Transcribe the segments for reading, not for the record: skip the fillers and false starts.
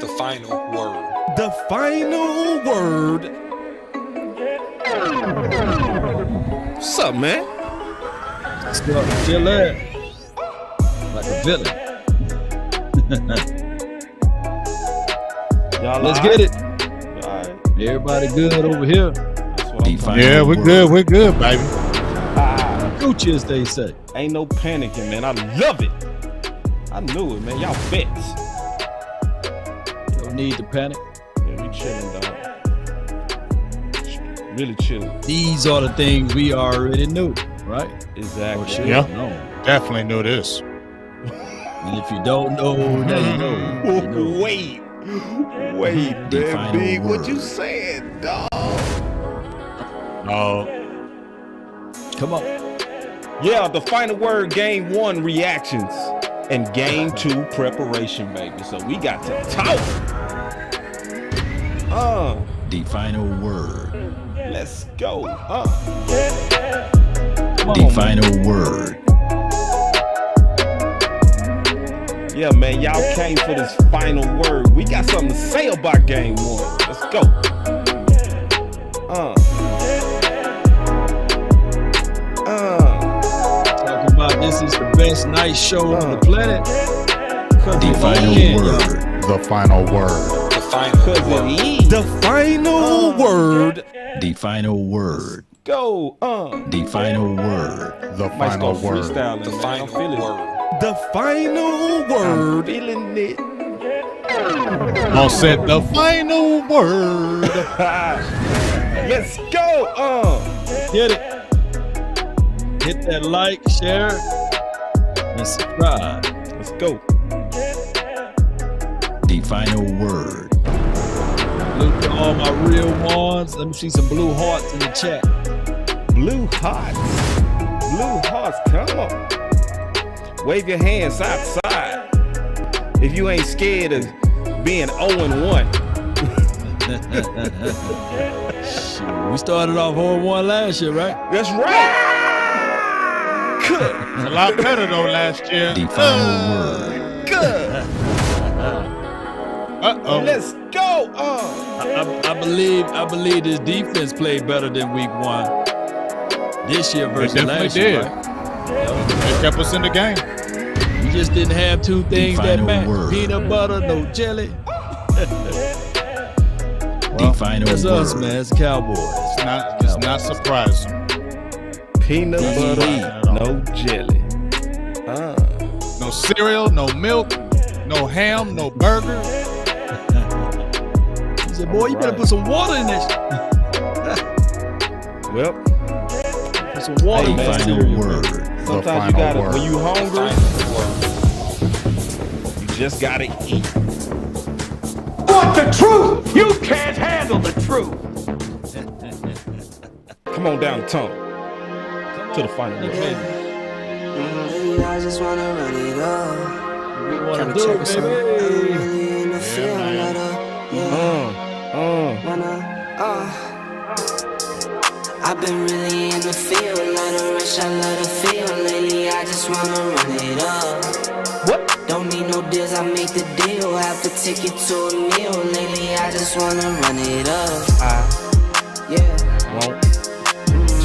The final word. The final word. What's up, man? Chill out. Like a villain. Y'all Let's all get it. All right. Everybody good over here. That's what I'm talking Yeah, we're good. We're good, baby. about. Gucci, as they say. Ain't no panicking, man. I love it. I knew it, man. Y'all vets. You don't need to panic. Yeah, we chilling, dog. Really chilling. These are the things we already knew, right? Exactly. Or should Yeah. have known. Definitely knew this. And if you don't know, now you know. You know. Wait, man. Big, what you saying, dog? Oh, Come on. Yeah, the final word, game 1 reactions and game 2 preparation, baby. So we got to talk. The final word. Let's go. The final word. Yeah, man, y'all came for this final word. We got something to say about game 1. Let's go. Talking about this is the best night show on the planet. The final word. the final word. The final Cause word. it is. The final word. The final word. Go. The final word. The Might final start word. freestyling, The man. final I'm feeling word. The final I'm word. Feeling it. On set, the final word. Let's go. Get it. Hit that like, share, and subscribe. Let's go. The final word. Look at all my real ones. Let me see some blue hearts in the chat. Blue hearts. Blue hearts. Come on. Wave your hands side to side. If you ain't scared of being 0-1. Shoot, we started off 0-1 last year, right? That's right. Good. It's a lot better though last year. The final word. Good. Uh-oh. Let's go. I believe this defense played better than week 1 this year versus definitely last year. did. Right? They kept us in the game. We just didn't have two things that final match. word. Peanut butter, no jelly. The final That's word. us, man. It's Cowboys. It's not surprising. Peanut butter, no jelly. No cereal, no milk, no ham, no burger. He said, boy, you better put some water in that. Well, Put some water in The that final cereal. word. sometimes you final gotta, word. when you The hungry, final word. you just gotta eat. Want the truth? You can't handle the truth. Come on down, Tom. To the final word. Baby, I just wanna run it up. we want Can to we do check it, us out? baby. Really in the feel, let her, I've been really in the field, let her rush, I let her feel. Lately, I just wanna run it up. What? Don't need no deals, I make the deal. Have to take it to a meal. Lately, I just wanna run it up. Yeah, Won't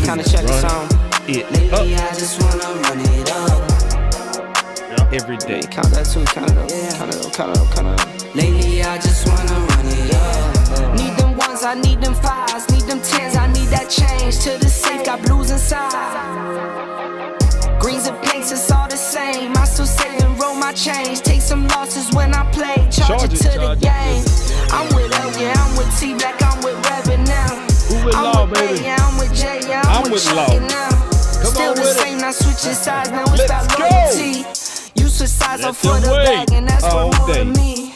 kinda check us run out. it Lately, up I just wanna run it up. every day. Count that too, count it up, count it up, count it up, count it up. Lately, I just wanna run it up. Need them ones, I need them fives, need them tens, I need that change to the safe, got blues inside. Greens and pinks, it's all the same. I still save and roll my change. Take some losses when I play, charge it to the game. I'm with L, yeah, I'm with T Black, I'm with Revan now. Who with Law, I'm with baby? Ray, yeah, I'm with J, yeah, I'm I'm with with Law. Chuck now. Still on the with it. same, not switching sides, now it's Let's about go. loyalty. You switch sides up Let for them the wait. bag, and that's All what more day. to me.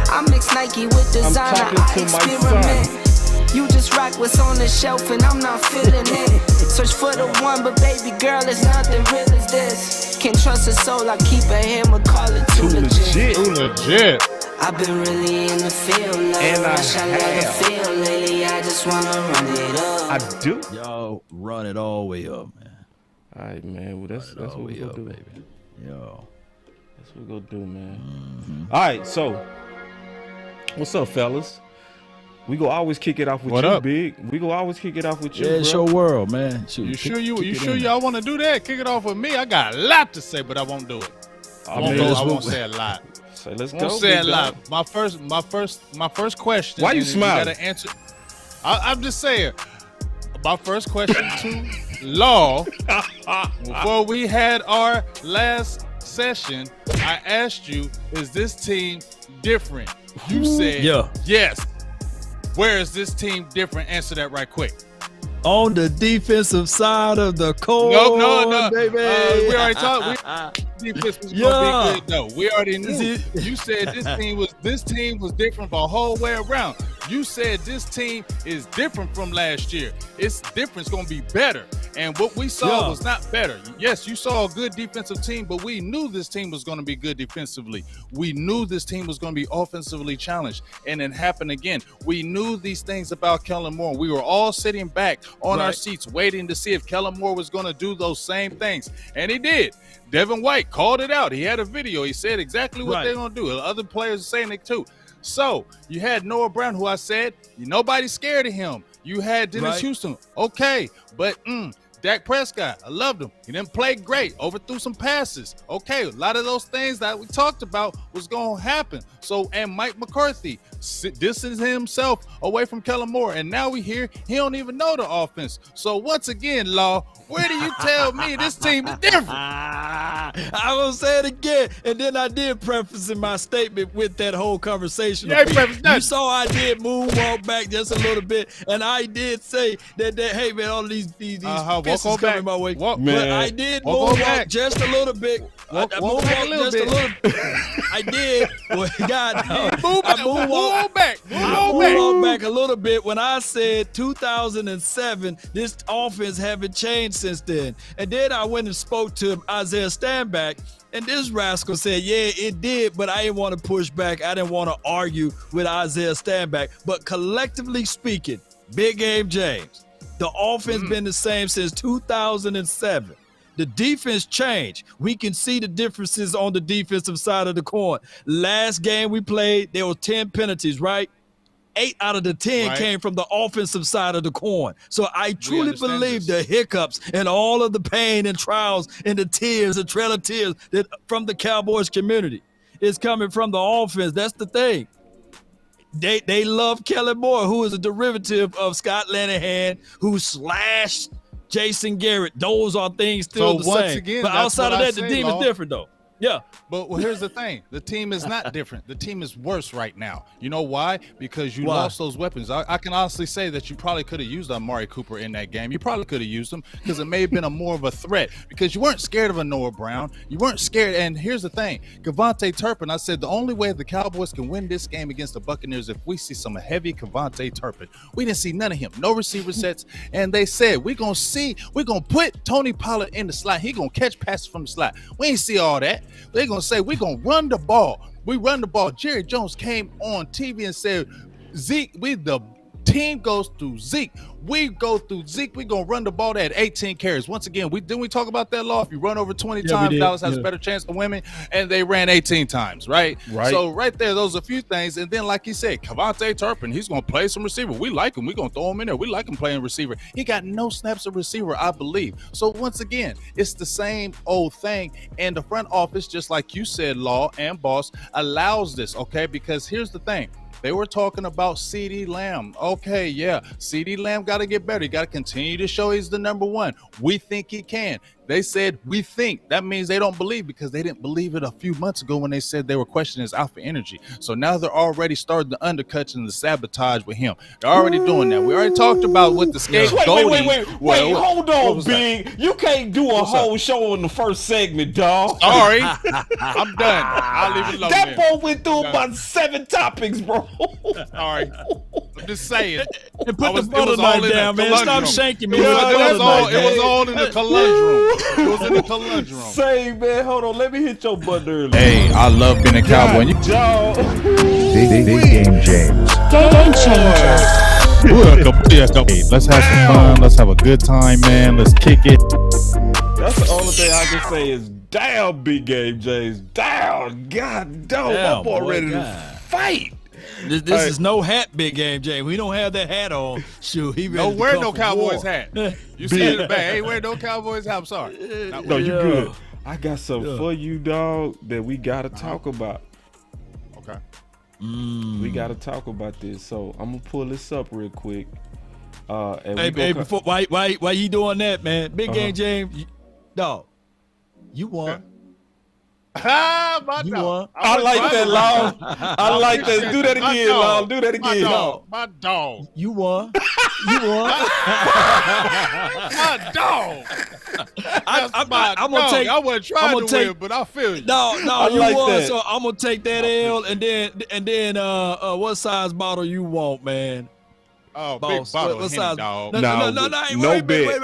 I mix Nike with designer, talking I to my experiment. You just rock what's on the shelf, and I'm not feeling it. Search for the one, but baby girl, it's nothing real as this. Can't trust a soul, I keep a hammer, call it too legit. Legit. Too legit. I've been really in the field, And let I rush, I let her have. feel. Lately, I just wanna run it up. I do. Y'all run it all the way up, man. All right, man. Well, that's All what the we way gonna up, do. baby. Yo. That's what we gonna do, man. All right, so What's up, fellas? We go always kick it off with What you, up? Big. We go always kick it off with you, Yeah, bro. it's your world, man. Shoot, You sure kick it in. y'all want to do that? Kick it off with me. I got a lot to say, but I won't do it. I won't say a lot. So let's I go. won't say a big lot. dog. My first question. Why you and smiling? gotta answer. I'm just saying. My first question to Law. Before we had our last session, I asked you, "Is this team different?" You said, Yeah. "Yes." Where is this team different? Answer that right quick. On the defensive side of the court, No, baby. we already talked. Defense was gonna be good. No, we already knew. it- You said this team was different the whole way around. You said this team is different from last year. It's different. It's gonna be better. And what we saw was not better. Yes, you saw a good defensive team, but we knew this team was going to be good defensively. We knew this team was going to be offensively challenged, and it happened again. We knew these things about Kellen Moore. We were all sitting back on our seats waiting to see if Kellen Moore was going to do those same things, and he did. Devin White called it out. He had a video. He said exactly what they're going to do. Other players are saying it too. So you had Noah Brown, who I said nobody's scared of him. You had Dennis Houston. Okay, but Dak Prescott, I loved him. He didn't play great, overthrew some passes. Okay, a lot of those things that we talked about was going to happen. So, and Mike McCarthy distances himself away from Kellen Moore, and now we hear he don't even know the offense. So once again, Law, where do you tell me this team is different? I will say it again, and then I did preface in my statement with that whole conversation. You ain't prefaced nothing. You saw I did moonwalk back just a little bit, and I did say that hey man, all these fences coming my way. Walk, but I did Walk moonwalk just a little bit. I moonwalked just a little bit. I did. Well, God, I moonwalked back a little bit when I said 2007. This offense haven't changed since then. And then I went and spoke to Isaiah Stanback, and this rascal said, yeah, it did, but I didn't want to push back. I didn't want to argue with Isaiah Stanback. But collectively speaking, Big Game James, the offense been the same since 2007. The defense changed. We can see the differences on the defensive side of the coin. Last game we played, there were 10 penalties, right? 8 out of the 10 came from the offensive side of the coin. So I truly believe the hiccups and all of the pain and trials and the tears, the trail of tears that from the Cowboys community is coming from the offense. That's the thing. They love Kellen Moore, who is a derivative of Scott Linehan, who slashed Jason Garrett. Those are things still the same. Again, but outside of that, the team is different, though. Yeah. But here's the thing. The team is not different. The team is worse right now. You know why? Because you lost those weapons. I can honestly say that you probably could have used Amari Cooper in that game. You probably could have used him because it may have been more of a threat because you weren't scared of a Noah Brown. You weren't scared. And here's the thing. Kevontae Turpin, I said the only way the Cowboys can win this game against the Buccaneers if we see some heavy Kevontae Turpin. We didn't see none of him. No receiver sets. And they said, we're going to put Tony Pollard in the slot. He going to catch passes from the slot. We ain't see all that. They're going to say, we're going to run the ball. We run the ball. Jerry Jones came on TV and said, Zeke, the team goes through Zeke. We go through Zeke. We're going to run the ball at 18 carries. Once again, didn't we talk about that, Law? If you run over 20 times, Dallas has a better chance of winning, and they ran 18 times, right? So right there, those are a few things. And then, like he said, Kevontae Turpin, he's going to play some receiver. We like him. We're going to throw him in there. We like him playing receiver. He got no snaps of receiver, I believe. So once again, it's the same old thing. And the front office, just like you said, Law and Boss, allows this, okay? Because here's the thing. They were talking about CeeDee Lamb. Okay, yeah, CeeDee Lamb got to get better. He got to continue to show he's the number one. We think he can. They said, we think. That means they don't believe because they didn't believe it a few months ago when they said they were questioning his alpha energy. So now they're already starting the undercuts and the sabotage with him. They're already doing that. We already talked about what the scapegoating. Wait, hold on, Big. That? You can't do a whole show in the first segment, dog. Sorry. I'm done. I'll leave it alone. That boy went through about 7 topics, bro. Sorry. I'm just saying. And put the butter knife down, man. Stop shanking me. It was all in the conundrum. It was in the conundrum. Say, man, hold on. Let me hit your button early. Hey, I love being a Cowboy. Big Game James. Game changer. Let's have some fun. Let's have a good time, man. Let's kick it. That's the only thing I can say is down, Big Game James. Down. God damn. My boy ready to fight. This is no hat, big game, Jay. We don't have that hat on. Shoot, he no wear no Cowboys hat. You see it in the back. Ain't wear no Cowboys hat. I'm sorry. No, you good. I got something for you, dog, that we gotta talk about. Okay. We gotta talk about this. So I'm gonna pull this up real quick. Hey, before why you doing that, man? Big game, James. Dog, you won. You won. I like that, Law. I like that. Do that again, Law. Do that again. My dog. You won. You won. My dog. I'm gonna take. I wasn't trying to win, but I feel you. No, you like won. that. So I'm gonna take that L, and then what size bottle you want, man? Oh, Boss. big bottle What of size? Henny, dog. No bet.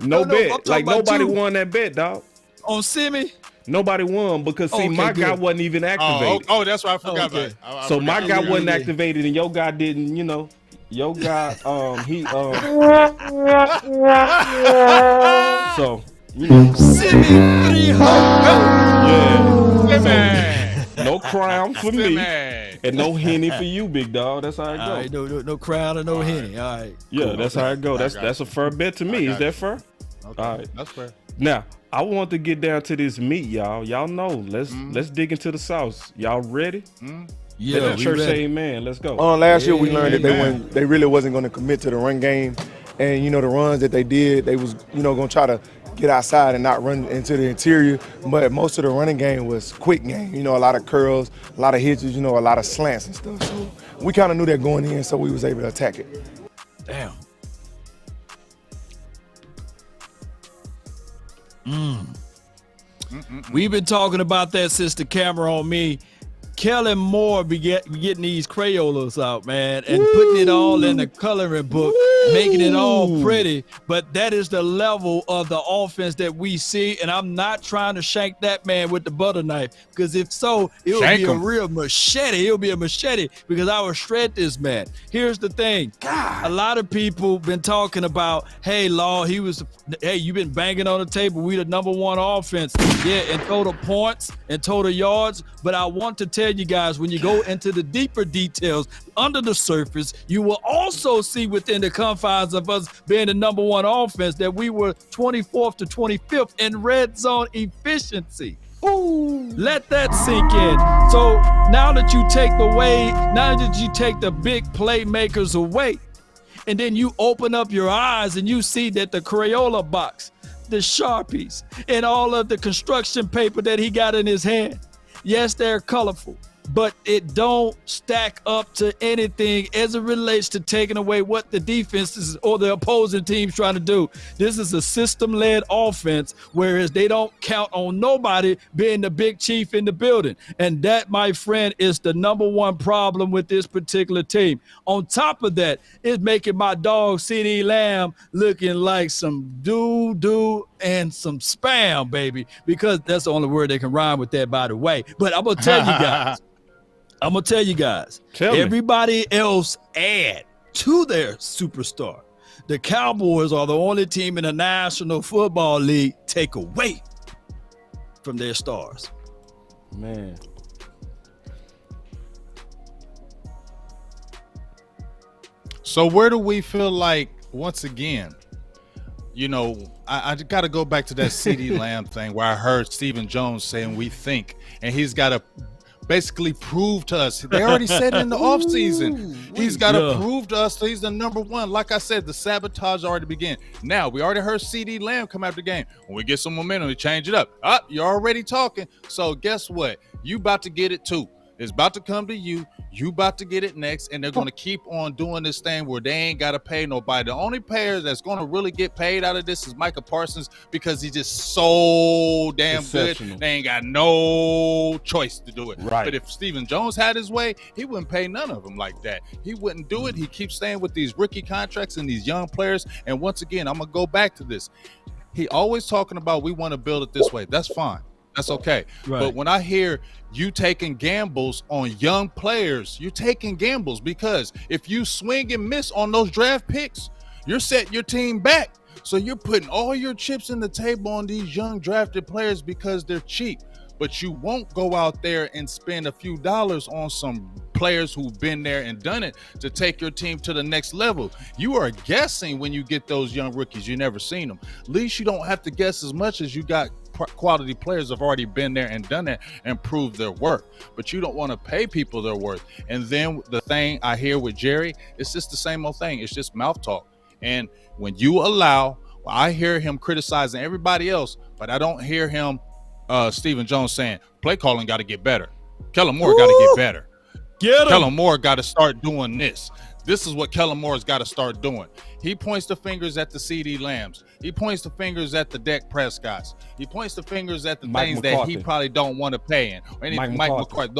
Nobody like nobody won that bet, dog. On Simi. Nobody won because see, my guy wasn't even activated. Oh, that's what I forgot about it. So my guy wasn't activated, and your guy didn't. You know, your guy he so you know. Simi 300. Yeah. No crown for me, and no Henny for you, big dog. That's how it goes. All right, no crown and no Henny. All right. Yeah, cool. That's how it goes. That's a fair bet to me. Is that fair? Okay. All right. That's fair. Now, I want to get down to this meat, y'all. Y'all know. Let's dig into the sauce. Y'all ready? Yeah, Let the church say amen. Let's go. Last year we learned that they really wasn't going to commit to the run game, and the runs that they did, they was going to try to get outside and not run into the interior. But most of the running game was quick game. A lot of curls, a lot of hitches, a lot of slants and stuff. So we kind of knew that going in, so we was able to attack it. Damn. We've been talking about that since the camera on me. Kellen Moore be getting these Crayolas out, man, and putting it all in the coloring book, making it all pretty. But that is the level of the offense that we see, and I'm not trying to shank that man with the butter knife, because if so, it will be a real machete. It'll be a machete because I will shred this man. Here's the thing. A lot of people been talking about, hey, Law, you've been banging on the table. We the #1 offense. Yeah, in total points and total yards. But I want to tell you guys, when you go into the deeper details under the surface, you will also see within the confines of us being the #1 offense that we were 24th to 25th in red zone efficiency. Let that sink in. So now that you take the big playmakers away, and then you open up your eyes and you see that the Crayola box, the Sharpies, and all of the construction paper that he got in his hand, yes, they're colorful, but it don't stack up to anything as it relates to taking away what the defenses or the opposing team's trying to do. This is a system-led offense, whereas they don't count on nobody being the big chief in the building. And that, my friend, is the #1 problem with this particular team. On top of that, it's making my dog CeeDee Lamb looking like some doo-doo and some spam, baby, because that's the only word they can rhyme with that, by the way. But I'm going to tell you guys. Everybody else add to their superstar. The Cowboys are the only team in the National Football League take away from their stars. Man. So where do we feel like, once again, I got to go back to that CeeDee Lamb thing where I heard Stephen Jones saying we think, and he's got to basically prove to us. They already said it in the offseason. He's got to prove to us that he's the #1. Like I said, the sabotage already began. Now, we already heard CeeDee Lamb come after the game. When we get some momentum, we change it up. You're already talking. So guess what? You about to get it too. It's about to come to you. You about to get it next, and they're going to keep on doing this thing where they ain't got to pay nobody. The only player that's going to really get paid out of this is Micah Parsons, because he's just so damn good. They ain't got no choice to do it. Right. But if Stephen Jones had his way, he wouldn't pay none of them like that. He wouldn't do it. He keeps staying with these rookie contracts and these young players. And once again, I'm going to go back to this. He always talking about we want to build it this way. That's fine. That's okay. Right. But when I hear you taking gambles on young players, you're taking gambles, because if you swing and miss on those draft picks, you're setting your team back. So you're putting all your chips in the table on these young drafted players because they're cheap. but you won't go out there and spend a few dollars on some players who've been there and done it to take your team to the next level. You are guessing when you get those young rookies. You never seen them. At least you don't have to guess as much as you got quality players have already been there and done it and proved their worth. But you don't want to pay people their worth. And then the thing I hear with Jerry, it's just the same old thing. It's just mouth talk. And when you allow, I hear him criticizing everybody else, but I don't hear him, Stephen Jones, saying play calling got to get better. Kellen Moore got to get better. Kellen Moore got to start doing this. This is what Kellen Moore's got to start doing. He points the fingers at the CD Lambs. He points the fingers at the Dak Prescotts. He points the fingers at the things that he probably don't want to pay in. Or anything, Mike McCarthy.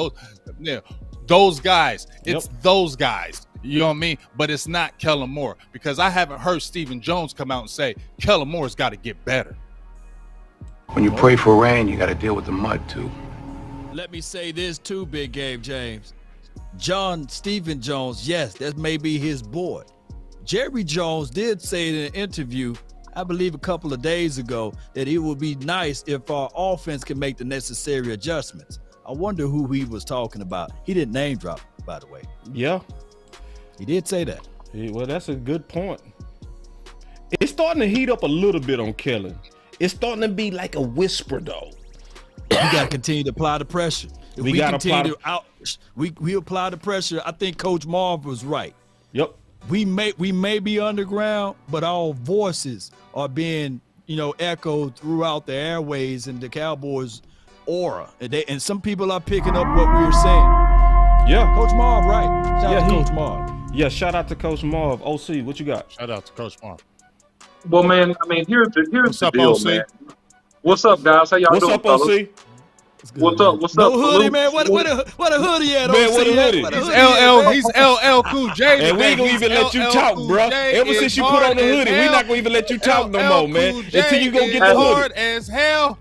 Those guys. It's those guys. You know what I mean? But it's not Kellen Moore, because I haven't heard Stephen Jones come out and say Kellen Moore's got to get better. When you pray for rain, you got to deal with the mud too. Let me say this too, Big Game James. Stephen Jones, yes, that may be his boy. Jerry Jones did say in an interview, I believe a couple of days ago, that it would be nice if our offense can make the necessary adjustments. I wonder who he was talking about. He didn't name drop, by the way. Yeah. He did say that. Yeah, well, that's a good point. It's starting to heat up a little bit on Kellen. It's starting to be like a whisper, though. We got to continue to apply the pressure. If we continue to we apply the pressure, I think Coach Marv was right. Yep. We may be underground, but our voices are being, echoed throughout the airways and the Cowboys aura. And some people are picking up what we're saying. Yeah. Coach Marv, right? Shout out to Coach Marv. Yeah, shout out to Coach Marv. OC, what you got? Shout out to Coach Marv. Well, man, I mean, here's the deal, OC? man. What's up, guys? How y'all doing, fellas? OC? What's up? What's up? No hoodie, man. What a hoodie at? Man, what a hoodie? He's LL Cool J. And we ain't gonna even let you talk, bro. Ever since you put on the hoodie, we not gonna even let you talk no more, man. Until you go get the hoodie. Hard as hell.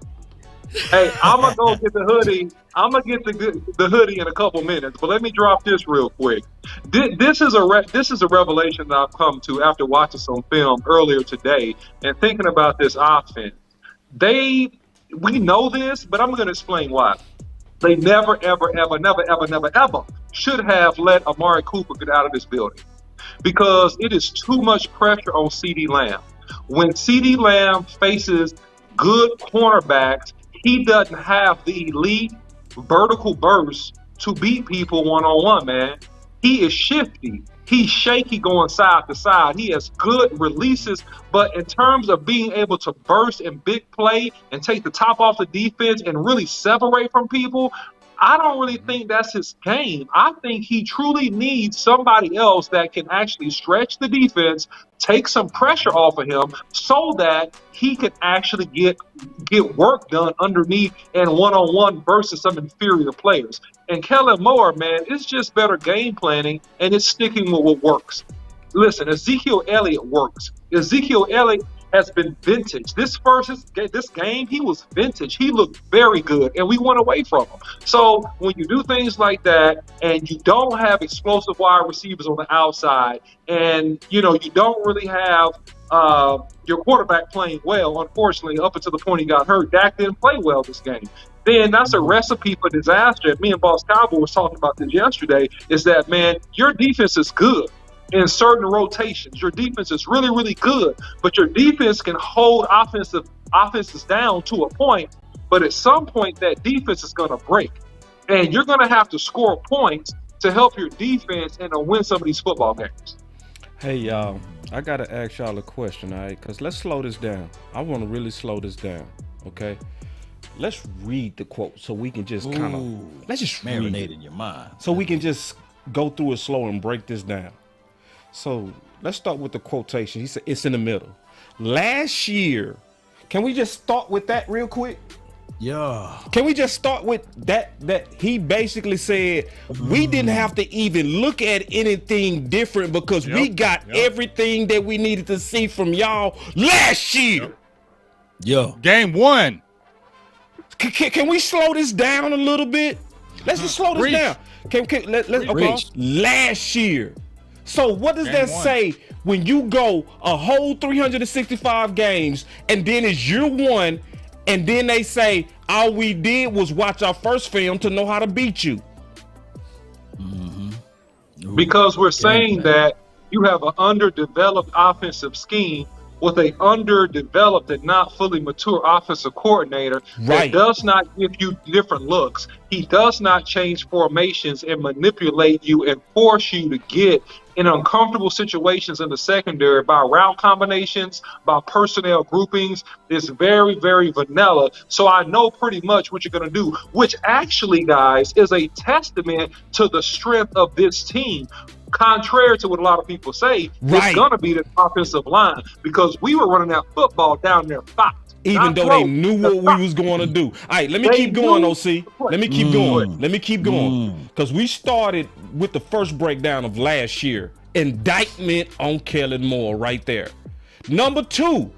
Hey, I'm gonna go get the hoodie. I'm gonna get the hoodie in a couple minutes, but let me drop this real quick. This is a revelation that I've come to after watching some film earlier today and thinking about this offense. We know this, but I'm going to explain why. They never, ever, ever, never, ever, never, ever should have let Amari Cooper get out of this building, because it is too much pressure on CeeDee Lamb. When CeeDee Lamb faces good cornerbacks, he doesn't have the elite vertical burst to beat people one-on-one, man. He is shifty. He's shaky going side to side. He has good releases, but in terms of being able to burst in big play and take the top off the defense and really separate from people, I don't really think that's his game. I think he truly needs somebody else that can actually stretch the defense, take some pressure off of him so that he can actually get work done underneath and one-on-one versus some inferior players. And Kellen Moore, man, it's just better game planning, and it's sticking with what works. Listen, Ezekiel Elliott works. Ezekiel Elliott has been vintage. This game, he was vintage. He looked very good, and we went away from him. So when you do things like that, and you don't have explosive wide receivers on the outside, and you don't really have your quarterback playing well, unfortunately, up until the point he got hurt, Dak didn't play well this game. Then that's a recipe for disaster. Me and Boss Cowboy was talking about this yesterday, is that, man, your defense is good in certain rotations. Your defense is really, really good, but your defense can hold offenses down to a point, but at some point that defense is going to break, and you're going to have to score points to help your defense and to win some of these football games. Hey, y'all, I got to ask y'all a question, all right? Because let's slow this down. I want to really slow this down, okay? Let's read the quote so we can just kind of, let's just marinate in your mind. So we can just go through it slow and break this down. So let's start with the quotation. He said, it's in the middle. Last year, can we just start with that real quick? Yeah. Can we just start with that he basically said we didn't have to even look at anything different because we got everything that we needed to see from y'all last year. Yeah. Game one. Can we slow this down a little bit? Let's just slow this down. Okay, last year. So what does that say when you go a whole 365 games and then it's year one And then they say all we did was watch our first film to know how to beat you. Because we're saying that you have an underdeveloped offensive scheme with a underdeveloped and not fully mature offensive coordinator that does not give you different looks. He does not change formations and manipulate you and force you to get in uncomfortable situations in the secondary by route combinations, by personnel groupings. It's very, very vanilla. So I know pretty much what you're going to do, which actually, guys, is a testament to the strength of this team. Contrary to what a lot of people say, it's going to be the offensive line because we were running that football down there fast. Even though they knew what we was going to do. All right, let me keep going, OC. Let me keep going. Because we started with the first breakdown of last year. Indictment on Kellen Moore right there. Number 2,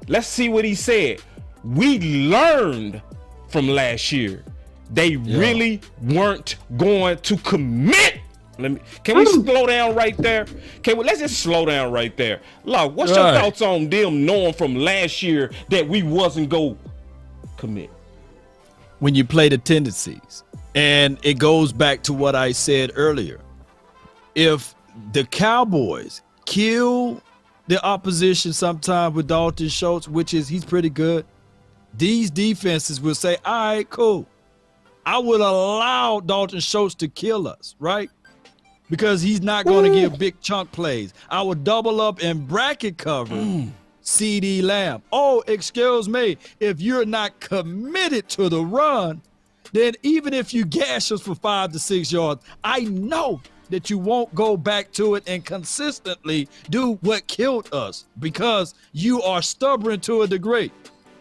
let's see what he said. We learned from last year. They really weren't going to commit. Can we slow down right there? Let's just slow down right there. Look, what's your thoughts on them knowing from last year that we wasn't go commit? When you play the tendencies, and it goes back to what I said earlier. If the Cowboys kill the opposition sometime with Dalton Schultz, which is he's pretty good, these defenses will say, all right, cool. I would allow Dalton Schultz to kill us, right? Because he's not going to give big chunk plays. I would double up and bracket cover CeeDee Lamb. Oh, excuse me. If you're not committed to the run, then even if you gash us for 5 to 6 yards, I know that you won't go back to it and consistently do what killed us because you are stubborn to a degree.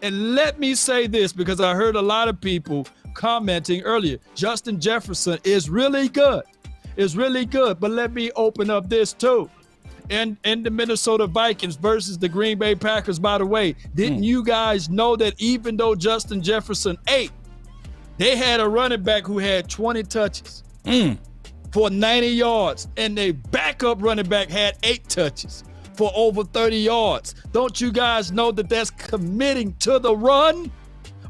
And let me say this because I heard a lot of people commenting earlier. Justin Jefferson is really good. Is really good, but let me open up this too. And the Minnesota Vikings versus the Green Bay Packers, by the way, didn't you guys know that even though Justin Jefferson ate, they had a running back who had 20 touches for 90 yards, and their backup running back had 8 touches for over 30 yards. Don't you guys know that that's committing to the run?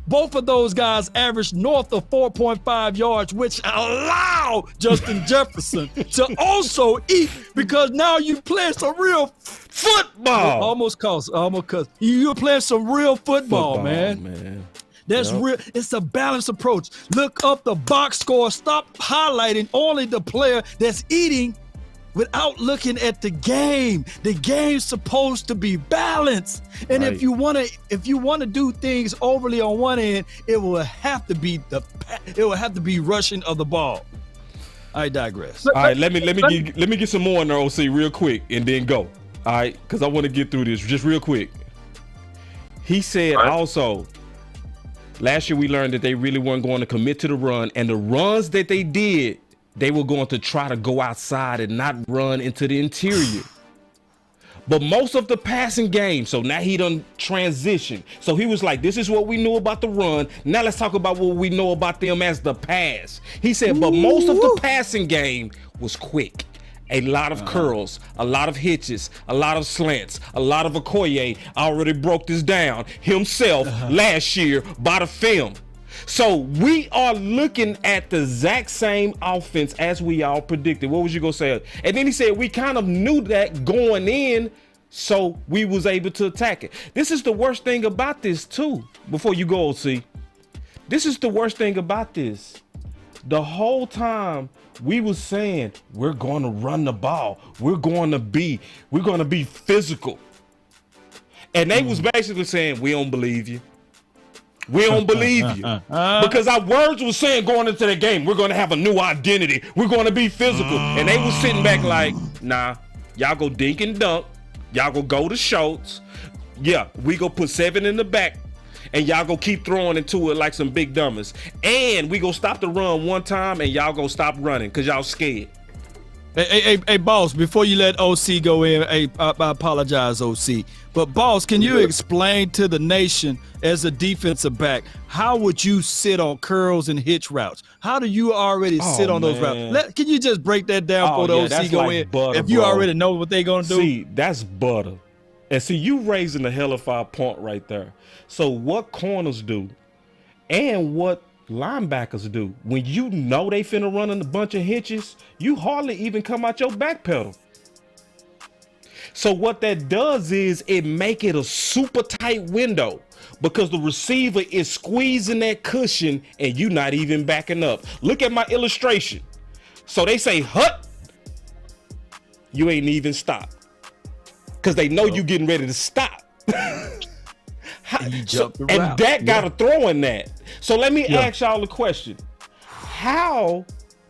Both of those guys averaged north of 4.5 yards, which allow Justin Jefferson to also eat because now you play some real football. Almost cause. You're playing some real football, man. That's real. It's a balanced approach. Look up the box score. Stop highlighting only the player that's eating without looking at the game. The game's supposed to be balanced. And if you want to do things overly on one end, it will have to be rushing of the ball. I digress. All right, let me get some more in there, OC, real quick, and then go. All right, because I want to get through this just real quick. He said also, last year we learned that they really weren't going to commit to the run, and the runs that they did, they were going to try to go outside and not run into the interior. But most of the passing game, so now he done transition. So he was like, this is what we knew about the run. Now let's talk about what we know about them as the pass. He said, but most of the passing game was quick. A lot of curls, a lot of hitches, a lot of slants, a lot of Okoye already broke this down himself last year by the film. So we are looking at the exact same offense as we all predicted. What was you gonna say? And then he said we kind of knew that going in, so we was able to attack it. This is the worst thing about this too. Before you go, OC, this is the worst thing about this. The whole time we was saying we're going to run the ball. We're going to be physical, and they was basically saying we don't believe you. We don't believe you because our words were saying going into the game, we're going to have a new identity. We're going to be physical. And they was sitting back like, nah, y'all go dink and dunk. Y'all go to Schultz. Yeah, we go put 7 in the back and y'all go keep throwing into it like some big dummies. And we go stop the run one time and y'all go stop running because y'all scared. Hey, boss, before you let OC go in, I apologize, OC. But, boss, can you explain to the nation as a defensive back, how would you sit on curls and hitch routes? How do you already sit on those routes? Can you just break that down for the OC go like in? Butter, if you already know what they're going to do? See, that's butter. And see, you raising a hellified point right there. So what corners do and what linebackers do, when you know they finna run a bunch of hitches, you hardly even come out your back pedal. So what that does is it make it a super tight window because the receiver is squeezing that cushion and you not even backing up. Look at my illustration. So they say, hut, you ain't even stop. Because they know you getting ready to stop. And Dak got to throw in that. So let me ask y'all a question. How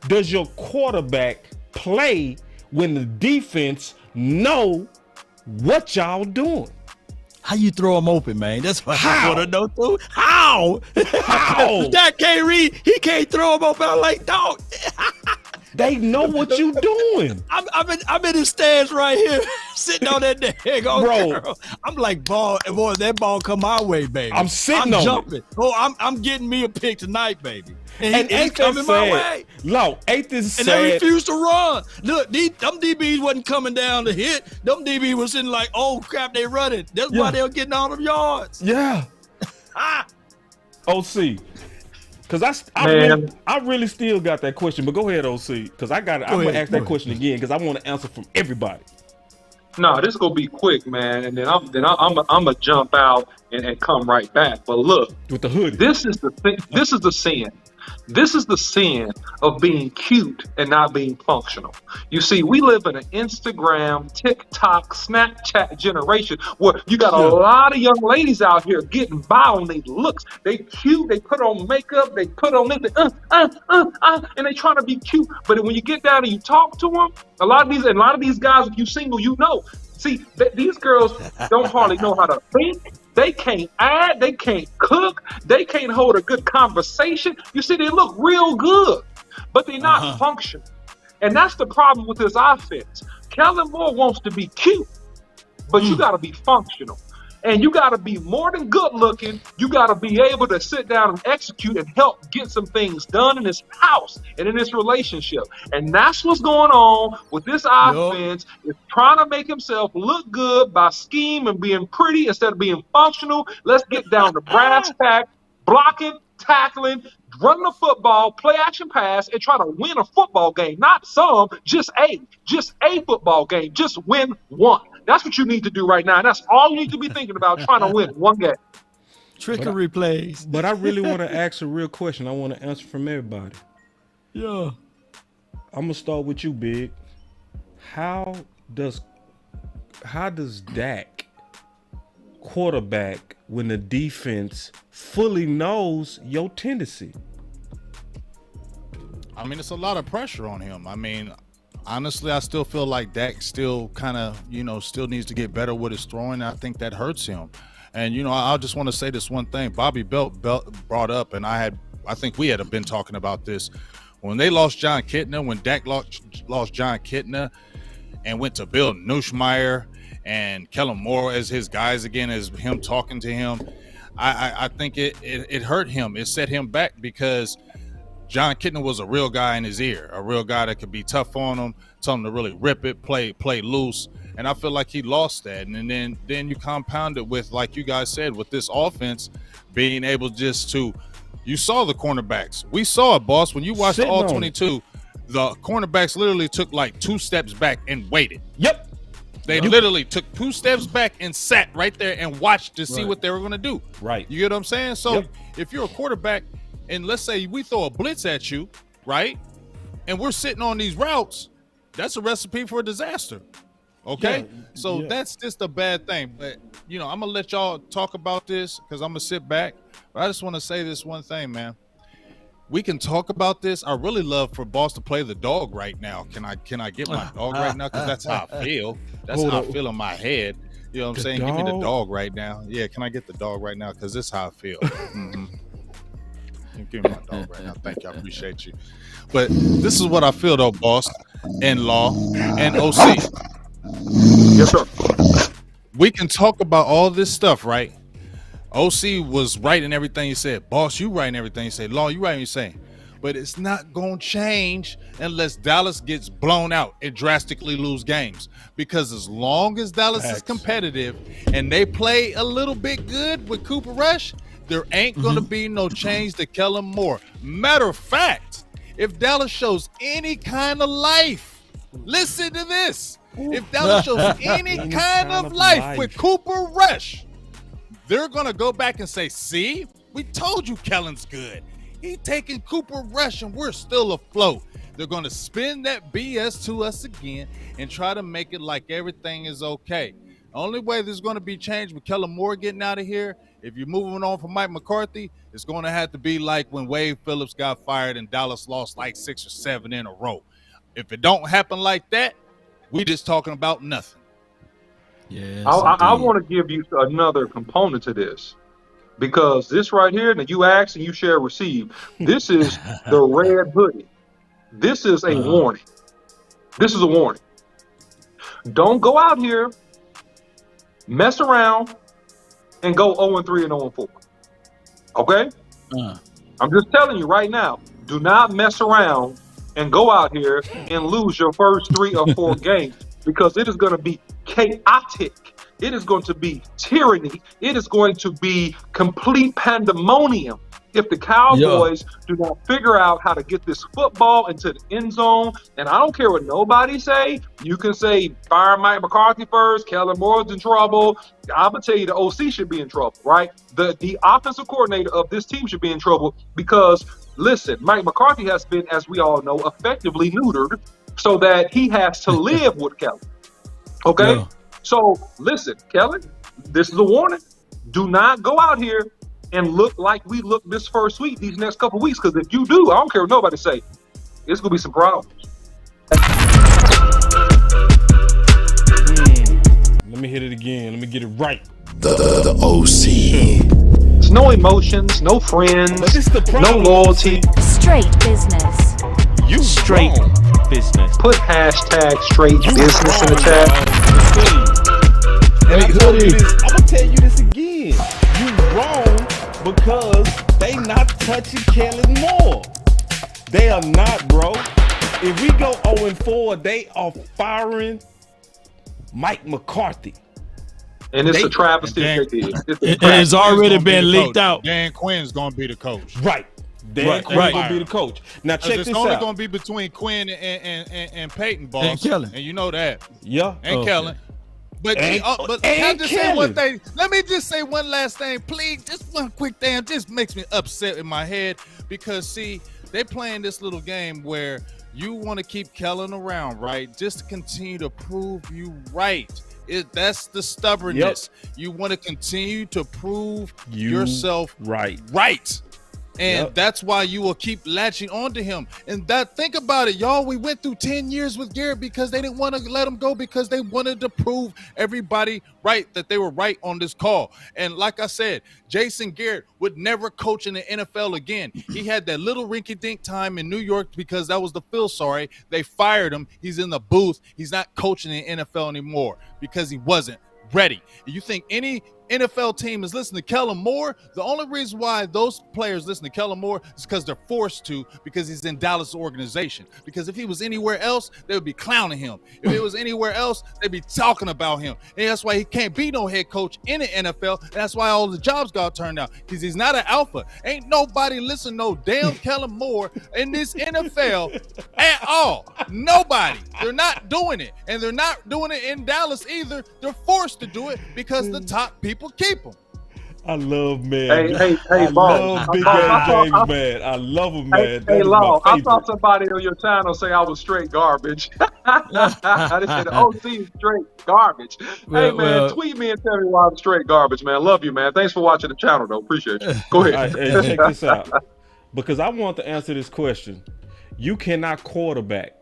does your quarterback play when the defense know what y'all doing? How you throw them open, man? That's what I want to know too. How? Dak can't read. He can't throw them open. I'm like, dog. They know what you doing. I'm in the stands right here, sitting on that daggone girl. I'm like, boy, that ball come my way, baby. I'm sitting on jumping. it. Oh, I'm getting me a pick tonight, baby. And he's coming my way. No, ain't this and sad? They refused to run. Look, them DBs wasn't coming down to hit. Them DBs was sitting like, oh crap, they running. That's why they were getting all them yards. Yeah. OC. Because I really still got that question, but go ahead, OC. Because I'm gonna ask that question again because I want to answer from everybody. No, this is gonna be quick, man, and then I'm gonna jump out and come right back. But look, with the hoodie, this is the thing. This is the sin. This is the sin of being cute and not being functional. You see, we live in an Instagram, TikTok, Snapchat generation where you got a lot of young ladies out here getting by on these looks. They cute, they put on makeup, they put on this, and they trying to be cute. But when you get down and you talk to them, a lot of these guys, if you single, you know. See, these girls don't hardly know how to think. They can't add, they can't cook, they can't hold a good conversation. You see, they look real good, but they're not functional. And that's the problem with this offense. Kellen Moore wants to be cute, but you got to be functional. And you got to be more than good looking. You got to be able to sit down and execute and help get some things done in this house and in this relationship. And that's what's going on with this offense. Is trying to make himself look good by scheme and being pretty instead of being functional. Let's get down to brass tack, blocking, tackling, running the football, play action pass, and try to win a football game. Not some, just a football game. Just win one. That's what you need to do right now. And that's all you need to be thinking about, trying to win one game. Trickery plays. But I really want to ask a real question. I want to answer from everybody. Yeah. I'm going to start with you, Big. How does Dak quarterback when the defense fully knows your tendency? I mean, it's a lot of pressure on him. I mean, honestly, I still feel like Dak still kind of, still needs to get better with his throwing. I think that hurts him. And, I just want to say this one thing. Bobby Belt brought up, and I think we had been talking about this. When they lost John Kitna, when Dak lost John Kitna and went to Bill Nuschmeyer and Kellen Moore as his guys again, as him talking to him, I think it hurt him. It set him back because John Kitna was a real guy in his ear, a real guy that could be tough on him, tell him to really rip it, play loose. And I feel like he lost that. And then you compound it with, like you guys said, with this offense being able just to, you saw the cornerbacks. We saw it, boss. When you watched all 22, the cornerbacks literally took like 2 steps back and waited. Yep. They literally took 2 steps back and sat right there and watched to see what they were going to do. Right. You get what I'm saying? So if you're a quarterback, and let's say we throw a blitz at you, right? And we're sitting on these routes, that's a recipe for a disaster. Okay? That's just a bad thing. But, I'm going to let y'all talk about this because I'm going to sit back. But I just want to say this one thing, man. We can talk about this. I really love for Boss to play the dog right now. Can I get my dog right now? Because that's how I feel. That's how I feel in my head. You know what I'm saying? Give me the dog right now. Yeah, can I get the dog right now? Because this is how I feel. Mm-hmm. Give me my dog right now. Thank you. I appreciate you. But this is what I feel, though, Boss, and Law, and OC. Yes, sir. We can talk about all this stuff, right? OC was right in everything he said. Boss, you right in everything he said. Law, you right in everything. but it's not going to change unless Dallas gets blown out and drastically lose games. Because as long as Dallas is competitive and they play a little bit good with Cooper Rush, there ain't going to be no change to Kellen Moore. Matter of fact, if Dallas shows any kind of life, listen to this. If Dallas shows any kind of life with Cooper Rush, they're going to go back and say, see, we told you Kellen's good. He taking Cooper Rush and we're still afloat. They're going to spin that BS to us again and try to make it like everything is okay. The only way there's going to be change with Kellen Moore getting out of here, if you're moving on from Mike McCarthy, it's going to have to be like when Wade Phillips got fired and Dallas lost like 6 or 7 in a row. If it don't happen like that, we just talking about nothing. Yes, I want to give you another component to this, because this right here, that you ask and you shall receive, this is the red hoodie. This is a warning. This is a warning. Don't go out here, mess around, and go 0-3 and 0-4. Okay? I'm just telling you right now, do not mess around and go out here and lose your first 3 or 4 games, because it is going to be chaotic. It is going to be tyranny. It is going to be complete pandemonium if the Cowboys do not figure out how to get this football into the end zone. And I don't care what nobody say. You can say fire Mike McCarthy first, Kellen Moore's in trouble. I'm gonna tell you the OC should be in trouble, right? The offensive coordinator of this team should be in trouble, because listen, Mike McCarthy has been, as we all know, effectively neutered so that he has to live with Kellen. Okay? Yeah. So listen, Kellen, this is a warning. Do not go out here and look like we look this first week, these next couple weeks, because if you do, I don't care what nobody say, it's going to be some problems. Let me hit it again. Let me get it right. The OC. It's no emotions, no friends, no loyalty. Straight business. You straight business. Put hashtag straight business in the chat. And I'm going to tell you this again. You wrong, because they not touching Kellen Moore. They are not, bro. If we go 0-4, they are firing Mike McCarthy. And it's a travesty. It's already been leaked out. Dan Quinn's going to be the coach. Right. Dan Quinn's going to be the coach. Now check this out. It's only going to be between Quinn and Peyton, boss. And Kellen. And you know that. Yeah. And Kellen. But can I just say one thing? Let me just say one last thing, please. Just one quick thing. It just makes me upset in my head, because, see, they playing this little game where you want to keep Kellen around, right? Just to continue to prove you right. That's the stubbornness. Yep. You want to continue to prove yourself right. And that's why you will keep latching onto him. And think about it, y'all. We went through 10 years with Garrett because they didn't want to let him go, because they wanted to prove everybody right, that they were right on this call. And like I said, Jason Garrett would never coach in the NFL again. He had that little rinky-dink time in New York because that was the Phil sorry. They fired him. He's in the booth. He's not coaching in the NFL anymore because he wasn't ready. You think any NFL team is listening to Kellen Moore? The only reason why those players listen to Kellen Moore is because they're forced to, because he's in Dallas organization. Because if he was anywhere else, they would be clowning him. If it was anywhere else, they'd be talking about him. And that's why he can't be no head coach in the NFL. And that's why all the jobs got turned down, because he's not an alpha. Ain't nobody listen to no damn Kellen Moore in this NFL at all. Nobody. They're not doing it. And they're not doing it in Dallas either. They're forced to do it because the top people keep them. I love, man. Hey, I love Big Man James, man. I love him, man. Hey, Law, I saw somebody on your channel say I was straight garbage. I said, OC is straight garbage. Hey, man, tweet me and tell me why I'm straight garbage, man. Love you, man. Thanks for watching the channel, though. Appreciate you. Go ahead. Right, hey, check this out. Because I want to answer this question. You cannot quarterback.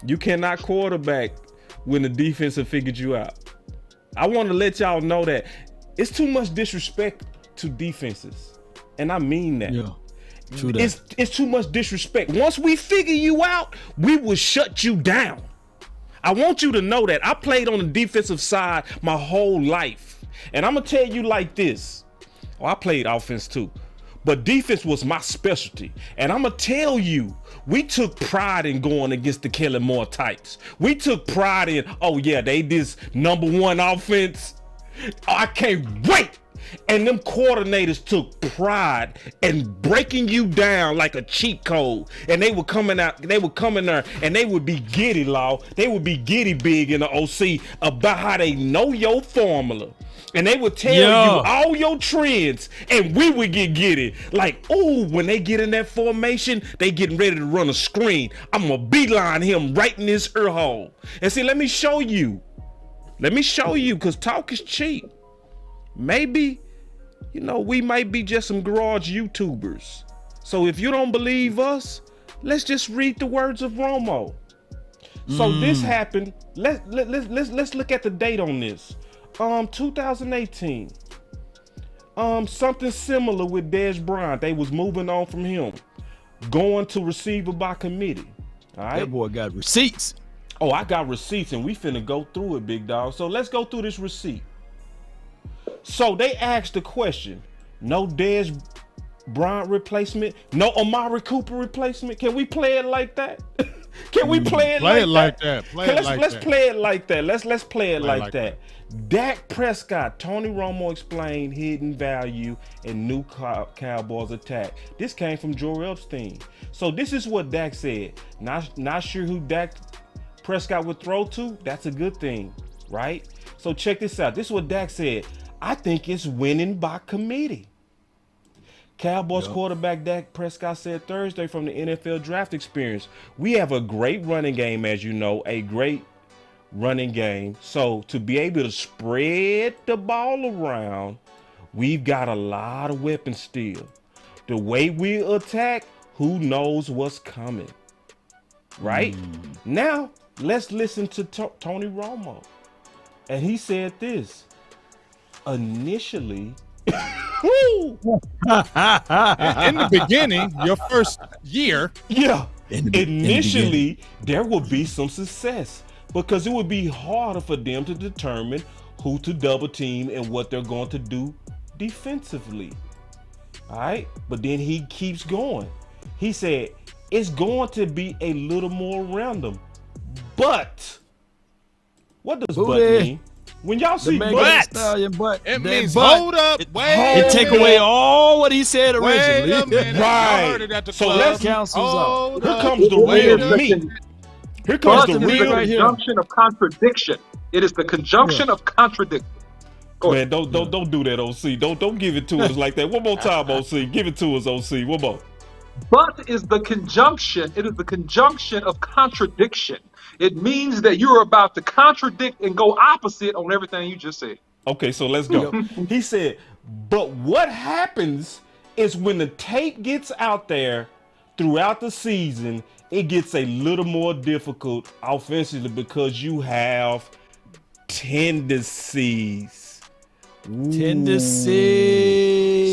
You cannot quarterback when the defense have figured you out. I want to let y'all know that it's too much disrespect to defenses. And I mean that. Yeah, true that. It's too much disrespect. Once we figure you out, we will shut you down. I want you to know that. I played on the defensive side my whole life. And I'm going to tell you like this. Oh, I played offense too. but defense was my specialty. And I'm going to tell you, we took pride in going against the Kellen Moore types. We took pride in, oh yeah, they this number one offense. I can't wait. And them coordinators took pride in breaking you down like a cheat code. And they were coming there and they would be giddy, Law. They would be giddy big in the OC about how they know your formula. And they would tell you all your trends, and we would get giddy. Like, ooh, when they get in that formation, they getting ready to run a screen. I'm going to beeline him right in his ear hole. And see, let me show you, because talk is cheap. Maybe, we might be just some garage YouTubers. So if you don't believe us, let's just read the words of Romo. So this happened. Let's look at the date on this. 2018. Something similar with Dez Bryant. They was moving on from him, going to receiver by committee. All right. That boy got receipts. Oh, I got receipts, and we finna go through it, big dog. So let's go through this receipt. So they asked the question: no Dez Bryant replacement, no Amari Cooper replacement. Can we play it like that? Can we play it like that? Let's play it like that. Let's play it like that. Dak Prescott, Tony Romo explained hidden value in new Cowboys attack. This came from Joel Epstein. So this is what Dak said. Not sure who Dak Prescott would throw to. That's a good thing, right? So check this out. This is what Dak said. I think it's winning by committee. Cowboys quarterback Dak Prescott said Thursday from the NFL draft experience, we have a great running game, as you know, a great running game. So to be able to spread the ball around, we've got a lot of weapons still. The way we attack, who knows what's coming, right? Now, let's listen to Tony Romo. And he said this, initially, in the beginning, your first year. Yeah. Initially, there will be some success because it would be harder for them to determine who to double team and what they're going to do defensively. All right. But then he keeps going. He said, it's going to be a little more random. But what does but mean? When y'all see but, it means hold up, it take away all what he said originally. Right. So let's cancel. Here comes the real meat. Here comes the real conjunction of contradiction. It is the conjunction of contradiction. Man, don't do that, OC. Don't give it to us like that. One more time, OC. Give it to us, OC. One more. But is the conjunction. It is the conjunction of contradiction. It means that you're about to contradict and go opposite on everything you just said. Okay, so let's go. He said, but what happens is when the tape gets out there throughout the season, it gets a little more difficult offensively because you have tendencies. Tendencies.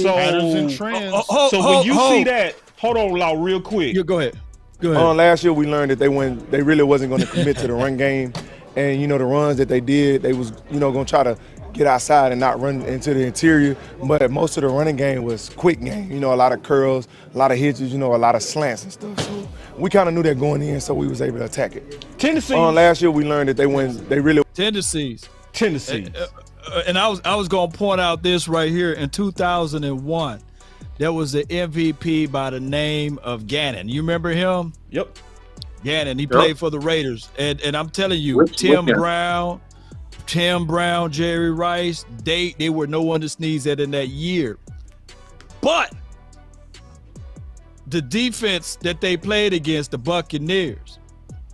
So, patterns and trends. When you see that, hold on, Law, real quick. You go ahead. Go ahead. Last year we learned that they really wasn't going to commit to the run game, and the runs that they did, they was going to try to get outside and not run into the interior. But most of the running game was quick game. A lot of curls, a lot of hitches, a lot of slants and stuff. So we kind of knew that going in, so we was able to attack it. Tendencies. Last year we learned that they really tendencies. And I was going to point out this right here. In 2001, there was an MVP by the name of Gannon. You remember him? Yep. Gannon. He played for the Raiders. And I'm telling you, Tim Brown, Jerry Rice, they were no one to sneeze at in that year. But the defense that they played against, the Buccaneers,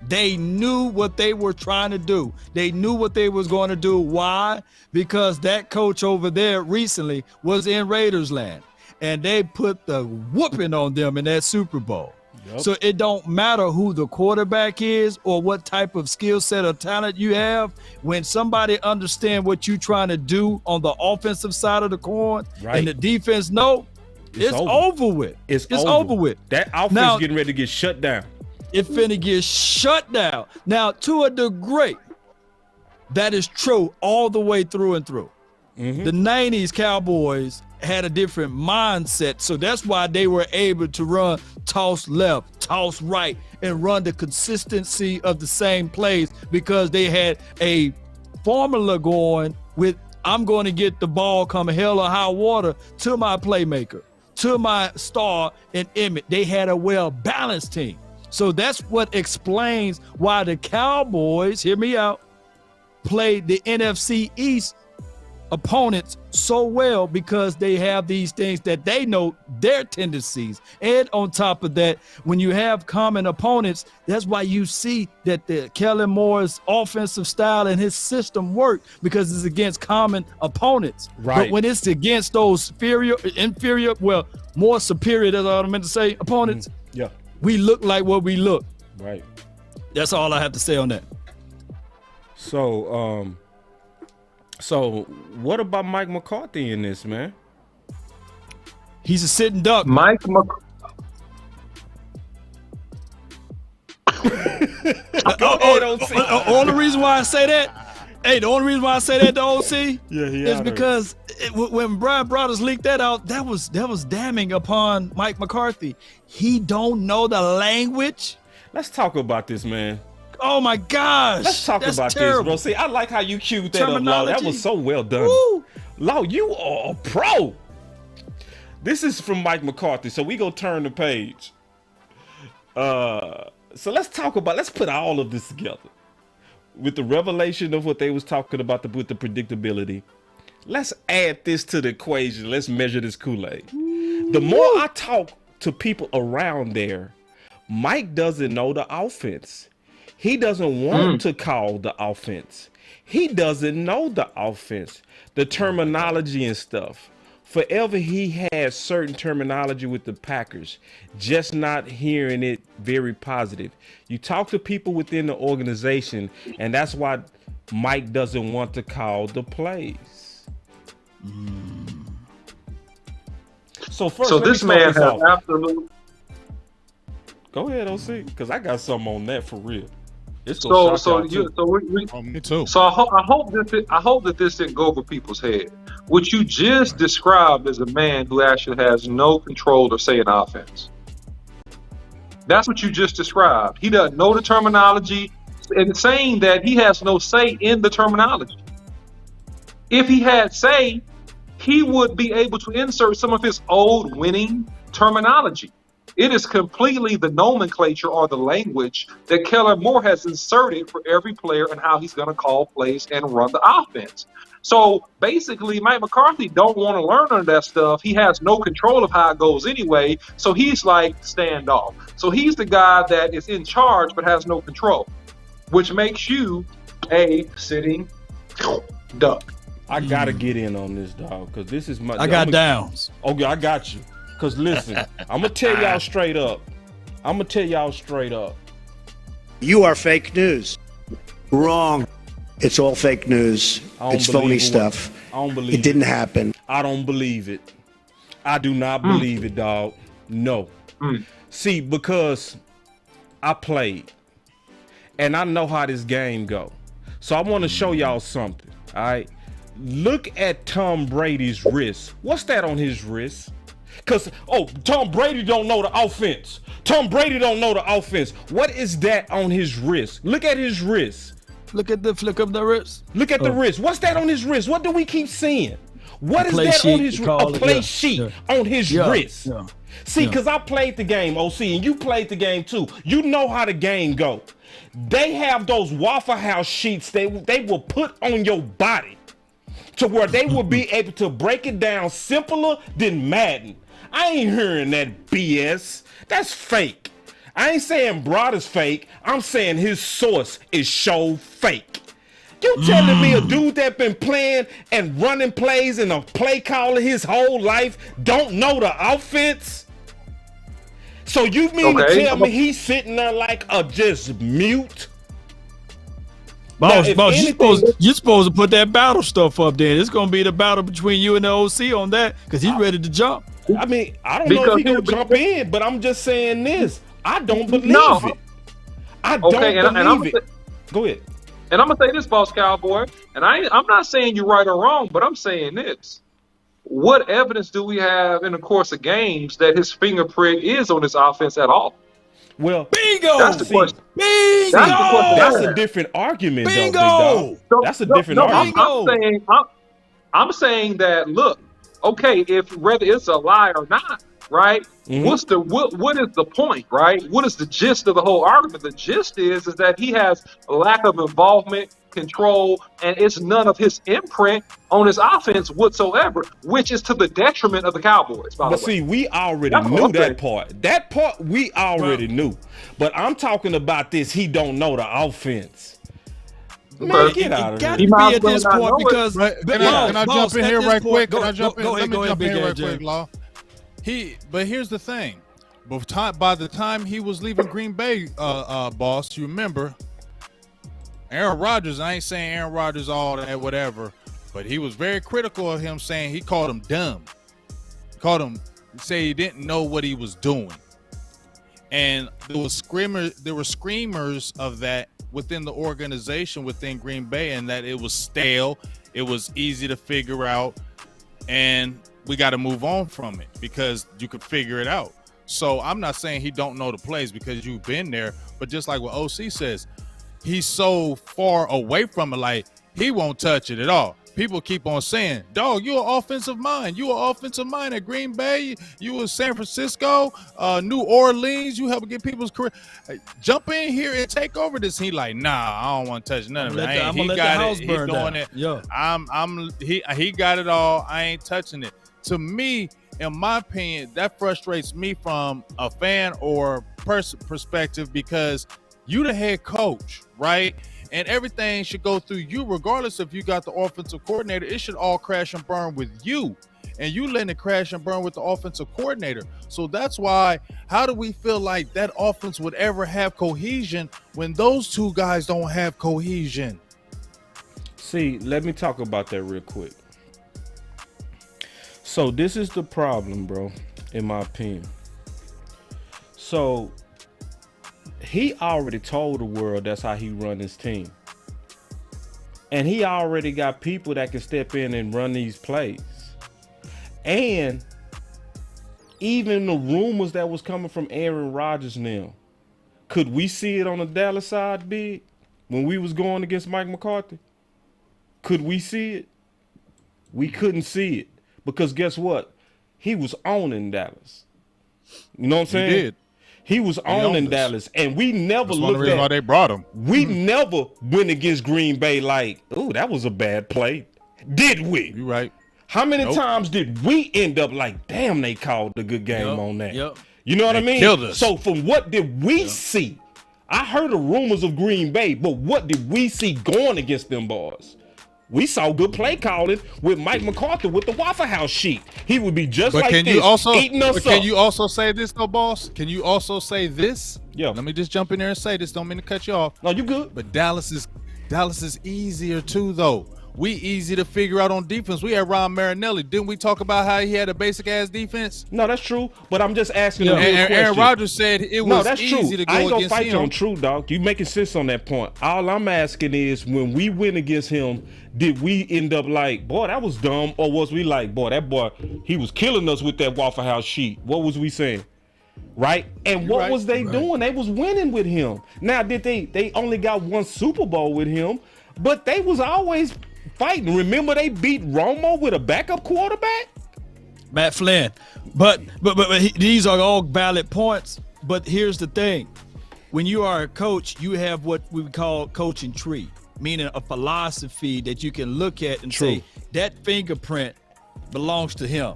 they knew what they were trying to do. They knew what they was going to do. Why? Because that coach over there recently was in Raiders land. And they put the whooping on them in that Super Bowl. Yep. So it don't matter who the quarterback is or what type of skill set or talent you have. When somebody understand what you're trying to do on the offensive side of the coin, and the defense know, it's over with. It's over with. That offense getting ready to get shut down. It finna get shut down. Now, to a degree, that is true all the way through and through. The 90s Cowboys had a different mindset. So that's why they were able to run toss left, toss right, and run the consistency of the same plays because they had a formula going with, I'm going to get the ball come hell or high water to my playmaker, to my star and Emmett. They had a well-balanced team. So that's what explains why the Cowboys, hear me out, played the NFC East opponents so well because they have these things that they know their tendencies. And on top of that, when you have common opponents, that's why you see that the Kellen Moore's offensive style and his system work because it's against common opponents. Right. But when it's against those inferior, well, more superior, that's what I meant to say, opponents, Yeah. we look like what we look. Right. That's all I have to say on that. So what about Mike McCarthy in this, man? He's a sitting duck. Mike McCarthy. The only reason why I say that, the only reason why I say that to OC is because when Brian Brothers leaked that out, that was damning upon Mike McCarthy. He don't know the language. Let's talk about this, man. Oh my gosh. Let's talk about terrible. this, bro. See, I like how you queued that up, Law. That was so well done. Woo. Law, you are a pro. This is from Mike McCarthy, so we go turn the page. So let's put all of this together. With the revelation of what they was talking about with the predictability. Let's add this to the equation. Let's measure this Kool-Aid. The more I talk to people around there, Mike doesn't know the offense. He doesn't want to call the offense. He doesn't know the offense, the terminology and stuff. Forever he has certain terminology with the Packers, just not hearing it very positive. You talk to people within the organization, and that's why Mike doesn't want to call the plays. So first, So this man has absolute. Go ahead, OC, because I got something on that for real. Me too. So I hope that this didn't go over people's head. What you just described is a man who actually has no control or say in offense. That's what you just described. He doesn't know the terminology, and saying that he has no say in the terminology. If he had say, he would be able to insert some of his old winning terminology. It is completely the nomenclature or the language that Kellen Moore has inserted for every player and how he's going to call plays and run the offense. So basically, Mike McCarthy don't want to learn none of that stuff. He has no control of how it goes anyway. So he's like standoff. So he's the guy that is in charge but has no control, which makes you a sitting duck. I gotta get in on this, dog, because this is my. I got downs. Okay, I got you. Because listen, I'm going to tell y'all straight up. You are fake news. Wrong. It's all fake news. It's phony stuff. I don't believe it. It didn't happen. I don't believe it. I do not believe it, dog. No. See, because I played. And I know how this game go. So I want to show y'all something. All right? Look at Tom Brady's wrist. What's that on his wrist? Because, Tom Brady don't know the offense. Tom Brady don't know the offense. What is that on his wrist? Look at his wrist. Look at the flick of the wrist. Look at the wrist. What's that on his wrist? What do we keep seeing? What is that on his wrist? A play sheet on his wrist. Yeah. See, because I played the game, OC, and you played the game too. You know how the game go. They have those Waffle House sheets they will put on your body to where they will be able to break it down simpler than Madden. I ain't hearing that BS. That's fake. I ain't saying Broad is fake. I'm saying his source is show fake. You telling me a dude that been playing and running plays and a play caller his whole life don't know the offense? So you mean to tell me he's sitting there like a just mute? Boss, you're supposed to put that battle stuff up there. It's going to be the battle between you and the OC on that because he's ready to jump. I mean, I don't know if he's going to jump in, but I'm just saying this. I don't believe it. I don't believe it. Go ahead. And I'm going to say this, Boss Cowboy, and I'm not saying you're right or wrong, but I'm saying this. what evidence do we have in the course of games that his fingerprint is on this offense at all? Well, bingo. That's the question. Bingo. That's the question. That's a different argument, bingo. though, Big Dog. That's a different argument. I'm saying that. Look, okay, if whether it's a lie or not, right? Mm-hmm. What is the point, right? What is the gist of the whole argument? The gist is that he has a lack of involvement, control, and it's none of his imprint on his offense whatsoever, which is to the detriment of the Cowboys. By the way, see, we already knew that part. That part we already knew. But I'm talking about this. He don't know the offense. Man, get out of here. He might be at this point because. Can I jump in here right quick? Go ahead, right quick, Law. But here's the thing. By the time he was leaving Green Bay, boss, you remember, Aaron Rodgers, I ain't saying Aaron Rodgers all that, whatever, but he was very critical of him, saying he called him dumb. Say he didn't know what he was doing. And there were screamers of that within the organization, within Green Bay, and that it was stale, it was easy to figure out, and we got to move on from it because you could figure it out. So I'm not saying he don't know the plays because you've been there, but just like what OC says, he's so far away from it, like he won't touch it at all. People keep on saying, dog, you're an offensive mind. You an offensive mind at Green Bay. You in San Francisco, New Orleans. You help get people's career. Jump in here and take over this. He like, nah, I don't want to touch none of it. He got it. He's doing it. Yeah. He got it all. I ain't touching it. To me, in my opinion, that frustrates me from a fan or perspective because you the head coach, right? And everything should go through you, regardless if you got the offensive coordinator. It should all crash and burn with you. And you letting it crash and burn with the offensive coordinator. So that's why, how do we feel like that offense would ever have cohesion when those two guys don't have cohesion? See, let me talk about that real quick. So this is the problem, bro, in my opinion. So he already told the world that's how he run his team. And he already got people that can step in and run these plays. And even the rumors that was coming from Aaron Rodgers now, could we see it on the Dallas side, Big? When we was going against Mike McCarthy? Could we see it? We couldn't see it. Because guess what? He was owning Dallas. You know what I'm saying? He did. He was owning Dallas, and we never looked at. Why they brought him. We never went against Green Bay like, "Oh, that was a bad play," did we? You right. How many times did we end up like, "Damn, they called a good game on that"? Yep. You know what I mean? Killed us. So from what did we see? I heard the rumors of Green Bay, but what did we see going against them boys? We saw good play calling with Mike McCarthy with the Waffle House sheet. He would be just like this, eating us up. Can you also say this, though, boss? Can you also say this? Yeah. Let me just jump in there and say this. Don't mean to cut you off. No, you good. But Dallas is easier, too, though. We easy to figure out on defense. We had Ron Marinelli. Didn't we talk about how he had a basic-ass defense? No, that's true. But I'm just asking a real question. Aaron Rodgers said it was that's easy true. to go I ain't gonna against fight him. you on true, dog. You making sense on that point. All I'm asking is, when we went against him, did we end up like, boy, that was dumb? Or was we like, boy, that boy, he was killing us with that Waffle House sheet? What was we saying? Right? And what was they doing? They was winning with him. Now, did they only got one Super Bowl with him, but they was always fighting. Remember, they beat Romo with a backup quarterback? Matt Flynn. But these are all valid points. But here's the thing. When you are a coach, you have what we call coaching tree, meaning a philosophy that you can look at and say, that fingerprint belongs to him.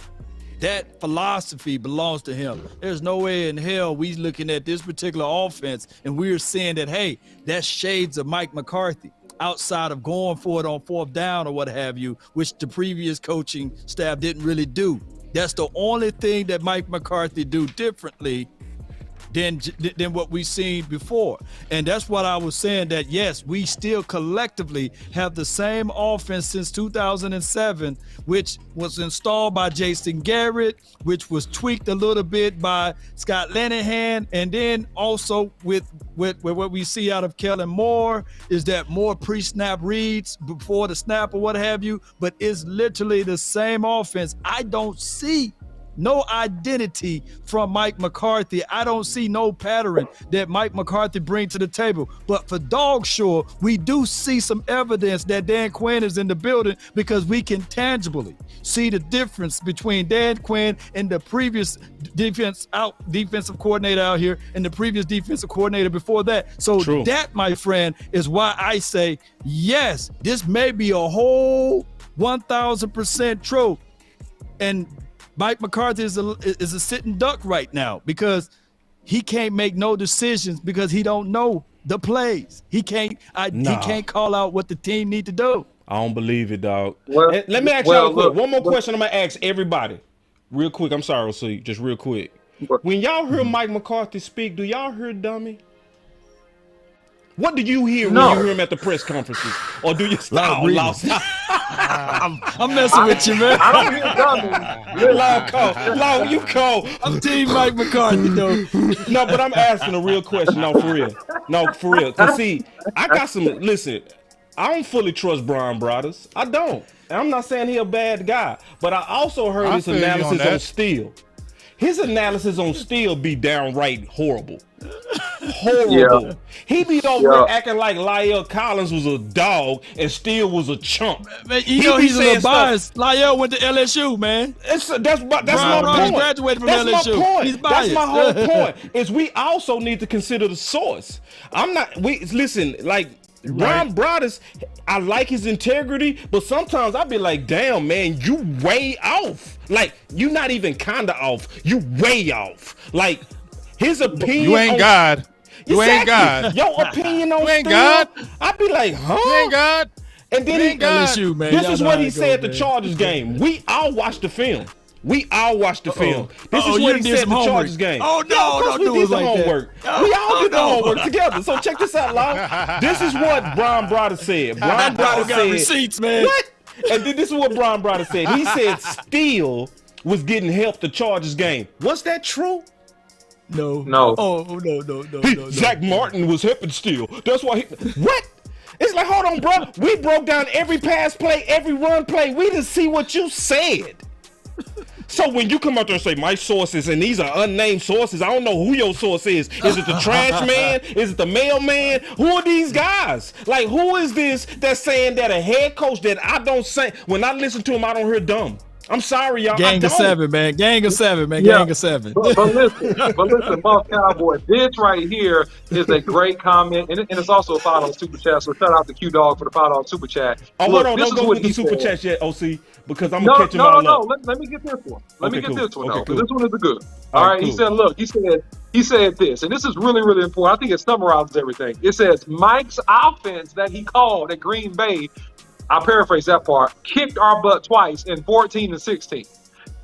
That philosophy belongs to him. There's no way in hell we looking at this particular offense and we're saying that, hey, that's shades of Mike McCarthy, outside of going for it on fourth down or what have you, which the previous coaching staff didn't really do. That's the only thing that Mike McCarthy do differently than what we've seen before. And that's what I was saying, that yes, we still collectively have the same offense since 2007, which was installed by Jason Garrett, which was tweaked a little bit by Scott Linehan, and then also with what we see out of Kellen Moore is that more pre-snap reads before the snap or what have you, but it's literally the same offense. I don't see no identity from Mike McCarthy. I don't see no pattern that Mike McCarthy brings to the table. But for dog sure, we do see some evidence that Dan Quinn is in the building, because we can tangibly see the difference between Dan Quinn and the previous defensive coordinator out here and the previous defensive coordinator before that. So True. That, my friend, is why I say, yes, this may be a whole 1,000% true. And Mike McCarthy is a sitting duck right now, because he can't make no decisions because he don't know the plays. He can't call out what the team need to do. I don't believe it, dog. Well, Let me ask y'all one more question. I'm gonna ask everybody real quick. I'm sorry, OC, just real quick. When y'all hear Mike McCarthy speak, do y'all hear dummy? What do you hear when you hear him at the press conferences? Or do you stop? I'm messing with you, man. I don't hear dummy. Long, you cold. I'm Team Mike McCarthy, though. No, but I'm asking a real question. No, for real. Cause see, I got some. Listen, I don't fully trust Brian Brothers. I don't. And I'm not saying he a bad guy, but I also heard his analysis on Steel. His analysis on Steel be downright horrible. Horrible. Yeah. He be over there acting like Lyle Collins was a dog and Steele was a chump. Man, he's a little biased. Lyle went to LSU, man. That's my point. Graduated from LSU. My point. He's biased. That's my whole point. Is we also need to consider the source. Listen, like Brian Brothers, I like his integrity, but sometimes I be like, damn, man, you way off. Like, you not even kinda off. You way off. Like, his opinion. You ain't God. You ain't God. Your opinion on you ain't Steel, God. I'd be like, huh? You ain't God. And then LSU, man. This is what he said at the Chargers game. We all watched the film. This is what he said at the Chargers game. Oh, no, don't do it like homework. That. We all did the homework together. So check this out, Long. This is what Brian Brothers said. Brian Brothers said, receipts, man. What? And then this is what Brian Brothers said. He said Steel was getting help the Chargers game. Was that true? No. Oh, no. Zach Martin was helping Steel. That's why what? It's like, hold on, bro. We broke down every pass play, every run play. We didn't see what you said. So when you come out there and say my sources, and these are unnamed sources, I don't know who your source is. Is it the trash man? Is it the mailman? Who are these guys? Like, who is this that's saying that a head coach that I don't say, when I listen to him, I don't hear dumb? I'm sorry, y'all. Gang of seven, man. Gang of seven. But listen, Boss Cowboy, this right here is a great comment, and it's also a $5 super chat. So shout out to Q Dog for the $5 super chat. Oh, hold on, don't go with the super chat yet, OC, because I'm gonna catch him all up. Let me get this one. This one, because this one is good. All right, cool. He said, look, he said this, and this is really, really important. I think it summarizes everything. It says Mike's offense that he called at Green Bay, I paraphrase that part, kicked our butt twice in 14 and 16.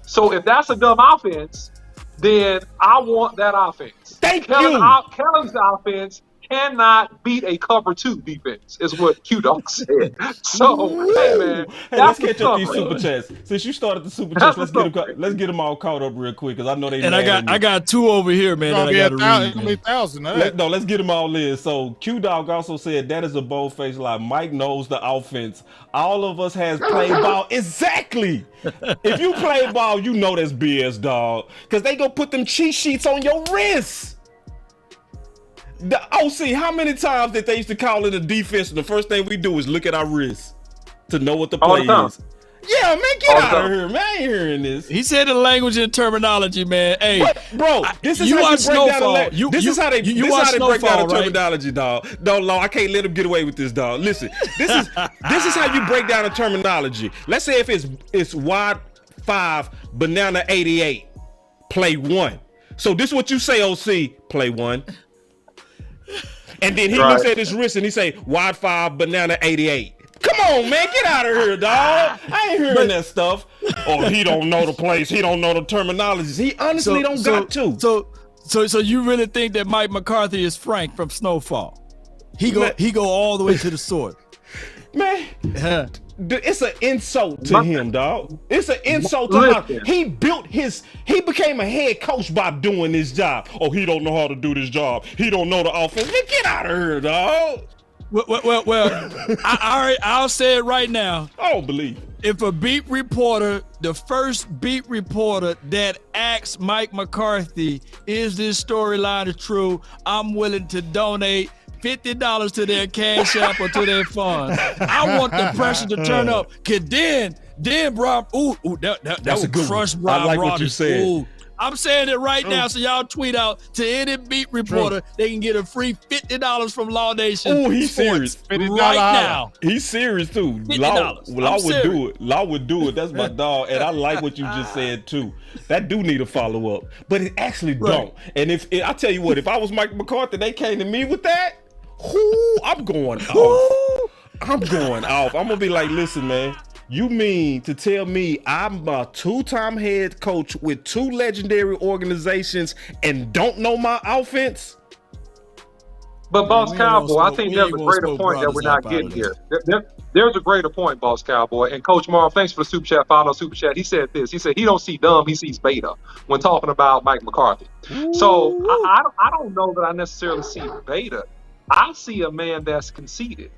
So if that's a dumb offense, then I want that offense. Kellen's offense cannot beat a cover 2 defense, is what Q-Dog said. So, hey, man. Hey, let's catch up these super chats. Since you started the super chats, let's get them all caught up real quick, because I know they. And I got 2 over here, man. That I got to read. It's gonna be 1,000. Let's get them all in. So Q-Dog also said that is a bold-faced lie. Mike knows the offense. All of us has played ball. Exactly. If you play ball, you know that's BS, dog. Because they go put them cheat sheets on your wrists. The OC, how many times that they used to call it a defense, and the first thing we do is look at our wrists to know what the play is? Yeah, man, get out of here, man. I ain't hearing this. He said the language and terminology, man. Hey, bro, this is how you break down the terminology, dog. No, Law, I can't let him get away with this, dog. Listen, this is how you break down the terminology. Let's say if it's wide 5, banana 88, play 1. So this is what you say, OC, play 1. And then he looks at his wrist and he say, wide 5, banana 88. Come on, man, get out of here, dog. I ain't hearing that stuff. Or he don't know the place. He don't know the terminologies. He honestly don't got to. So you really think that Mike McCarthy is Frank from Snowfall? He go all the way to the source. Man, it's an insult to him, dog. It's an insult to him. He became a head coach by doing this job. Oh, he don't know how to do this job. He don't know the offense. Man, get out of here, dog. Well, I'll say it right now. I don't believe it. If a beat reporter, the first beat reporter that asks Mike McCarthy, is this storyline true? I'm willing to donate $50 to their cash app or to their fund. I want the pressure to turn up. Cause then Rob, that would crush Rob I like Rogers. what you said. Ooh. I'm saying it right now, so y'all tweet out to any beat reporter. They can get a free $50 from Law Nation. Oh, he's serious. Right now. He's serious too. Law would do it. That's my dog, and I like what you just said too. That do need a follow up, but it actually don't. And if I tell you what, if I was Mike McCarthy, they came to me with that. I'm going off. I'm gonna be like, listen, man. You mean to tell me I'm a 2-time head coach with 2 legendary organizations and don't know my offense? But Boss Cowboy, I think there's a greater point that we're not getting here. There's a greater point, Boss Cowboy. And Coach Marv, thanks for the super chat, follow super chat. He said this. He said he don't see dumb, he sees beta when talking about Mike McCarthy. So I don't know that I necessarily see beta. I see a man that's conceited.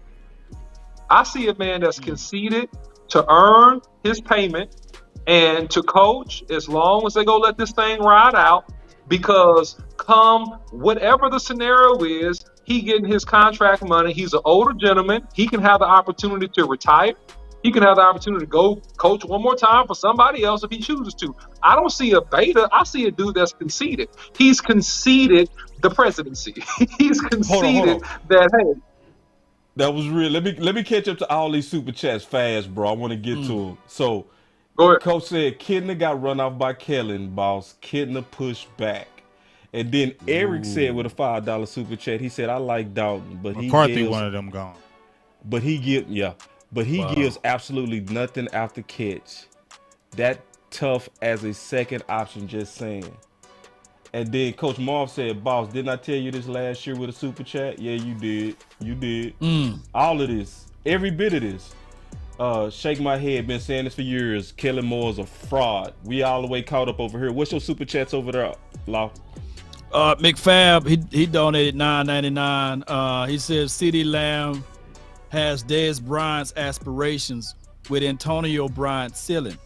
I see a man that's conceited to earn his payment and to coach as long as they go let this thing ride out, because come whatever the scenario is, he getting his contract money. He's an older gentleman. He can have the opportunity to retire. He can have the opportunity to go coach one more time for somebody else if he chooses to. I don't see a beta. I see a dude that's conceited. He's conceded the presidency. He's conceded that, hey, that was real. Let me catch up to all these super chats fast, bro. I want to get to them. So, go ahead. Coach said Kidner got run off by Kellen, boss. Kidner pushed back. And then Eric said with a $5 super chat, he said, I like Dalton, but McCarthy, one of them gone. But he gives absolutely nothing after catch. That tough as a second option, just saying. And then Coach Marv said, boss, didn't I tell you this last year with a super chat? Yeah, you did. You did. All of this. Every bit of this. Shake my head. Been saying this for years. Kellen Moore's a fraud. We all the way caught up over here. What's your super chats over there, Law? McFab, he donated $9.99. He says CeeDee Lamb has Dez Bryant's aspirations with Antonio Bryant's ceiling.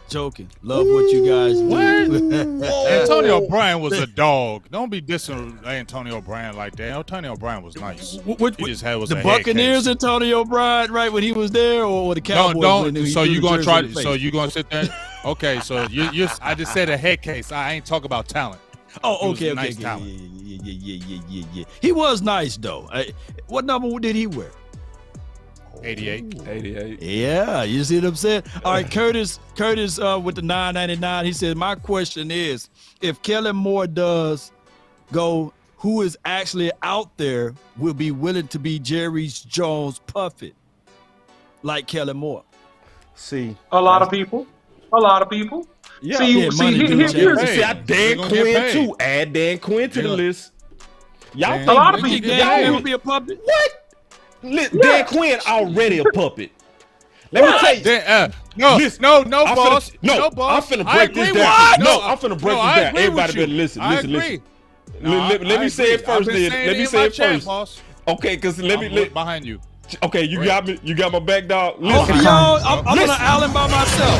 Joking. Love what you guys do. Antonio Bryant was a dog. Don't be dissing Antonio Bryant like that. Antonio Bryant was nice. He just had was the a Buccaneers. Antonio Bryant, right when he was there, or the Cowboys? Don't. So you gonna try? So you gonna sit there? Okay. So you. I just said a head case. I ain't talk about talent. Oh, okay. Nice talent. Yeah. He was nice though. What number did he wear? 88. Yeah, you see what I'm saying? All right, Curtis with the $9.99. He said, my question is, if Kellen Moore does go, who is actually out there will be willing to be Jerry Jones puppet like Kellen Moore? See, a lot of people. Yeah, here's add Dan Quinn too. Add Dan Quinn to the list. Y'all think a lot of people will be a puppet? What? Dan Quinn already a puppet. Let me tell you. No, boss. I'm finna break this down. I'm finna break this down. Everybody better listen. Let me say it first. Let me say it first. Boss. Okay, because let me behind you. Okay, you got me. You got my back, dog. Listen, y'all. I'm gonna island by myself.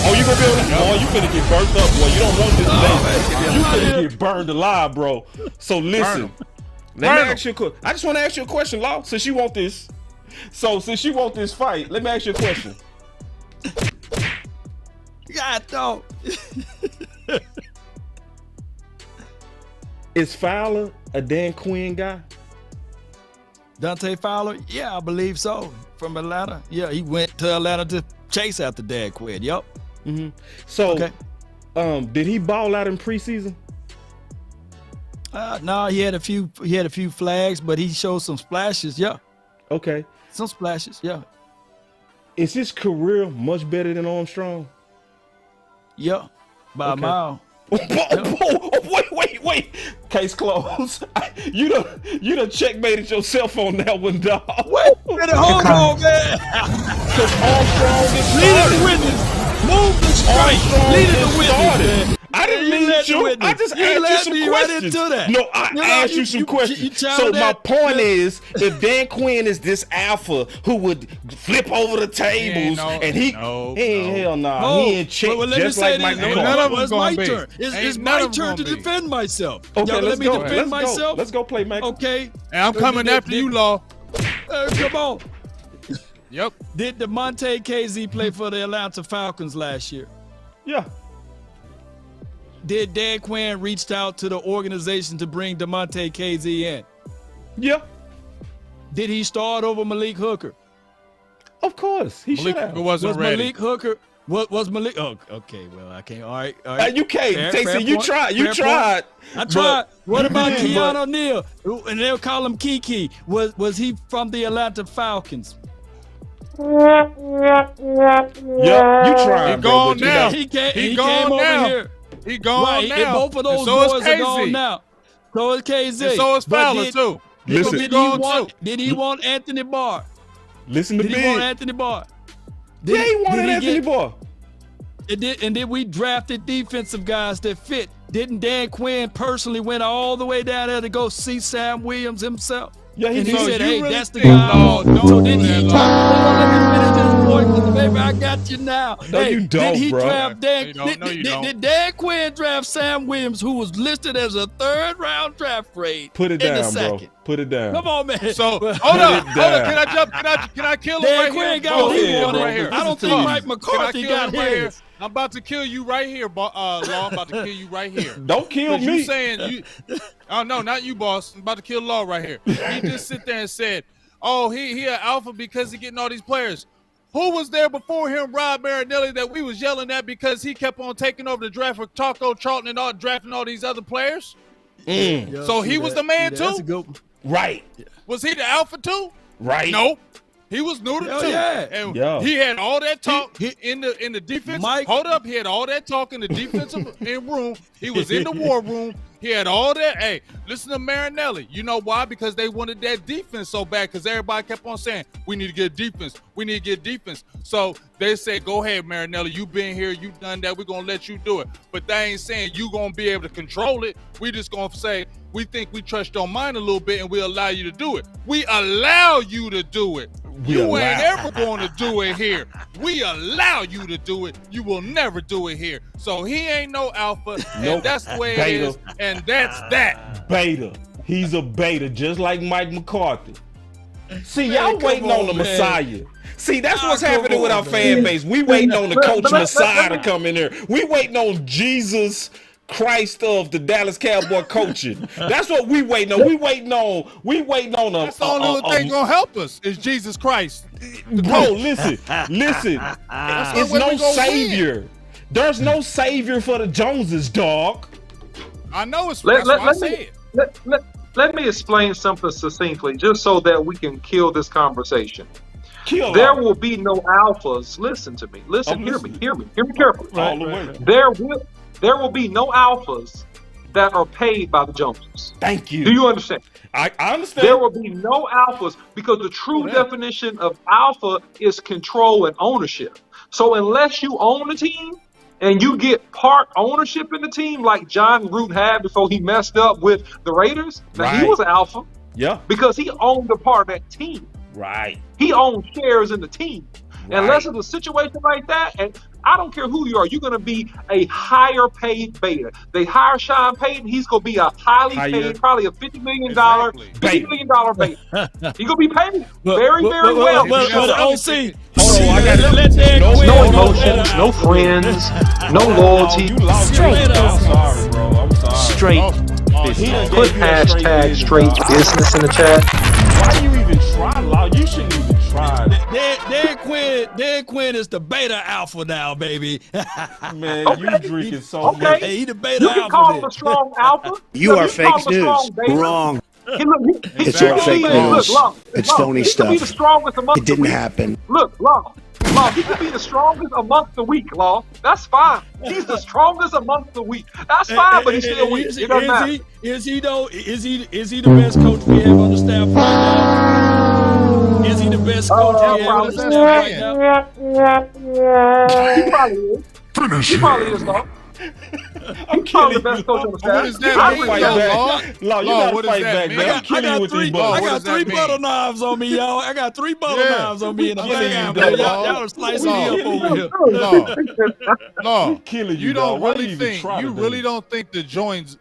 Oh, you gonna be able to? Oh, you finna get burnt up, boy. You don't want this today. You finna get burned alive, bro. So listen. Let me ask you a question. I just want to ask you a question, Law, since you want this. So, since you want this fight, let me ask you a question. God, no. Is Fowler a Dan Quinn guy? Dante Fowler? Yeah, I believe so. From Atlanta. Yeah, he went to Atlanta to chase after Dan Quinn. Yup. Mm-hmm. So, did he ball out in preseason? No, he had a few flags, but he showed some splashes. Yeah. Okay. Some splashes. Yeah. Is his career much better than Armstrong? Yeah, by a mile. Wait. Case closed. You done checkmated yourself on that one, dog. Wait a minute, hold on, man. Because Armstrong is Lead the witness. Move the strike. Lead the witness, man. I didn't lead you. I just asked you some questions. No, I asked you some questions. So my point is, if Dan Quinn is this alpha who would flip over the tables and hell no. He ain't check just like Mike McCarthy. It's my turn. It's my turn to defend myself. Okay, let me defend myself. Let's go play, Mike. Okay. And I'm coming after you, Law. Come on. Yep. Did DeMonte KZ play for the Atlanta Falcons last year? Yeah. Did Dan Quinn reach out to the organization to bring DeMonte KZ in? Yeah. Did he start over Malik Hooker? Of course. He should have. Was Malik Hooker? What was Malik? Oh, okay. Well, I can't. All right. You can't. Stacey, you tried. I tried. What about Keanu Neal? And they'll call him Kiki. Was he from the Atlanta Falcons? Yep, you tried. He gone now. He came over here. He gone now. And both of those boys are gone now. So is KZ. And so is Fowler too. Listen, did he want Anthony Barr? Listen to me. Did he want Anthony Barr? He wanted Anthony Barr. And then we drafted defensive guys that fit. Didn't Dan Quinn personally went all the way down there to go see Sam Williams himself? Yeah, he said, hey, really that's the guy. So did he baby, I got you now. No, you don't, did he bro. Draft Dan? Did Dan Quinn draft Sam Williams, who was listed as a 3rd-round draft grade? Put it in down, the second? bro. Put it down. Come on, man. So hold on. Can I jump? Can I kill him Dan right Quinn here? got what he wanted. Right here. I don't think Mike McCarthy got his. I'm about to kill you right here, Law. I'm about to kill you right here. Don't kill me. You saying you? Oh no, not you, boss. I'm about to kill Law right here. He just sit there and said, "Oh, he an alpha because he getting all these players." Who was there before him, Rob Marinelli, that we was yelling at because he kept on taking over the draft for Taco Charlton and all drafting all these other players? So he was the man too. That's a good one. Right. Was he the alpha too? Right. No. He was neutered too. Yeah. And he had all that talk in the defense. Hold up, he had all that talk in the defensive room. He was in the war room. He had all that. Hey, listen to Marinelli. You know why? Because they wanted that defense so bad because everybody kept on saying, we need to get defense. We need to get defense. So they said, go ahead, Marinelli. You been here. You done that. We're going to let you do it. But they ain't saying you going to be able to control it. We just going to say, we think we trust your mind a little bit and we allow you to do it. We allow you to do it. You ain't ever going to do it here. We allow you to do it. You will never do it here. So he ain't no alpha, and that's the way it is, and that's that. Beta. He's a beta, just like Mike McCarthy. See, y'all waiting on the Messiah. See, that's what's happening with our fan base. We waiting on the coach Messiah to come in there. We waiting on Jesus Christ of the Dallas Cowboy coaching. That's what we waiting on. We waiting on a. That's the only thing gonna help us is Jesus Christ. Bro, listen. It's no savior. There's no savior for the Joneses, dog. I know it's. That's what I said. Let me explain something succinctly, just so that we can kill this conversation. There will be no alphas. Listen to me. Hear me carefully. All the way. There will be no alphas that are paid by the Joneses. Thank you. Do you understand? I understand. There will be no alphas because the true definition of alpha is control and ownership. So unless you own the team and you get part ownership in the team like John Root had before he messed up with the Raiders, now he was an alpha. Yeah. Because he owned a part of that team. Right. He owned shares in the team. Right. Unless it's a situation like that, and I don't care who you are, you're going to be a higher paid beta. They hire Sean Payton, he's going to be a highly paid, probably a $50 million beta. He's going to be paid very, very well. But OC, hold on, I got to let no emotions, no friends, no loyalty. I'm sorry, bro. I'm sorry. Straight business. Put hashtag straight business in the chat. Why you even try, Law? You shouldn't even try. Dan Quinn is the beta alpha now, baby. Man, you drinking so much. Hey, he the beta alpha. You can call him a strong alpha. You are fake news. Wrong. It's all fake news. It's phony stuff. It didn't happen. Look, Long. Law, he could be the strongest amongst the weak, Law. That's fine. He's the strongest amongst the weak. That's fine, but he's still weak. It doesn't matter. Is he though? Is he the best coach we have on the staff right now? Is he the best coach we have on the staff right now? He probably is. He probably is, Law. I'm killing the best coach on the staff. What does that mean, Law, you gotta fight back, man. I'm killing you with these bullets. I got three butter knives on me, y'all. I got 3 butter knives on me in the background. Y'all are slicing me up over here. No, killing you. You don't really think. You really don't think the Joneses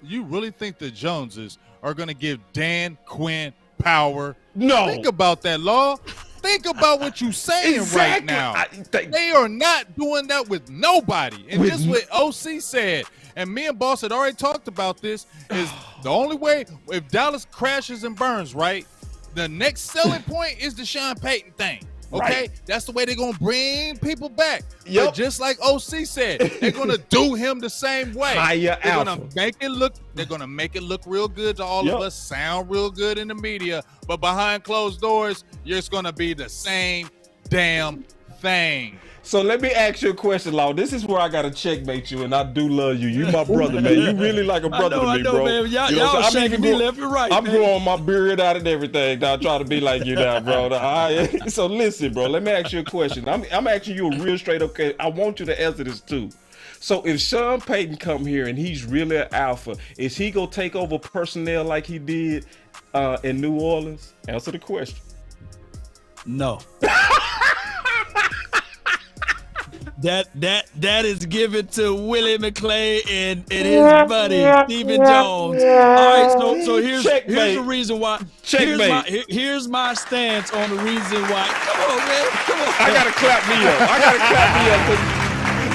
are going to give Dan Quinn power? No. Think about that, Law. Think about what you're saying right now. They are not doing that with nobody. And just what OC said, and me and Boss had already talked about this, is the only way, if Dallas crashes and burns, right, the next selling point is the Sean Payton thing. Okay, right. That's the way they're gonna bring people back. Yep. But just like OC said, they're gonna do him the same way. They're gonna make it look. They're gonna make it look real good to all of us. Sound real good in the media, but behind closed doors, it's gonna be the same damn thing. So let me ask you a question, Law. This is where I gotta checkmate you, and I do love you. You my brother, man. You really like a brother to me, bro. Man. Y'all shaking me left and right. I'm growing my beard out and everything. Now trying to be like you now, bro. So listen, bro. Let me ask you a question. I'm asking you a real straight up. Okay, I want you to answer this too. So if Sean Payton come here and he's really an alpha, is he gonna take over personnel like he did in New Orleans? Answer the question. No. That is given to Willie McClay and his buddy Stephen Jones. All right, so here's the reason why. Here's my stance on the reason why. Come on, man. Come on. I gotta clap me up.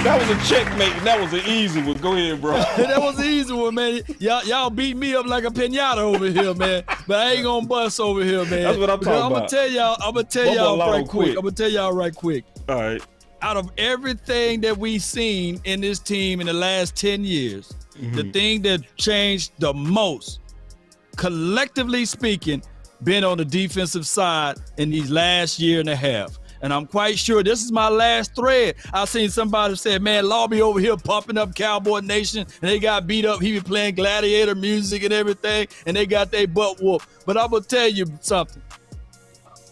That was a checkmate, and that was an easy one. Go ahead, bro. That was an easy one, man. Y'all beat me up like a pinata over here, man. But I ain't gonna bust over here, man. That's what I'm talking about. I'm gonna tell y'all right quick. I'm gonna tell y'all right quick. All right. Out of everything that we've seen in this team in the last 10 years, the thing that changed the most, collectively speaking, been on the defensive side in these last year and a half. And I'm quite sure this is my last thread. I seen somebody say, man, Law be over here pumping up Cowboy Nation, and they got beat up. He be playing gladiator music and everything, and they got their butt whooped. But I'm going to tell you something.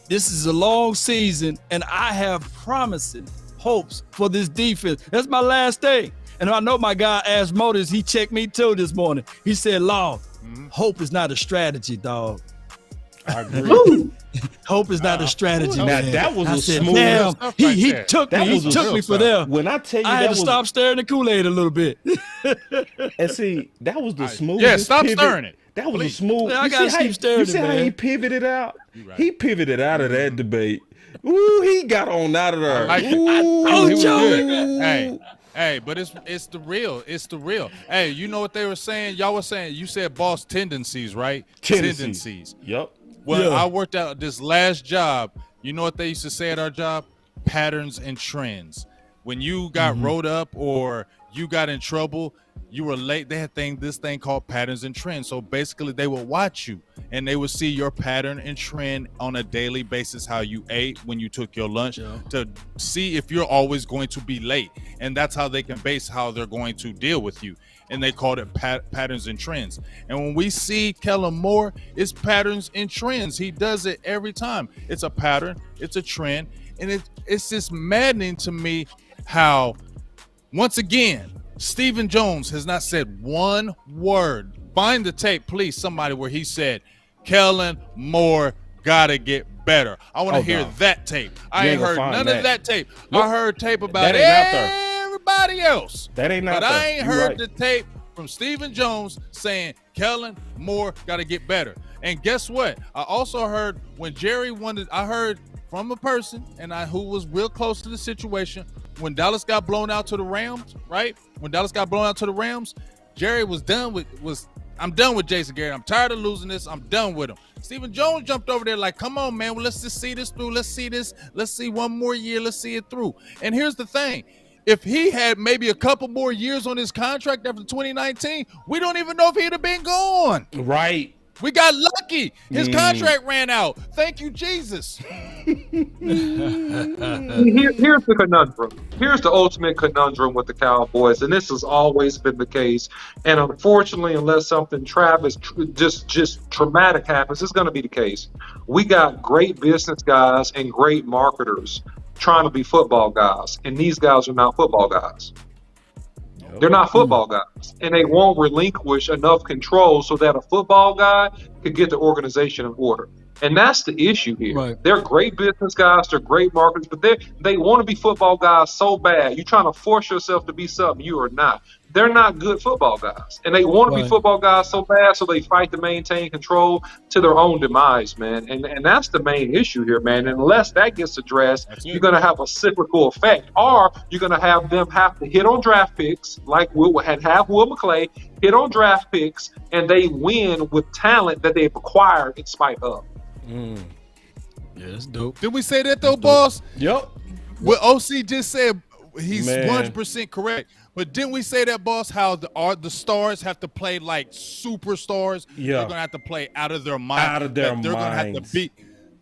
This is a long season, and I have promises, hopes for this defense. That's my last day. And I know my guy, Ash Motors, he checked me too this morning. He said, Law, hope is not a strategy, dog. I agree. Hope is not a strategy. Now man. That was I a said, smooth. Damn, he took me for there. When I tell you, I had to stop stirring the Kool-Aid a little bit. And see, that was the smoothest. Yeah, stop stirring it. That was a smooth. I gotta keep stirring you it, see how man. he pivoted out? Right. He pivoted out of that debate. Ooh, he got on out of there. Hey, but it's the real. It's the real. Hey, you know what they were saying? Y'all were saying, you said boss tendencies, right? Tendencies. Yep. When I worked out this last job, you know what they used to say at our job? Patterns and trends. When you got rolled up or you got in trouble, you were late. They had this thing called patterns and trends. So basically they would watch you and they would see your pattern and trend on a daily basis, how you ate, when you took your lunch, to see if you're always going to be late. And that's how they can base how they're going to deal with you. And they called it patterns and trends. And when we see Kellen Moore, it's patterns and trends. He does it every time. It's a pattern, it's a trend, and it's just maddening to me how, once again, Stephen Jones has not said one word. Find the tape, please, somebody, where he said, Kellen Moore gotta get better. I want to hear that tape. I ain't heard none of that tape. I heard tape about everybody else. That ain't not But I ain't heard the tape from Stephen Jones saying Kellen Moore gotta get better. And guess what? I also heard when Jerry wanted, I heard from a person who was real close to the situation, when Dallas got blown out to the Rams, right? When Dallas got blown out to the Rams, Jerry was I'm done with Jason Garrett. I'm tired of losing this. I'm done with him. Stephen Jones jumped over there like, come on, man. Well, let's just see this through. Let's see this. Let's see one more year. Let's see it through. And here's the thing. If he had maybe a couple more years on his contract after 2019, we don't even know if he'd have been gone. Right. We got lucky. His contract ran out. Thank you, Jesus. Here's the conundrum. Here's the ultimate conundrum with the Cowboys, and this has always been the case. And unfortunately, unless something just traumatic happens, it's going to be the case. We got great business guys and great marketers trying to be football guys, and these guys are not football guys. They're not football guys, and they won't relinquish enough control so that a football guy could get the organization in order. And that's the issue here. Right. They're great business guys, they're great marketers, but they want to be football guys so bad. You're trying to force yourself to be something you are not. They're not good football guys, and they want to be football guys so bad, so they fight to maintain control to their own demise, man. And that's the main issue here, man. And unless that gets addressed, you're going to have a cyclical effect, or you're going to have them have to hit on draft picks, like Will McClay, hit on draft picks, and they win with talent that they've acquired in spite of. Yeah, that's dope. Did we say that though, boss? Yep. What OC just said, he's 100% correct. But didn't we say that, boss? How the stars have to play like superstars? Yeah, they're gonna have to play out of their mind. They're gonna have to beat.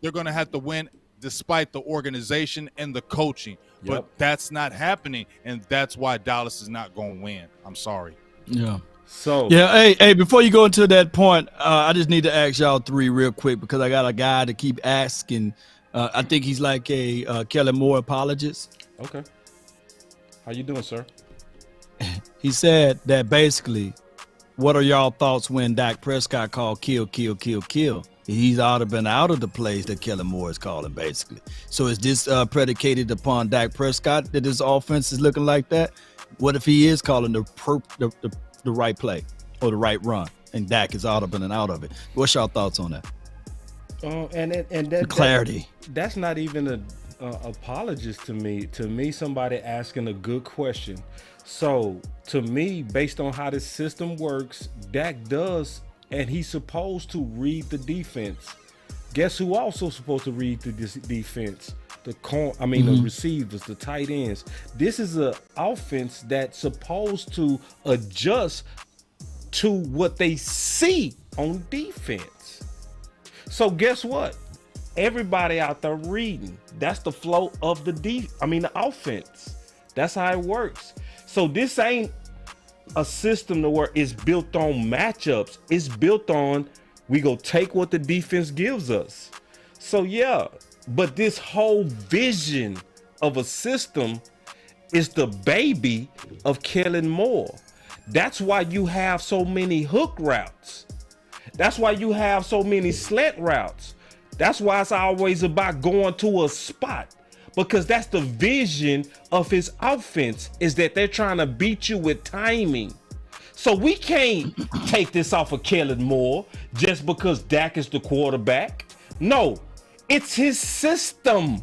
They're gonna have to win despite the organization and the coaching. Yep. But that's not happening, and that's why Dallas is not going to win. I'm sorry. Yeah. So hey, before you go into that point, I just need to ask y'all three real quick because I got a guy to keep asking. I think he's like a Kellen Moore apologist. Okay. How you doing, sir? He said that basically, what are y'all thoughts when Dak Prescott called kill? He's been out of the plays that Kellen Moore is calling, basically. So is this predicated upon Dak Prescott that his offense is looking like that? What if he is calling the right play or the right run, and Dak is been and out of it? What's y'all thoughts on that? And that clarity. That's not even a apologist to me. To me, somebody asking a good question. So to me, based on how this system works, Dak does, and he's supposed to read the defense. Guess who also supposed to read the defense? The receivers, the tight ends. This is an offense that's supposed to adjust to what they see on defense. So guess what? Everybody out there reading. That's the flow of the offense. That's how it works. So this ain't a system to where it's built on matchups. It's built on we go take what the defense gives us. So yeah, but this whole vision of a system is the baby of Kellen Moore. That's why you have so many hook routes. That's why you have so many slant routes. That's why it's always about going to a spot. Because that's the vision of his offense, is that they're trying to beat you with timing. So we can't take this off of Kellen Moore just because Dak is the quarterback. No, it's his system.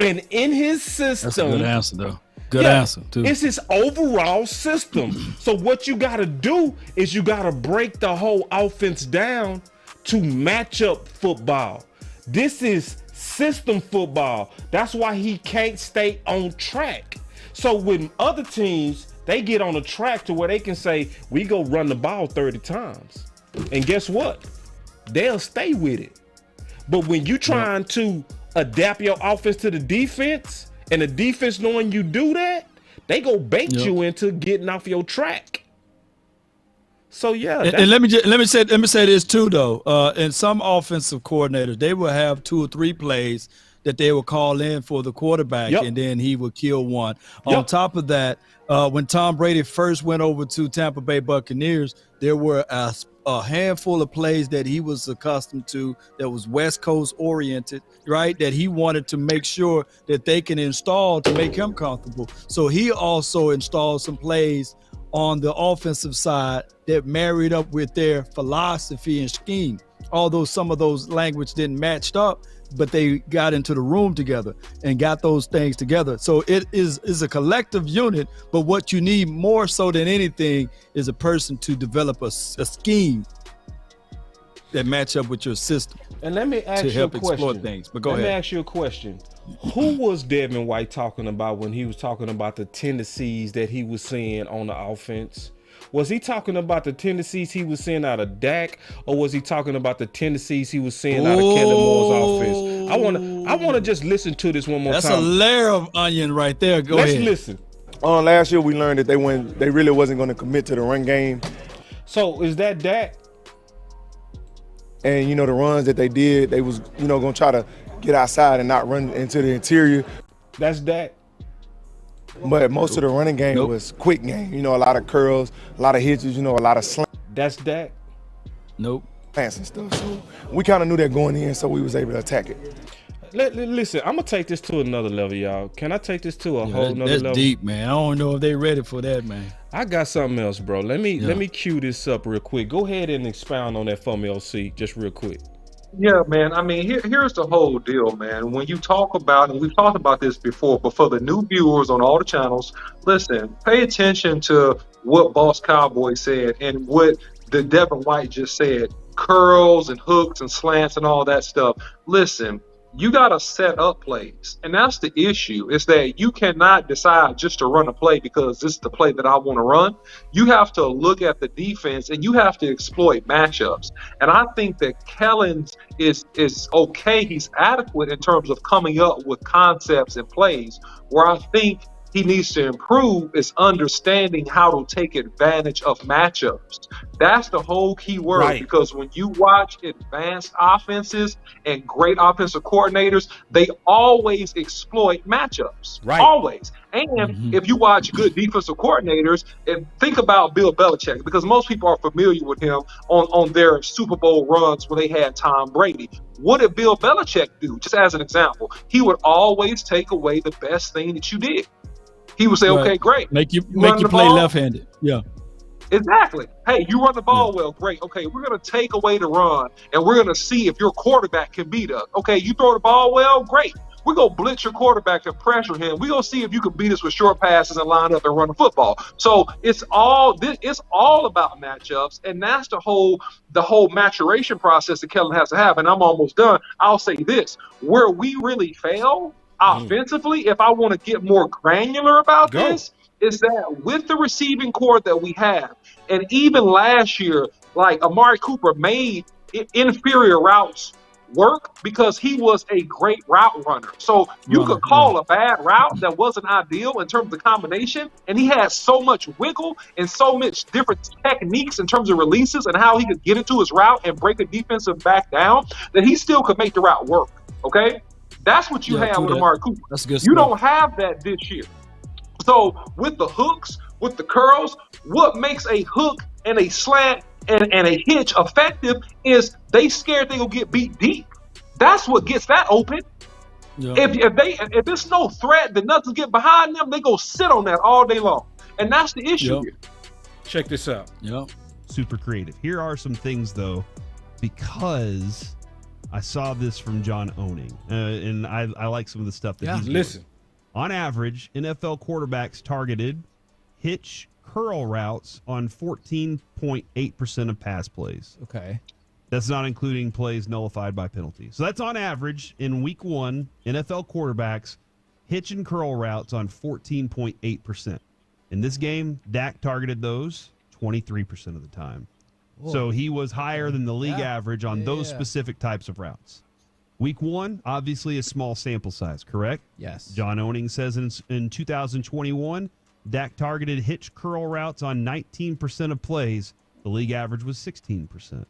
And in his system. That's a good answer, though. Good answer, too. It's his overall system. So what you got to do is you got to break the whole offense down to match up football. This is system football. That's why he can't stay on track. So when other teams, they get on a track to where they can say, we go run the ball 30 times. And guess what? They'll stay with it. But when you trying to adapt your offense to the defense, and the defense knowing you do that, they go bait you into getting off your track. So yeah, and let me say this too though. And some offensive coordinators, they will have 2 or 3 plays that they will call in for the quarterback, and then he will kill one. On top of that, when Tom Brady first went over to Tampa Bay Buccaneers, there were a handful of plays that he was accustomed to that was West Coast oriented, right? That he wanted to make sure that they can install to make him comfortable. So he also installed some plays on the offensive side that married up with their philosophy and scheme. Although some of those language didn't match up, but they got into the room together and got those things together. So it is a collective unit, but what you need more so than anything is a person to develop a scheme that match up with your system. And let me ask you a question. Things. But go ahead. Let me ask you a question. Who was Devin White talking about when he was talking about the tendencies that he was seeing on the offense? Was he talking about the tendencies he was seeing out of Dak, or was he talking about the tendencies he was seeing out of Kellen Moore's offense? I want to just listen to this one more time. That's a layer of onion right there. Go ahead. Let's listen. Last year we learned that they really wasn't going to commit to the run game. So is that Dak? And the runs that they did, they was going to try to get outside and not run into the interior. That's Dak. But most of the running game was quick game. A lot of curls, a lot of hitches, a lot of slants. That's Dak. Nope. And stuff. So we kind of knew that going in, so we was able to attack it. Listen, I'm gonna take this to another level, y'all. Can I take this to a whole nother level? That's deep, man. I don't know if they ready for that, man. I got something else, bro. Let me cue this up real quick. Go ahead and expound on that for me, OC, just real quick. Yeah, man. I mean, here's the whole deal, man. When you talk about, and we've talked about this before, but for the new viewers on all the channels, listen, pay attention to what Boss Cowboy said and what the Devin White just said. Curls and hooks and slants and all that stuff. Listen, you got to set up plays. And that's the issue, is that you cannot decide just to run a play because this is the play that I want to run. You have to look at the defense and you have to exploit matchups. And I think that Kellen's is okay. He's adequate in terms of coming up with concepts and plays. Where I think he needs to improve is understanding how to take advantage of matchups. That's the whole key word, right? Because when you watch advanced offenses and great offensive coordinators, they always exploit matchups, right? Always. And if you watch good defensive coordinators, and think about Bill Belichick, because most people are familiar with him on their Super Bowl runs where they had Tom Brady. What did Bill Belichick do? Just as an example, he would always take away the best thing that you did. He would say, okay, great. Make you play left-handed. Yeah. Exactly. Hey, you run the ball well, great. Okay, we're going to take away the run, and we're going to see if your quarterback can beat us. Okay, you throw the ball well, great. We're going to blitz your quarterback and pressure him. We're going to see if you can beat us with short passes and line up and run the football. So it's all about matchups, and that's the whole maturation process that Kellen has to have. And I'm almost done. I'll say this. Where we really fail offensively, if I want to get more granular about this, is that with the receiving core that we have, and even last year, like Amari Cooper made inferior routes work because he was a great route runner. So you could call a bad route that wasn't ideal in terms of combination, and he had so much wiggle and so much different techniques in terms of releases and how he could get into his route and break a defensive back down that he still could make the route work. Okay? That's what you have with Amari Cooper. That's good. You don't have that this year. So with the hooks, with the curls, what makes a hook and a slant and a hitch effective is they scared they gonna get beat deep. That's what gets that open. Yeah. If it's no threat, then nothing get behind them, they go sit on that all day long. And that's the issue here. Check this out. Yep. Super creative. Here are some things though, because I saw this from John Owning, and I like some of the stuff that he's doing. Listen. On average, NFL quarterbacks targeted hitch curl routes on 14.8% of pass plays. Okay. That's not including plays nullified by penalties. So that's on average in week one, NFL quarterbacks hitch and curl routes on 14.8%. In this game, Dak targeted those 23% of the time. Whoa. So he was higher than the league average on those specific types of routes. Week one, obviously a small sample size, correct? Yes. John Owning says in 2021, Dak targeted hitch curl routes on 19% of plays. The league average was 16%.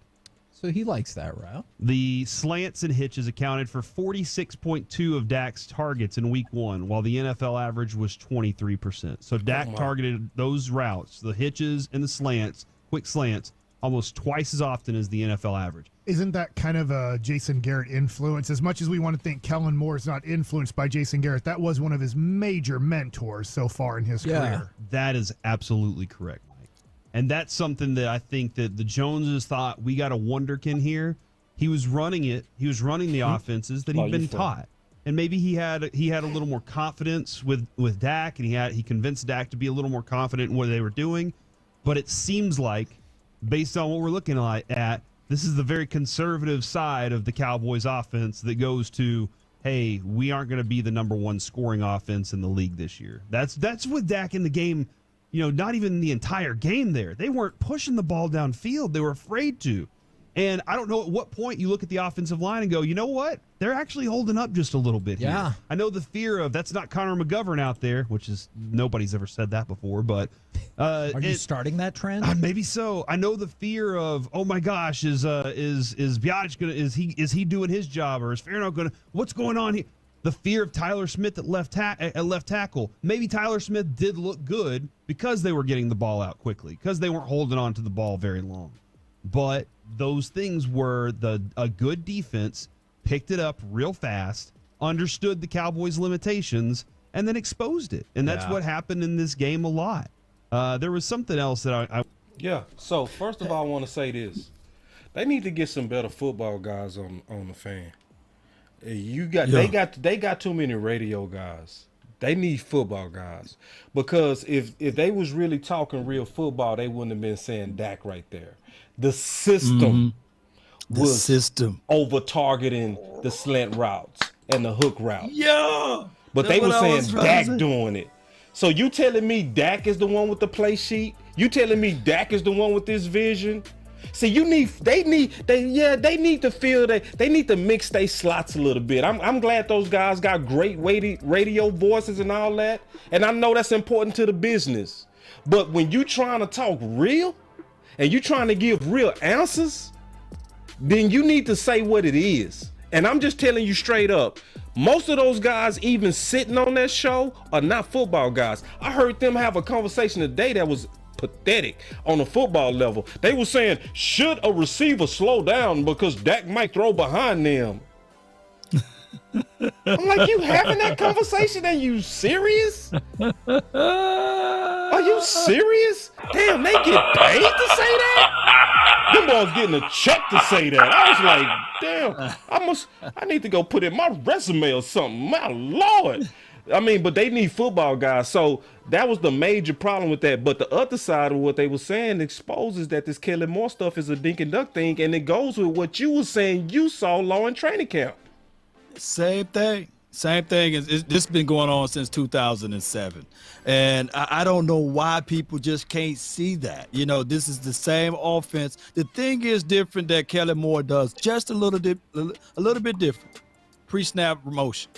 So he likes that route. The slants and hitches accounted for 46.2 of Dak's targets in week one, while the NFL average was 23%. So Dak targeted those routes, the hitches and the slants, quick slants, almost twice as often as the NFL average. Isn't that kind of a Jason Garrett influence? As much as we want to think Kellen Moore is not influenced by Jason Garrett, that was one of his major mentors so far in his career. That is absolutely correct, Mike. And that's something that I think that the Joneses thought, we got a wonderkin here. He was running it. He was running the offenses that he'd been taught. And maybe he had a little more confidence with Dak, and he convinced Dak to be a little more confident in what they were doing. But it seems like, based on what we're looking at, this is the very conservative side of the Cowboys offense that goes to, hey, we aren't going to be the number one scoring offense in the league this year. That's with Dak in the game not even the entire game there. They weren't pushing the ball downfield. They were afraid to. And I don't know at what point you look at the offensive line and go, you know what? They're actually holding up just a little bit here. Yeah. I know the fear of that's not Connor McGovern out there, which is nobody's ever said that before, but are you starting that trend? Maybe so. I know the fear of, oh my gosh, is Biadasz gonna is he doing his job, or is Farnow gonna, what's going on here? The fear of Tyler Smith at left tackle. Maybe Tyler Smith did look good because they were getting the ball out quickly, because they weren't holding on to the ball very long. But those things were a good defense picked it up real fast, understood the Cowboys' limitations, and then exposed it. And that's what happened in this game a lot. There was something else that Yeah. So first of all, I want to say this: they need to get some better football guys on the fan. They got too many radio guys. They need football guys, because if they was really talking real football, they wouldn't have been saying Dak right there. The system was over targeting the slant routes and the hook routes. Yeah, but they were saying Dak doing it. So you telling me Dak is the one with the play sheet? You telling me Dak is the one with this vision? See, they need to feel they need to mix their slots a little bit. I'm glad those guys got great radio voices and all that, and I know that's important to the business. But when you trying to talk real and you trying to give real answers, then you need to say what it is. And I'm just telling you straight up, most of those guys even sitting on that show are not football guys. I heard them have a conversation today that was pathetic on a football level. They were saying, should a receiver slow down because Dak might throw behind them? I'm like, you having that conversation? Are you serious? Are you serious? Damn, they get paid to say that? Them boys getting a check to say that. I was like, damn, I need to go put in my resume or something. My Lord. I mean, but they need football guys. So that was the major problem with that. But the other side of what they were saying exposes that this Kellen Moore stuff is a dink and duck thing, and it goes with what you were saying you saw Law in training camp. Same thing. This has been going on since 2007. And I don't know why people just can't see that. This is the same offense. The thing is different that Kellen Moore does, just a little bit different. Pre-snap motion.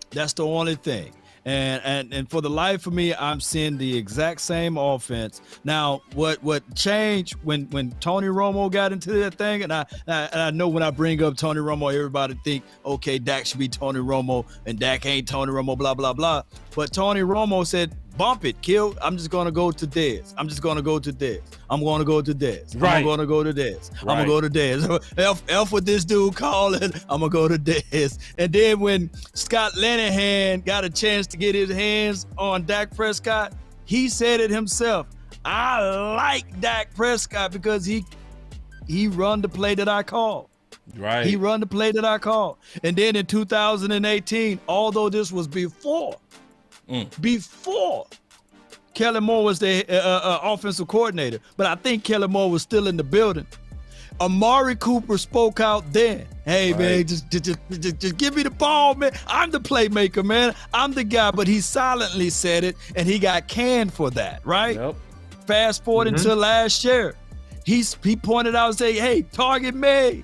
That's the only thing. And for the life of me, I'm seeing the exact same offense. Now, what changed when Tony Romo got into that thing, and I know when I bring up Tony Romo, everybody think, okay, Dak should be Tony Romo, and Dak ain't Tony Romo, blah, blah, blah. But Tony Romo said, bump it, kill. I'm just going to go to Dez. I'm going to go to Dez. I'm going to go to Dez. I'm going to go to Dez. I'm going to go to Dez. F with this dude calling, I'm going to go to Dez. And then when Scott Linehan got a chance to get his hands on Dak Prescott, he said it himself. I like Dak Prescott because he run the play that I call. Right. He run the play that I call. And then in 2018, although this was before Kellen Moore was the offensive coordinator, but I think Kellen Moore was still in the building. Amari Cooper spoke out then. Hey, man, just give me the ball, man. I'm the playmaker, man. I'm the guy. But he silently said it, and he got canned for that, right? Yep. Fast forward until last year. He pointed out and said, hey, target me.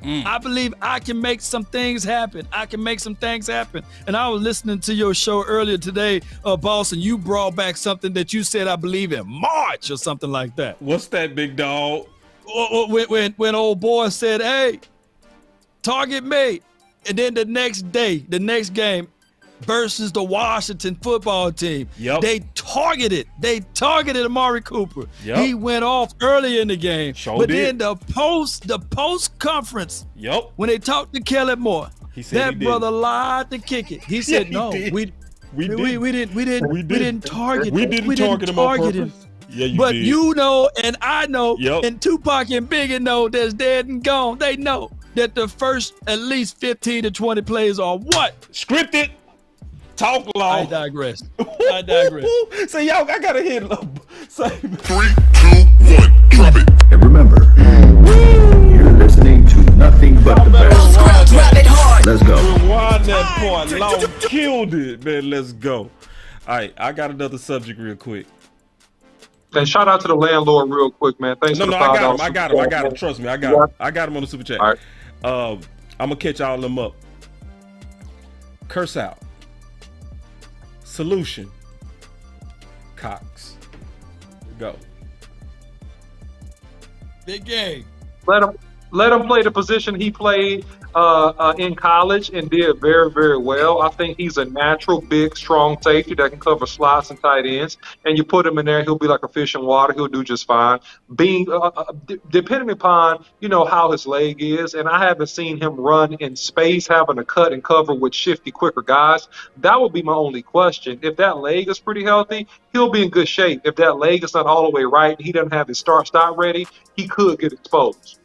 I believe I can make some things happen. And I was listening to your show earlier today, Boss, and you brought back something that you said, I believe, in March or something like that. What's that, big dog? When old boy said, hey, target me. And then the next game versus the Washington football team, they targeted Amari Cooper. He went off early in the game. Then the post conference, when they talked to Kellen Moore, that brother lied to kick it. He said, no, we didn't target him. Yeah, but did. You know, and I know, and Tupac and Biggie know that's dead and gone. They know that the first at least 15 to 20 plays are what? Scripted. Talk long. I digress. So y'all, I gotta hit. Say 3, 2, 1, drop it. And remember, you're listening to nothing but the best. Let's go. Rewind that part. Long killed it, man. Let's go. All right, I got another subject real quick. And shout out to the landlord real quick, man. Thanks for the $5. I got him. Trust me, I got him on the super chat. All right. I'm gonna catch all them up. Curse out. Solution. Cox. Go. Big game. Let him play the position he played in college and did very, very well. I think he's a natural, big, strong safety that can cover slots and tight ends. And you put him in there, he'll be like a fish in water. He'll do just fine. Depending upon how his leg is, and I haven't seen him run in space, having to cut and cover with shifty, quicker guys. That would be my only question. If that leg is pretty healthy, he'll be in good shape. If that leg is not all the way right, he doesn't have his start ready, he could get exposed.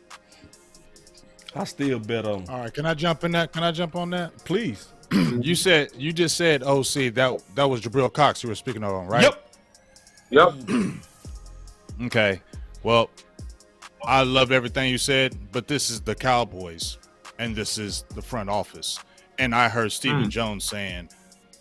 I still bet on him. All right, can I jump in that? Can I jump on that? Please. You just said OC that was Jabril Cox you were speaking of, right? Yep. Okay. Well, I loved everything you said, but this is the Cowboys and this is the front office. And I heard Stephen Jones saying,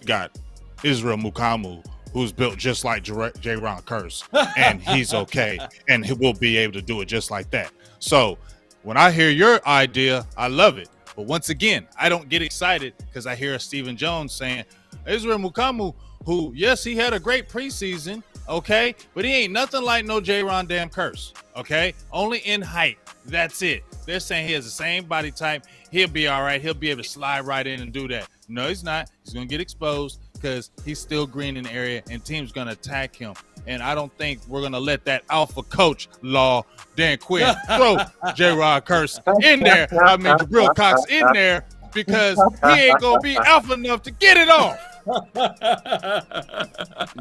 got Israel Mukamu, who's built just like J-Ron Curse, and he's okay, and he will be able to do it just like that. So when I hear your idea, I love it. But once again, I don't get excited because I hear Stephen Jones saying, Israel Mukamu, who, yes, he had a great preseason, okay, but he ain't nothing like no J-Ron damn Curse, okay? Only in height. That's it. They're saying he has the same body type. He'll be all right. He'll be able to slide right in and do that. No, he's not. He's going to get exposed because he's still green in the area and teams going to attack him. And I don't think we're going to let that alpha coach Law Dan Quinn throw J-Rod Curse in there. I mean, Jabril Cox in there because he ain't going to be alpha enough to get it off.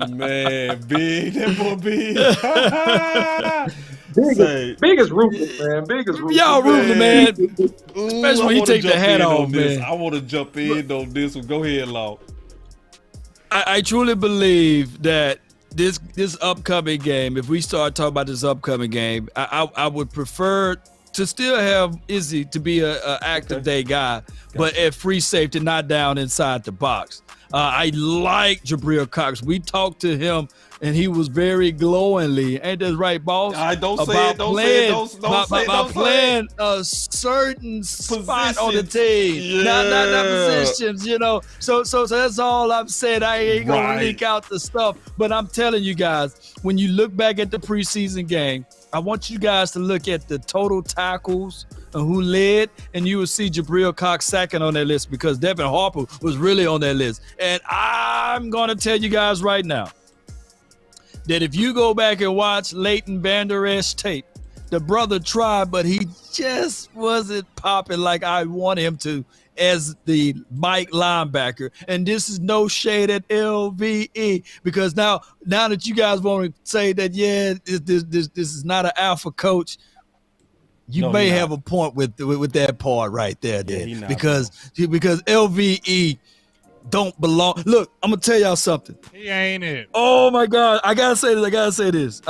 Man, big. That boy big. Big is ruthless, man. Big is ruthless. Y'all ruthless, man. Especially when he take the hat off, man. I want to jump in on this one. Go ahead, Law. I truly believe that this upcoming game, if we start talking about this upcoming game, I would prefer to still have Izzy to be a active day guy, but at free safety, not down inside the box. I like Jabril Cox. We talked to him, and he was very glowingly. Ain't that right, boss? I don't say it. Don't say it. Don't say it. About playing a certain spot on the team, not positions. So that's all I'm saying. I ain't gonna leak out the stuff, but I'm telling you guys, when you look back at the preseason game, I want you guys to look at the total tackles and who led, and you will see Jabril Cox second on that list because Devin Harper was really on that list. And I'm going to tell you guys right now that if you go back and watch Leighton Vander Esch tape, the brother tried, but he just wasn't popping like I want him to as the Mike linebacker. And this is no shade at LVE because now that you guys want to say that, this is not an alpha coach, you may have a point with that part right there, because LVE don't belong. Look, I'm gonna tell y'all something. He ain't it. Oh my God, I gotta say this.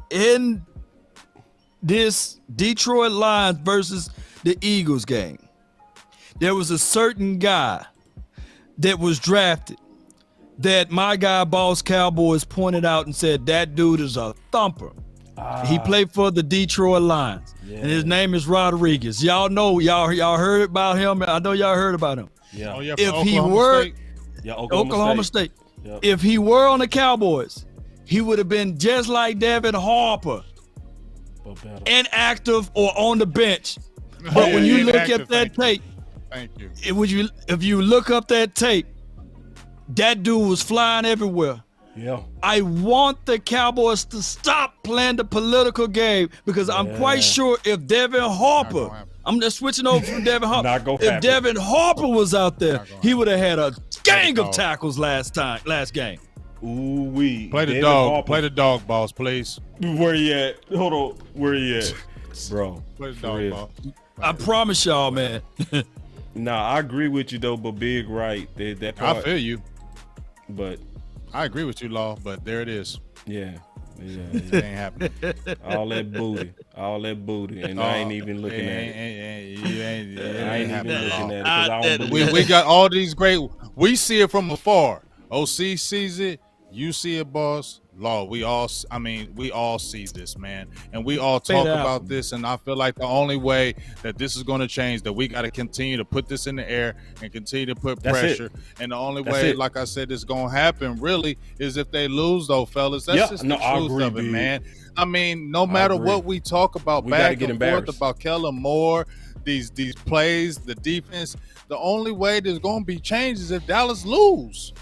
In this Detroit Lions versus the Eagles game, there was a certain guy that was drafted that my guy Boss Cowboys pointed out and said that dude is a thumper. He played for the Detroit Lions, and his name is Rodriguez. Y'all know, y'all heard about him. I know y'all heard about him. Yeah. If he were Oklahoma State, if he were on the Cowboys, he would have been just like Devin Harper, inactive or on the bench. But when you look at that tape, if you look up that tape, that dude was flying everywhere. Yeah. I want the Cowboys to stop playing the political game because I'm quite sure if Devin Harper, I'm just switching over from Devin Harper. If Devin Harper was out there, he would have had a gang of tackles last game. Ooh-wee. Play the dog. Play the dog, boss, please. Where he at? Hold on. Where he at? Bro. Play the dog, boss. I promise y'all, man. Nah, I agree with you, though, but big right. That part, I feel you. But I agree with you, Law, but there it is. Yeah. It ain't happening. All that booty, and I ain't even looking at it. I ain't even looking at it because I don't believe we got all these great. We see it from afar. OC sees it. You see it, boss. Law, we all see this, man, and we all talk about this, and I feel like the only way that this is going to change, that we got to continue to put this in the air and continue to put pressure, and the only way, like I said, it's going to happen really is if they lose, though, fellas. That's just the truth of it, man. I mean, no matter what we talk about back and forth about Kellen Moore, these plays, the defense, the only way there's going to be change is if Dallas lose.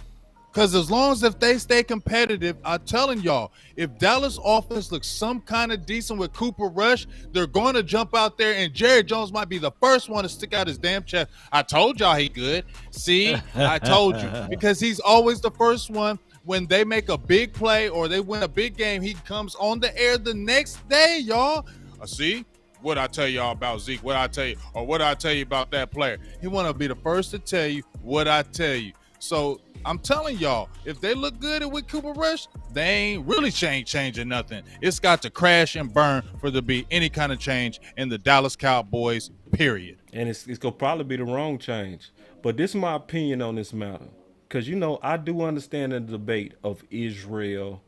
Because as long as if they stay competitive, I'm telling y'all, if Dallas offense looks some kind of decent with Cooper Rush, they're going to jump out there, and Jerry Jones might be the first one to stick out his damn chest. I told y'all he good. See, I told you. Because he's always the first one. When they make a big play or they win a big game, he comes on the air the next day, y'all. See? What I tell y'all about Zeke? What I tell you? Or what I tell you about that player? He want to be the first to tell you what I tell you. So I'm telling y'all, if they look good with Cooper Rush, they ain't really changing nothing. It's got to crash and burn for there to be any kind of change in the Dallas Cowboys, period. And it's going to probably be the wrong change. But this is my opinion on this matter. Because, I do understand the debate of Israel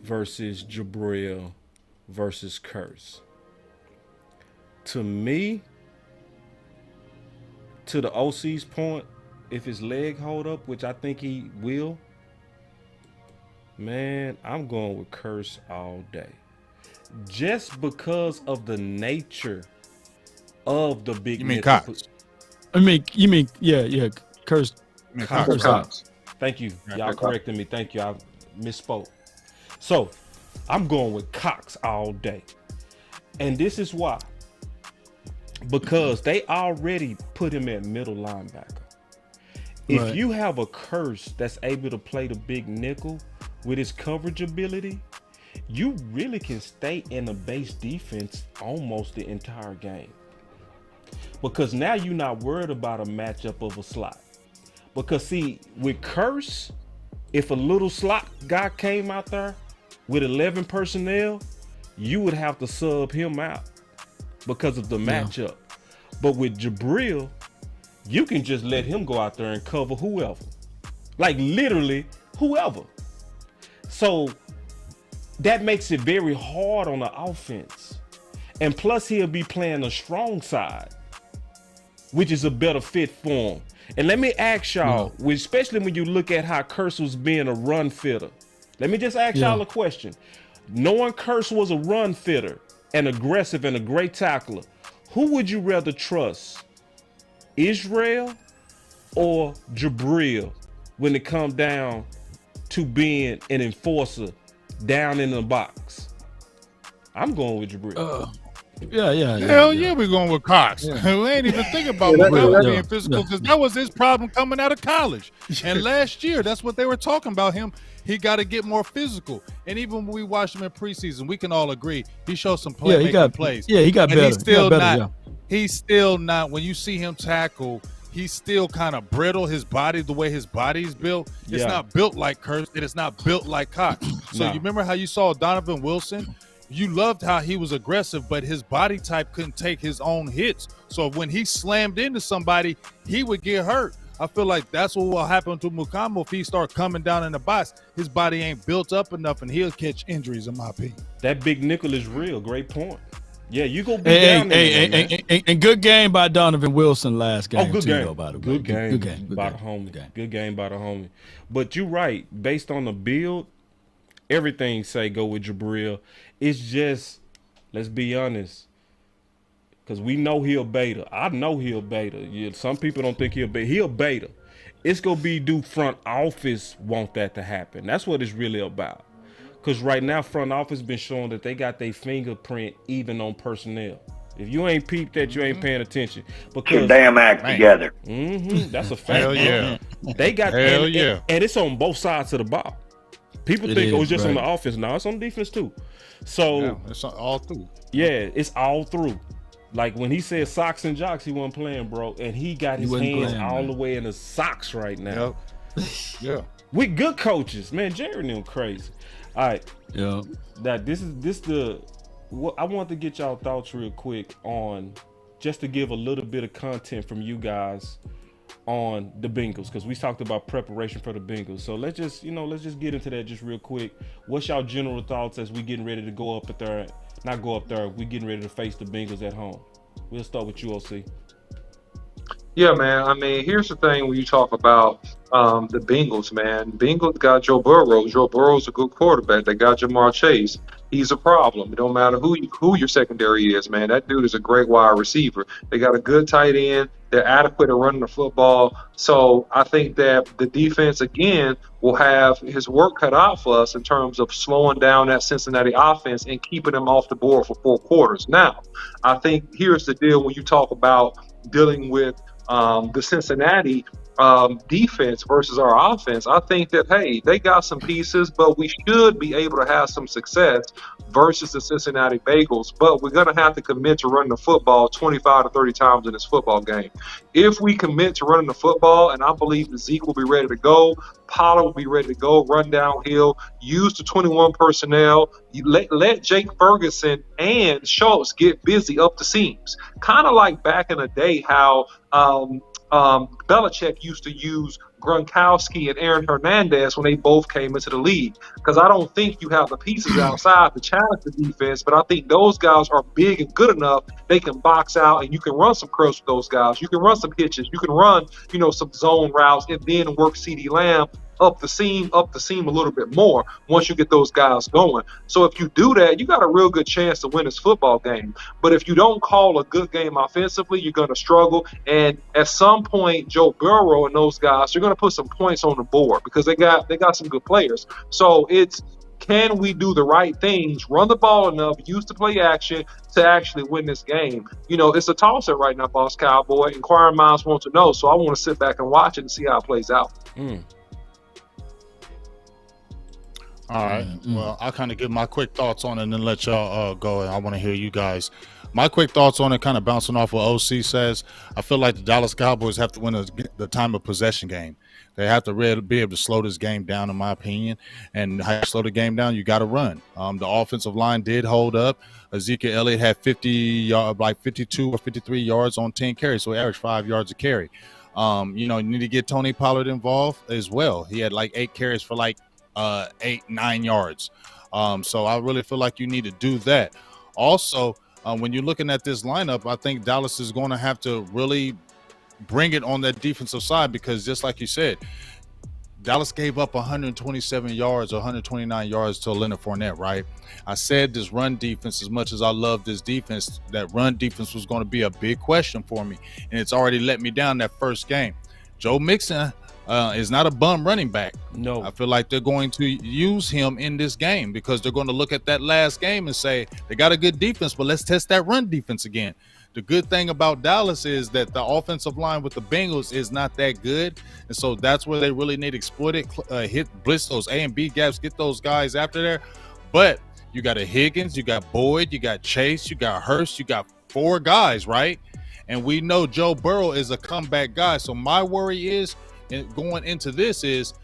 versus Jabril versus Curse. To me, to the OC's point, if his leg hold up, which I think he will, man, I'm going with Curse all day. Just because of the nature of the big. You mean Cox? You mean, yeah, Curse. Cox. Thank you. Y'all corrected me. Thank you. I misspoke. So, I'm going with Cox all day. And this is why. Because they already put him at middle linebacker. If you have a Curse that's able to play the big nickel with his coverage ability, you really can stay in the base defense almost the entire game. Because now you're not worried about a matchup of a slot. Because see, with Curse, if a little slot guy came out there with 11 personnel, you would have to sub him out because of the matchup. But with Jabril, you can just let him go out there and cover whoever. Like literally whoever. So that makes it very hard on the offense. And plus he'll be playing a strong side, which is a better fit for him. And let me ask y'all, especially when you look at how Curse was being a run fitter. Let me just ask y'all a question. Knowing Curse was a run fitter and aggressive and a great tackler, who would you rather trust? Israel or Jabril when it comes down to being an enforcer down in the box? I'm going with Jabril. Hell yeah, we're going with Cox. We ain't even thinking about being physical because that was his problem coming out of college. And last year, that's what they were talking about him. He got to get more physical. And even when we watched him in preseason, we can all agree he showed some playmaking plays. Yeah, he got better. He's still not. When you see him tackle, he's still kind of brittle. His body, the way his body is built, it's not built like Curse. It is not built like Cox. So you remember how you saw Donovan Wilson? You loved how he was aggressive, but his body type couldn't take his own hits. So when he slammed into somebody, he would get hurt. I feel like that's what will happen to Mukamo if he start coming down in the box. His body ain't built up enough, and he'll catch injuries, in my opinion. That big nickel is real. Great point. Yeah, you go be down there. And good game by Donovan Wilson last game. Good game. Though, by the way. Good game by the homie. Good game by the homie. But you're right. Based on the build, everything say go with Jabril. It's just, let's be honest, because we know he'll beta. I know he'll beta. Yeah, some people don't think he'll beta. He'll beta. It's going to be do front office want that to happen. That's what it's really about. Because right now, front office been showing that they got their fingerprint even on personnel. If you ain't peeped that, you ain't paying attention. Because your damn act together. That's a fact. Hell yeah. They got and it's on both sides of the ball. People think it's just on the offense. No, it's on defense too. So it's all through. Yeah, it's all through. Like when he said socks and jocks, he wasn't playing, bro. And he got his hands all the way in the socks right now. Yeah. With good coaches, man. Jerry and them crazy. All right. Yeah. I want to get y'all thoughts real quick on just to give a little bit of content from you guys on the Bengals, because we talked about preparation for the Bengals. So let's just get into that just real quick. What's y'all general thoughts as we getting ready to go up there? Not go up there. We getting ready to face the Bengals at home. We'll start with you, OC. Yeah, man. I mean, here's the thing when you talk about the Bengals, man. Bengals got Joe Burrow. Joe Burrow's a good quarterback. They got Jamar Chase. He's a problem. It don't matter who your secondary is, man. That dude is a great wide receiver. They got a good tight end. They're adequate at running the football. So I think that the defense, again, will have his work cut out for us in terms of slowing down that Cincinnati offense and keeping them off the board for 4 quarters. Now, I think here's the deal when you talk about dealing with the Cincinnati defense versus our offense. I think that, hey, they got some pieces, but we should be able to have some success versus the Cincinnati Bengals. But we're going to have to commit to running the football 25 to 30 times in this football game. If we commit to running the football, and I believe that Zeke will be ready to go, Pollard will be ready to go, run downhill, use the 21 personnel, let Jake Ferguson and Schultz get busy up the seams. Kind of like back in the day how Belichick used to use Gronkowski and Aaron Hernandez when they both came into the league. Because I don't think you have the pieces outside to challenge the defense, but I think those guys are big and good enough. They can box out, and you can run some curls with those guys. You can run some hitches. You can run, some zone routes, and then work CeeDee Lamb up the seam a little bit more once you get those guys going. So if you do that, you got a real good chance to win this football game. But if you don't call a good game offensively, you're going to struggle. And at some point, Joe Burrow and those guys, they're going to put some points on the board because they got some good players. So it's, can we do the right things, run the ball enough, use the play action to actually win this game? It's a toss-up right now, Boss Cowboy. Inquiring minds want to know, so I want to sit back and watch it and see how it plays out. All right. Well, I'll kind of give my quick thoughts on it and then let y'all go. And I want to hear you guys. My quick thoughts on it, kind of bouncing off what OC says. I feel like the Dallas Cowboys have to win the time of possession game. They have to really be able to slow this game down, in my opinion. And how you slow the game down, you got to run. The offensive line did hold up. Ezekiel Elliott had 52 or 53 yards on 10 carries, so he averaged 5 yards a carry. You need to get Tony Pollard involved as well. He had 8 carries for 8-9 yards. So I really feel like you need to do that. Also, when you're looking at this lineup, I think Dallas is going to have to really bring it on that defensive side because just like you said, Dallas gave up 127 yards or 129 yards to Leonard Fournette, right? I said this run defense, as much as I love this defense, that run defense was going to be a big question for me, and it's already let me down that first game. Joe Mixon is not a bum running back. No. I feel like they're going to use him in this game because they're going to look at that last game and say, they got a good defense, but let's test that run defense again. The good thing about Dallas is that the offensive line with the Bengals is not that good. And so that's where they really need to exploit it, blitz those A and B gaps, get those guys after there. But you got a Higgins, you got Boyd, you got Chase, you got Hurst, you got 4 guys, right? And we know Joe Burrow is a comeback guy. So my worry is, going into this is,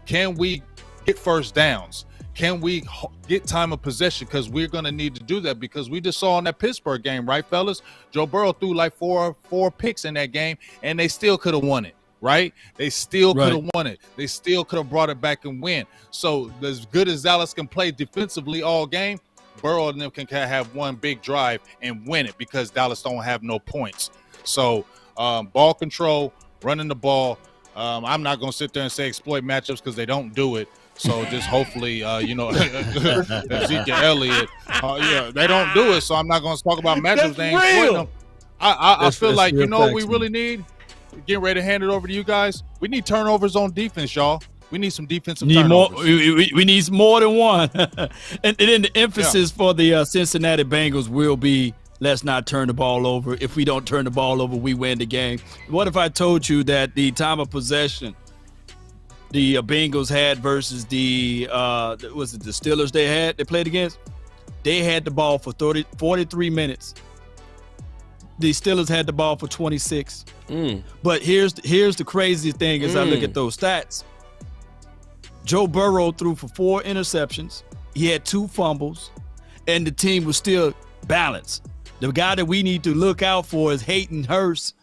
can we get first downs? Can we get time of possession? Because we're going to need to do that because we just saw in that Pittsburgh game, right, fellas? Joe Burrow threw four picks in that game, and they still could have won it, right? They still could have won it. They still could have brought it back and win. So as good as Dallas can play defensively all game, Burrow and them can have one big drive and win it because Dallas don't have no points. So ball control, running the ball. I'm not going to sit there and say exploit matchups because they don't do it. So just hopefully, Ezekiel Elliott, they don't do it. So I'm not going to talk about matchups. They ain't exploiting them. I feel like, what we really need? Getting ready to hand it over to you guys. We need turnovers on defense, y'all. We need some defensive turnovers. We need more than one. and then the emphasis for the Cincinnati Bengals will be, let's not turn the ball over. If we don't turn the ball over, we win the game. What if I told you that the time of possession the Bengals had versus the Steelers they played against? They had the ball for 43 minutes. The Steelers had the ball for 26. But here's the crazy thing as I look at those stats. Joe Burrow threw for 4 interceptions. He had 2 fumbles, and the team was still balanced. The guy that we need to look out for is Hayden Hurst.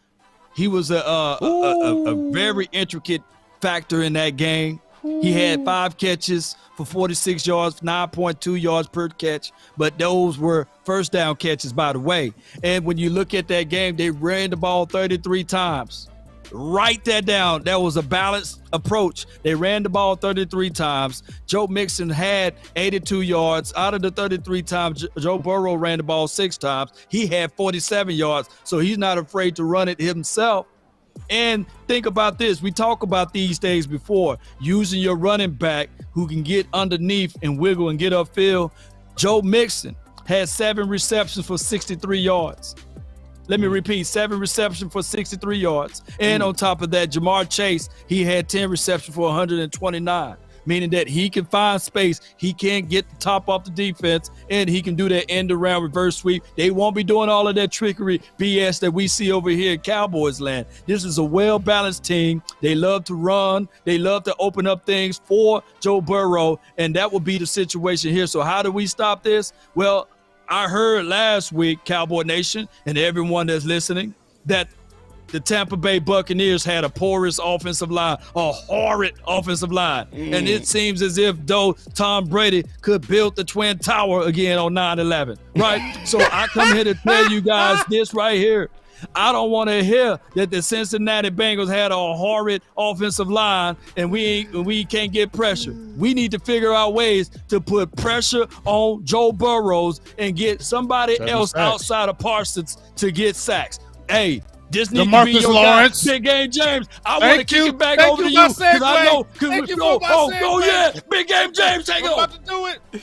He was a very intricate factor in that game. He had 5 catches for 46 yards, 9.2 yards per catch, but those were first down catches, by the way. And when you look at that game, they ran the ball 33 times. Write that down. That was a balanced approach. They ran the ball 33 times. Joe Mixon had 82 yards. Out of the 33 times, Joe Burrow ran the ball 6 times. He had 47 yards, so he's not afraid to run it himself. And think about this. We talk about these days before, using your running back who can get underneath and wiggle and get upfield. Joe Mixon had 7 receptions for 63 yards. Let me repeat, 7 receptions for 63 yards. And on top of that, Jamar Chase, he had 10 receptions for 129, meaning that he can find space. He can get the top off the defense, and he can do that end-around reverse sweep. They won't be doing all of that trickery BS that we see over here in Cowboys land. This is a well-balanced team. They love to run. They love to open up things for Joe Burrow, and that will be the situation here. So how do we stop this? Well, I heard last week, Cowboy Nation, and everyone that's listening, that the Tampa Bay Buccaneers had a porous offensive line, a horrid offensive line. And it seems as if though Tom Brady could build the Twin Tower again on 9/11, right? So I come here to tell you guys this right here. I don't want to hear that the Cincinnati Bengals had a horrid offensive line and we can't get pressure. We need to figure out ways to put pressure on Joe Burrows and get somebody else outside of Parsons to get sacks. Hey, this needs to be your Lawrence. guy, Big Game James. I want to kick it back over to you because I know. Go, yeah, Big Game James, take it over.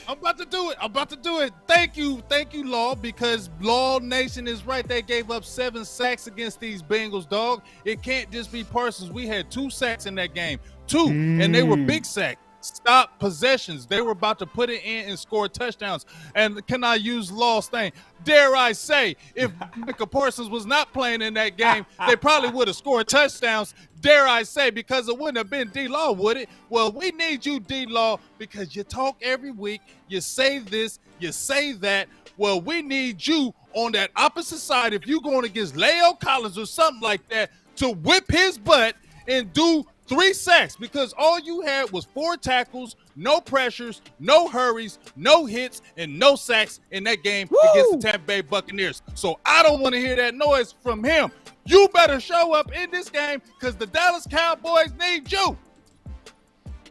I'm about to do it. Thank you, Law, because Law Nation is right. They gave up 7 sacks against these Bengals, dog. It can't just be Parsons. We had 2 sacks in that game, 2, and they were big sacks. Stop possessions. They were about to put it in and score touchdowns. And can I use Law's thing? Dare I say, if Micah Parsons was not playing in that game, they probably would have scored touchdowns. Dare I say, because it wouldn't have been D-Law, would it? Well, we need you, D-Law, because you talk every week. You say this, you say that. Well, we need you on that opposite side. If you're going against Leo Collins or something like that, to whip his butt and do 3 sacks, because all you had was 4 tackles, no pressures, no hurries, no hits, and no sacks in that game against the Tampa Bay Buccaneers. So I don't want to hear that noise from him. You better show up in this game because the Dallas Cowboys need you.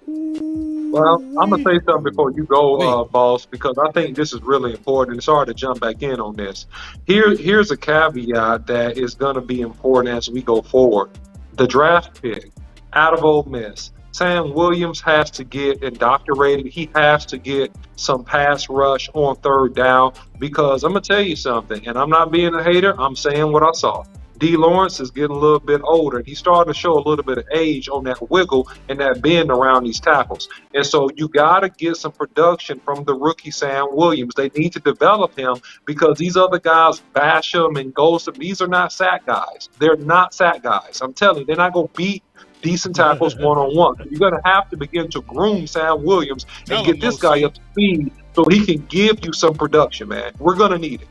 Well, I'm going to say something before you go, Boss, because I think this is really important. It's hard to jump back in on this. Here's a caveat that is going to be important as we go forward. The draft pick out of Ole Miss, Sam Williams has to get indoctrinated. He has to get some pass rush on 3rd down, because I'm going to tell you something, and I'm not being a hater. I'm saying what I saw. D. Lawrence is getting a little bit older. He's starting to show a little bit of age on that wiggle and that bend around these tackles. And so you got to get some production from the rookie Sam Williams. They need to develop him, because these other guys bash him and ghost him. These are not sack guys. They're not sack guys. I'm telling you, they're not going to beat decent tackles one-on-one. You're going to have to begin to groom Sam Williams and get this guy up to speed so he can give you some production, man. We're going to need it.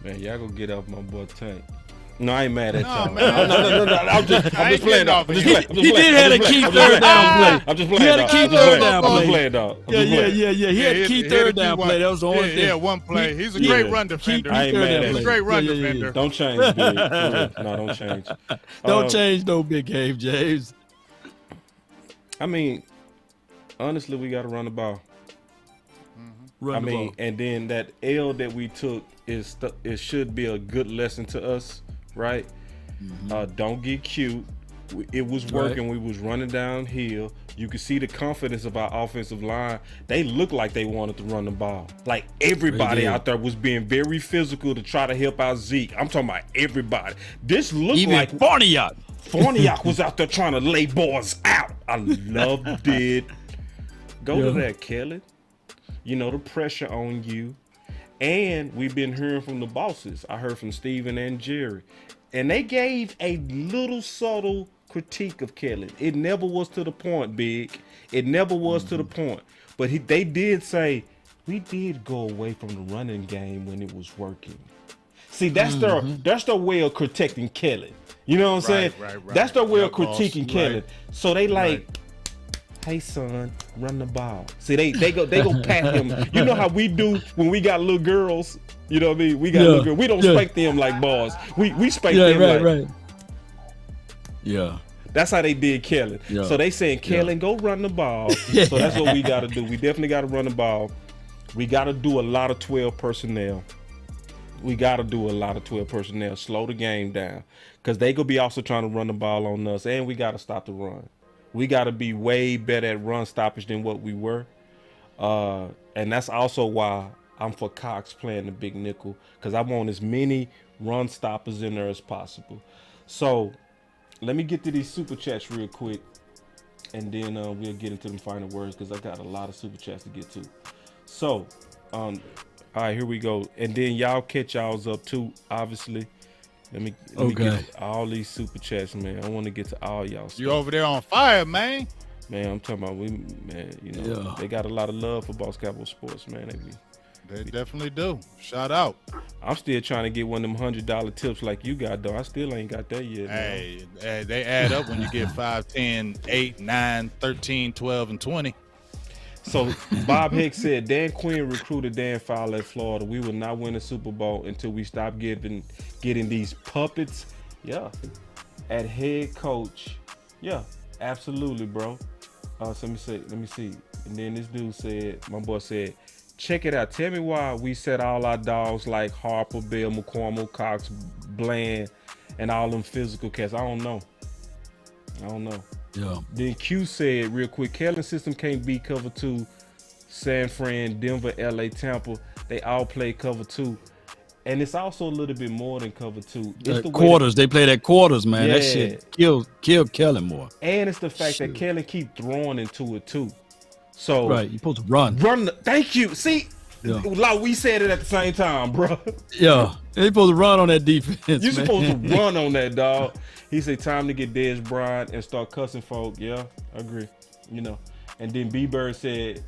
Man, y'all gonna get off my boy Tank. No, I ain't mad at y'all. No. I'm just playing, dog. He did have a key 3rd down play. I'm just playing, He had a key 3rd down play. I'm playing, dog. Yeah. He had a key 3rd down play. That was the only thing. Yeah, one play. He's a great run defender. I ain't mad at He's a great run defender. Don't change, Big. No, don't change. Don't change no Big Game, James. I mean, honestly, we got to run the ball. And then that L that we took it should be a good lesson to us, right? Don't get cute. It was working. We was running downhill. You could see the confidence of our offensive line. They looked like they wanted to run the ball. Like everybody out there was being very physical to try to help out Zeke. I'm talking about everybody. This looked even like Farniak. Farniak was out there trying to lay boys out. I loved it. Go to that, Kelly. You know, the pressure on you. And we've been hearing from the bosses. I heard from Steven and Jerry. And they gave a little subtle critique of Kelly. It never was to the point, Big. It never was to the point. But they did say, we did go away from the running game when it was working. See, that's their way of protecting Kellen. You know what I'm saying? Right. That's their way of Boss. critiquing Kellen. So they like, hey son, run the ball. See, they go pat him. You know how we do when we got little girls. You know what I mean? We got little girls. We don't spank them like Boss. We spank them like. Yeah. That's how they did Kellen. Yeah. So they saying, Kellen, go run the ball. So that's what we got to do. We definitely got to run the ball. We got to do a lot of 12 personnel. Slow the game down. Because they going to be also trying to run the ball on us. And we got to stop the run. We got to be way better at run stoppage than what we were. And that's also why I'm for Cox playing the big nickel. Because I want as many run stoppers in there as possible. So let me get to these super chats real quick, and then we'll get into them final words because I got a lot of super chats to get to. So, all right, here we go. And then y'all catch y'all's up too, obviously. Let me get all these super chats, man. I want to get to all y'all stuff. You over there on fire, man. Man, I'm talking about they got a lot of love for Boss Cowboy Sports, man. They definitely do. Shout out. I'm still trying to get one of them $100 tips like you got, though. I still ain't got that yet. Hey, they add up when you get 5, 10, 8, 9, 13, 12, and 20. So Bob Hicks said Dan Quinn recruited Dan Fowler at Florida. We will not win a Super Bowl until we stop getting these puppets. Yeah. At head coach. Yeah, absolutely, bro. So let me see. And then this dude said, my boy said, check it out. Tell me why we set all our dogs like Harper, Bell, McCormick, Cox, Bland, and all them physical cats. I don't know. Yeah. Then Q said real quick, Kellen's system can't beat cover 2. San Fran, Denver, LA, Tampa, they all play cover 2. And it's also a little bit more than cover 2. It's the quarters. They play that quarters, man. Yeah. That shit killed Kellen Moore. And it's the fact that Kellen keep throwing into it too. So right, you're supposed to run. Thank you. See, like we said it at the same time, bro. Yeah, they're supposed to run on that defense. You're supposed to run on that, dog. He said time to get Dez Bryant and start cussing folk. Yeah, I agree. You know, and then B Bird said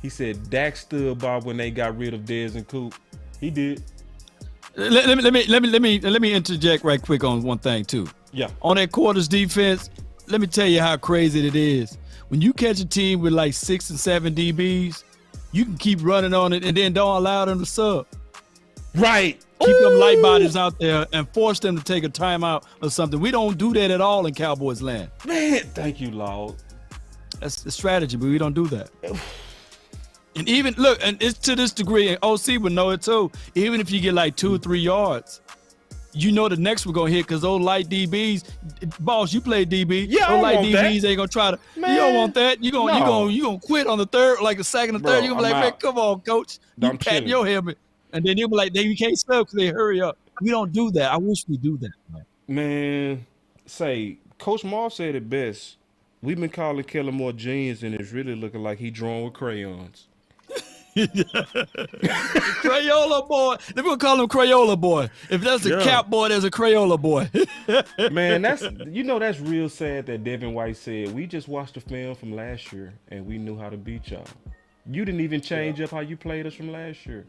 he said Dak stood by when they got rid of Dez and Coop. He did. Let me interject right quick on one thing too. Yeah. On that quarters defense, let me tell you how crazy it is. When you catch a team with like 6 and 7 DBs, you can keep running on it and then don't allow them to sub. Right. Keep them light bodies out there and force them to take a timeout or something. We don't do that at all in Cowboys land. Man, thank you, Lord. That's the strategy, but we don't do that. And even, look, and it's to this degree, and OC would know it too, even if you get like 2 or 3 yards, you know the next we're gonna hit because those light DBs, Boss, you play DB. Yeah, those light DBs that. Ain't gonna try to. Man, you don't want that. You gonna quit on the third, like the second or third. You gonna be like, man, come on, coach. You pat your helmet, and then you'll be like, you can't sub because they hurry up. We don't do that. I wish we do that. Man, say Coach Moore said it best. We've been calling Kellen Moore genius, and it's really looking like he drawn with crayons. Crayola boy. They're gonna call him Crayola boy. If that's a cap boy, there's a Crayola boy. Man, that's real sad that Devin White said we just watched the film from last year and we knew how to beat y'all. You didn't even change up how you played us from last year.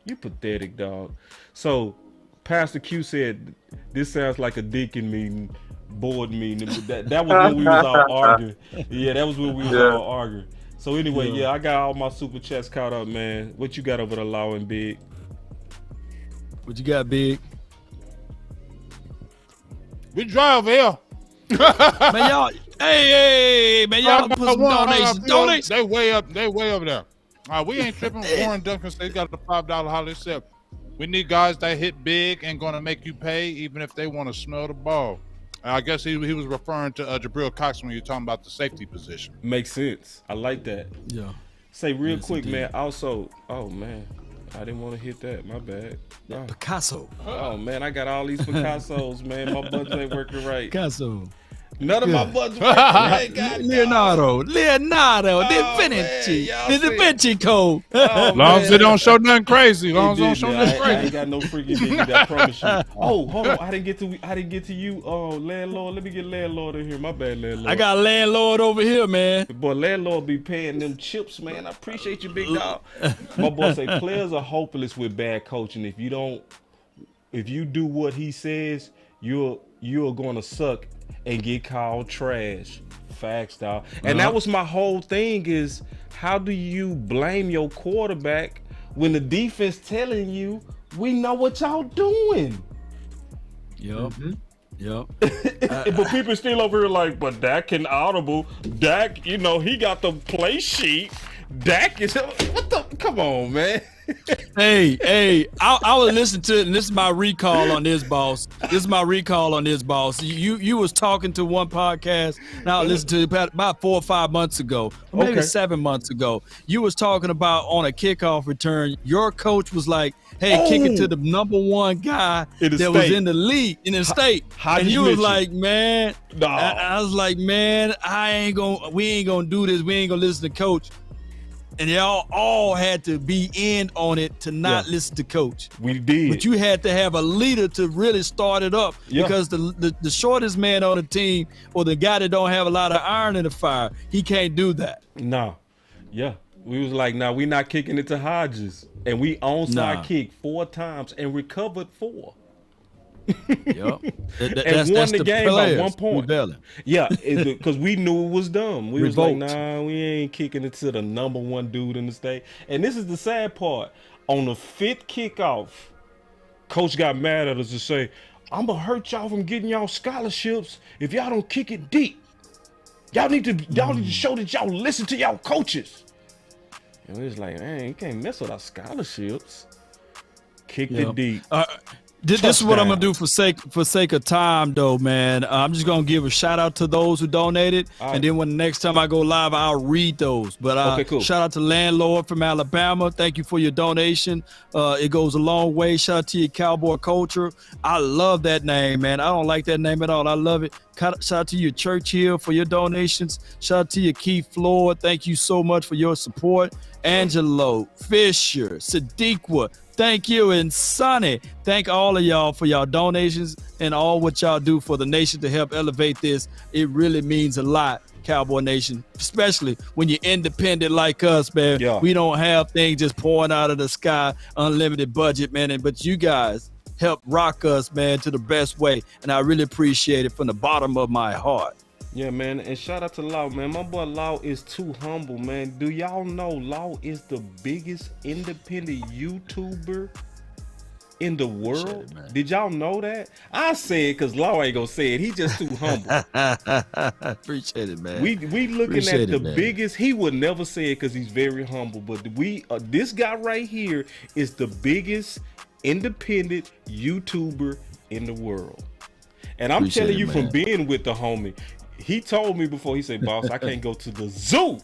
You pathetic, dog. So Pastor Q said this sounds like a deacon meeting, board meeting. That was when we was all arguing. Yeah, that was when we was all arguing. So anyway, I got all my super chats caught up, man. What you got over the Law and Big? What you got, Big? We drive here. Man, y'all, hey, man, y'all put some donations. They way up there. We ain't tripping. Warren Duncan said he got the $5 holiday set. We need guys that hit big and gonna make you pay, even if they want to smell the ball. I guess he was referring to Jabril Cox when you're talking about the safety position. Makes sense. I like that. Yeah. Say real quick, man. Also, oh man, I didn't want to hit that. My bad. Oh. Picasso. Oh man, I got all these Picassos, man. My buttons ain't working right. Picasso. None of my buttons working right. Leonardo, Da Vinci, the Da Vinci Code. As long as it don't show nothing crazy. I ain't got no freaking diggy, I promise you. Oh, hold on. I didn't get to you, landlord. Let me get landlord in here. My bad, landlord. I got landlord over here, man. Boy, landlord be paying them chips, man. I appreciate you, big dog. My boy say players are hopeless with bad coaching. If you don't if you do what he says, you're gonna suck and get called trash. Facts, dog. And that was my whole thing is, how do you blame your quarterback when the defense telling you we know what y'all doing? Yep. Yep. But people still over here like, but Dak can audible. Dak, you know, he got the play sheet. Dak is what the? Come on, man. Hey, I was listening to it, and this is my recall on this, boss. This is my recall on this, boss. You was talking to one podcast, and I listened to it about 4 or 5 months ago, or maybe 7 months ago. You was talking about on a kickoff return, your coach was like, hey, kick it to the number one guy that was in the league, in the state. And you was like, man, I was like, man, we ain't gonna do this. We ain't gonna listen to coach. And y'all all had to be in on it to not listen to coach. We did. But you had to have a leader to really start it up because the shortest man on the team, or the guy that don't have a lot of iron in the fire, he can't do that. No. Yeah. We was like, we not kicking it to Hodges. And we onside kicked 4 times and recovered 4. Yep. And won the game by 1 point. Rebelling. Yeah, because we knew it was dumb. We was like, nah, we ain't kicking it to the number one dude in the state. And this is the sad part. On the 5th kickoff, coach got mad at us to say, I'm going to hurt y'all from getting y'all scholarships if y'all don't kick it deep. Y'all need to show that y'all listen to y'all coaches. And we was like, man, you can't mess with our scholarships. Kicked it deep. This is what I'm gonna do for sake of time, though, man. I'm just gonna give a shout out to those who donated, and then when the next time I go live, I'll read those. But cool. Shout out to Landlord from Alabama. Thank you for your donation. It goes a long way. Shout out to your Cowboy Culture. I love that name, man. I don't like that name at all. I love it. Shout out to your Church Hill for your donations. Shout out to your Keith Floyd. Thank you so much for your support. Angelo, Fisher, Sadiqua, thank you. And Sonny, thank all of y'all for y'all donations and all what y'all do for the nation to help elevate this. It really means a lot, Cowboy Nation, especially when you're independent like us, man. Yeah. We don't have things just pouring out of the sky, unlimited budget, man. But you guys help rock us, man, to the best way. And I really appreciate it from the bottom of my heart. Yeah, man, and shout out to Law, man. My boy Law is too humble, man. Do y'all know Law is the biggest independent YouTuber in the world? Did y'all know that? I say it because Law ain't gonna say it. He just too humble. Appreciate it, man. We looking at the biggest. He would never say it because he's very humble. But this guy right here is the biggest independent YouTuber in the world. And I'm telling you from being with the homie. He told me before, he said, boss, I can't go to the zoo.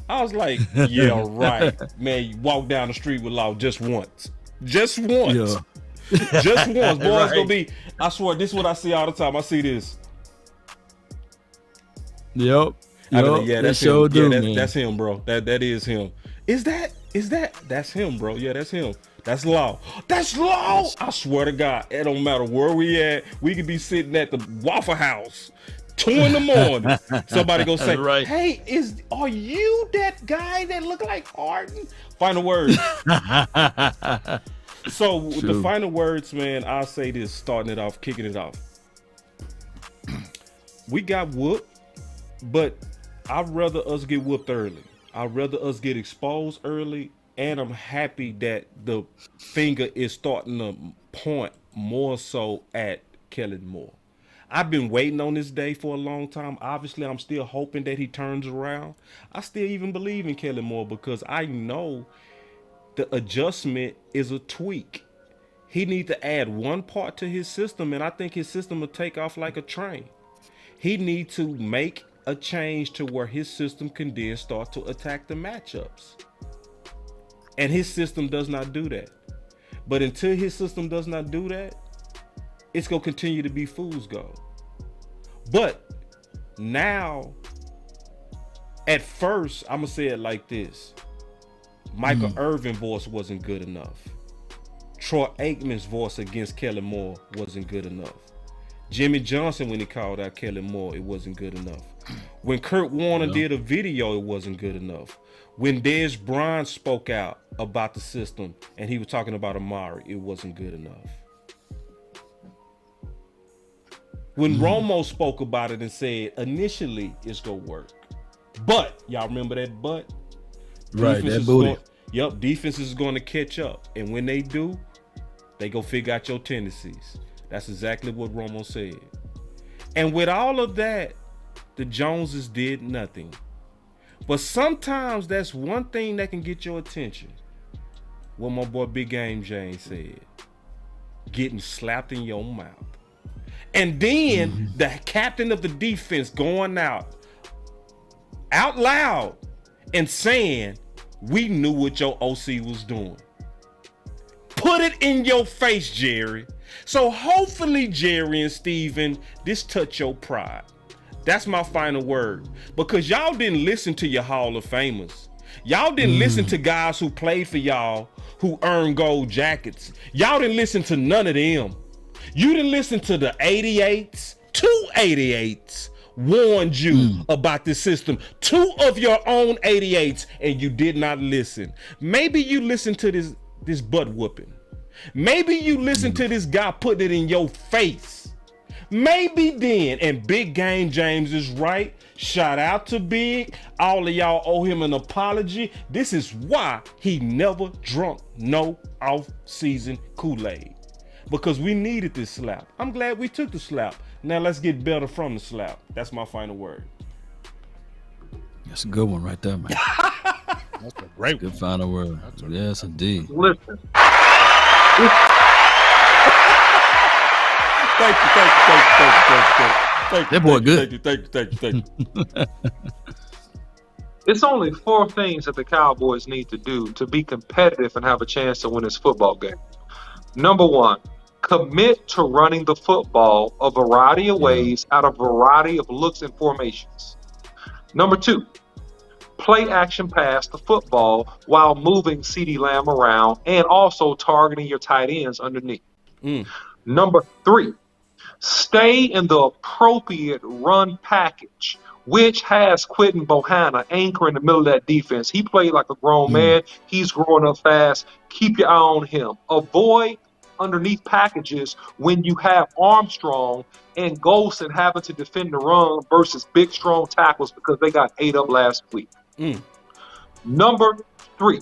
I was like, yeah, right. Man, you walk down the street with Law just once. Just once. Yeah. Just once. Boy, right. It's going to be, I swear, this is what I see all the time. I see this. Yep. Yeah, that's him. That's him, bro. That is him. That's him, bro. Yeah, that's him. That's Law. That's Law. I swear to God, it don't matter where we at. We could be sitting at the Waffle House. 2 in the morning, somebody gonna say, right. Hey, are you that guy that look like Arden? Final words. So the final words, man, I'll say this, starting it off, kicking it off. We got whooped, but I'd rather us get whooped early. I'd rather us get exposed early, and I'm happy that the finger is starting to point more so at Kellen Moore. I've been waiting on this day for a long time. Obviously, I'm still hoping that he turns around. I still even believe in Kellen Moore because I know the adjustment is a tweak. He needs to add one part to his system, and I think his system will take off like a train. He needs to make a change to where his system can then start to attack the matchups. And his system does not do that. But until his system does not do that, it's going to continue to be fool's gold. But now, at first, I'm going to say it like this. Michael Irvin's voice wasn't good enough. Troy Aikman's voice against Kellen Moore wasn't good enough. Jimmy Johnson, when he called out Kellen Moore, it wasn't good enough. When Kurt Warner did a video, it wasn't good enough. When Dez Bryant spoke out about the system and he was talking about Amari, it wasn't good enough. when Romo spoke about it and said initially it's gonna work, but y'all remember that but? Right, that booty. Defense is going to catch up, and when they do, they go figure out your tendencies. That's exactly what Romo said. And with all of that, the Joneses did nothing. But sometimes that's one thing that can get your attention. What my boy Big Game James said, getting slapped in your mouth. And then the captain of the defense going out loud and saying, we knew what your OC was doing. Put it in your face, Jerry. So hopefully, Jerry and Steven, this touch your pride. That's my final word. Because y'all didn't listen to your Hall of Famers. Y'all didn't listen to guys who played for y'all, who earned gold jackets. Y'all didn't listen to none of them. You didn't listen to the 88s, 2 88s warned you about this system. 2 of your own 88s, and you did not listen. Maybe you listened to this butt whooping. Maybe you listened to this guy putting it in your face. Maybe then, and Big Game James is right. Shout out to Big. All of y'all owe him an apology. This is why he never drunk no off-season Kool-Aid. Because we needed this slap. I'm glad we took the slap. Now let's get better from the slap. That's my final word. That's a good one right there, man. That's a great good final word. Yes, indeed. Listen. Thank you. That boy good. Thank you. It's only 4 things that the Cowboys need to do to be competitive and have a chance to win this football game. Number 1, commit to running the football a variety of ways out of a variety of looks and formations. Number 2, play action pass the football while moving CeeDee Lamb around and also targeting your tight ends underneath. Number 3, stay in the appropriate run package, which has Quentin Bohanna anchor in the middle of that defense. He played like a grown man. He's growing up fast. Keep your eye on him. Avoid underneath packages when you have Armstrong and Golson having to defend the run versus big, strong tackles because they got 8 up last week. Number 3,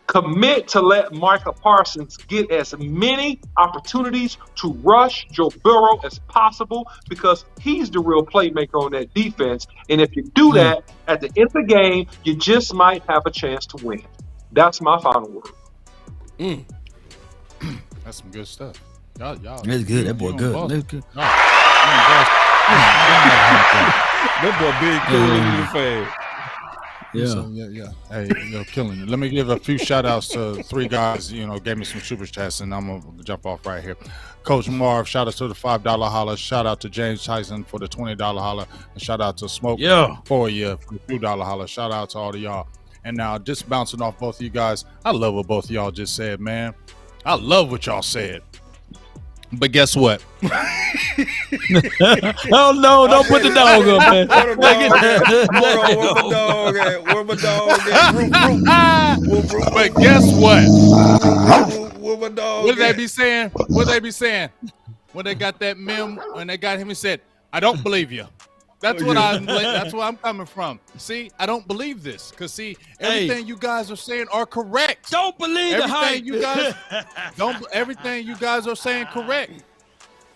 commit to let Micah Parsons get as many opportunities to rush Joe Burrow as possible because he's the real playmaker on that defense. And if you do that, at the end of the game, you just might have a chance to win. That's my final word. That's some good stuff. Y'all. That's good. That boy good. That's good. That boy big, cool, and fast. Yeah. Hey, killing it. Let me give a few shout outs to 3 guys, gave me some super chats, and I'm going to jump off right here. Coach Marv, shout out to the $5 holler. Shout out to James Tyson for the $20 holler. And shout out to Smoke for you for the $2 holler. Shout out to all of y'all. And now, just bouncing off both of you guys, I love what both of y'all just said, man. I love what y'all said. But guess what? Oh no! Don't put the dog up, man. Where my dog at? But guess what? What did they be saying? What they be saying? When they got that meme, when they got him, he said, "I don't believe you." That's that's where I'm coming from. See, I don't believe this because everything you guys are saying are correct. Don't believe everything you guys everything you guys are saying correct.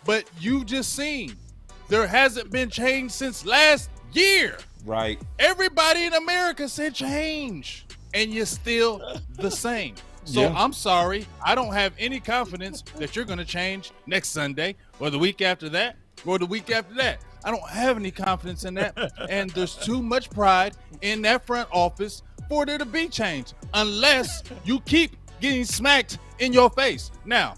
But you just seen there hasn't been change since last year. Right. Everybody in America said change, and you're still the same. So I'm sorry, I don't have any confidence that you're going to change next Sunday or the week after that or the week after that. I don't have any confidence in that. And there's too much pride in that front office for there to be change unless you keep getting smacked in your face. Now,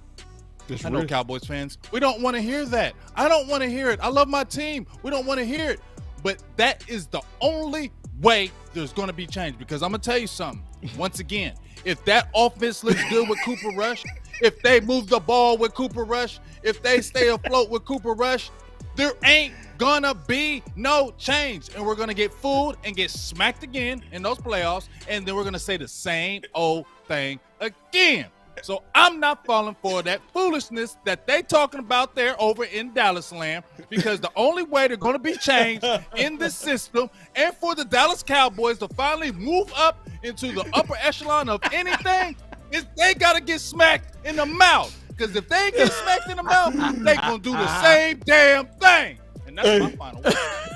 I know Cowboys fans, we don't want to hear that. I don't want to hear it. I love my team. We don't want to hear it. But that is the only way there's going to be change because I'm going to tell you something. Once again, if that offense looks good with Cooper Rush, if they move the ball with Cooper Rush, if they stay afloat with Cooper Rush, there ain't gonna be no change, and we're gonna get fooled and get smacked again in those playoffs, and then we're gonna say the same old thing again. So I'm not falling for that foolishness that they talking about there over in Dallas land, because the only way they're going to be changed in this system and for the Dallas Cowboys to finally move up into the upper echelon of anything is they got to get smacked in the mouth. Because if they get smacked in the mouth, they going to do the same damn thing. And that's my final word.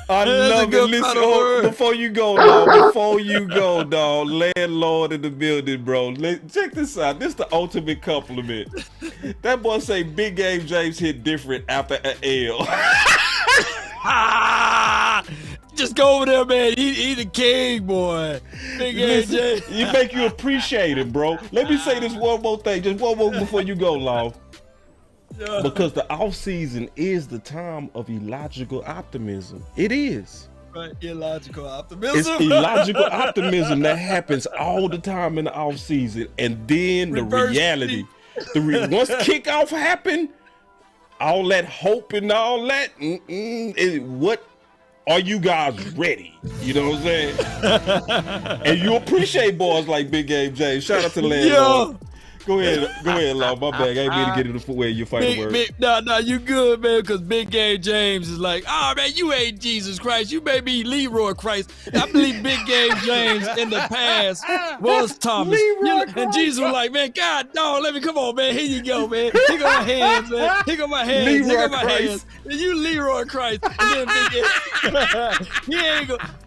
I love it. Listen, before you go, dog, landlord in the building, bro. Check this out. This is the ultimate compliment. That boy say Big Game James hit different after an L. Just go over there, man. He the king, boy. Big Game James. You make you appreciate it, bro. Let me say this one more thing. Just one more before you go, Law. Because the offseason is the time of illogical optimism. It is. Right, illogical optimism. It's illogical optimism that happens all the time in the offseason. And then the reality. Once kickoff happened, all that hope and all that, what are you guys ready? You know what I'm saying? And you appreciate boys like Big Game James. Shout out to the landlord. Go ahead, Law. My bad. I ain't mean to get in the footwear your final word. No, you good, man, because Big Game James is like, man, you ain't Jesus Christ. You may be Leroy Christ. I believe Big Game James in the past was Thomas. And Jesus was like, man, God, dog, come on, man. Here you go, man. Here go my hands, man. Here go my hands. Here go my hands. And you Leroy Christ. And then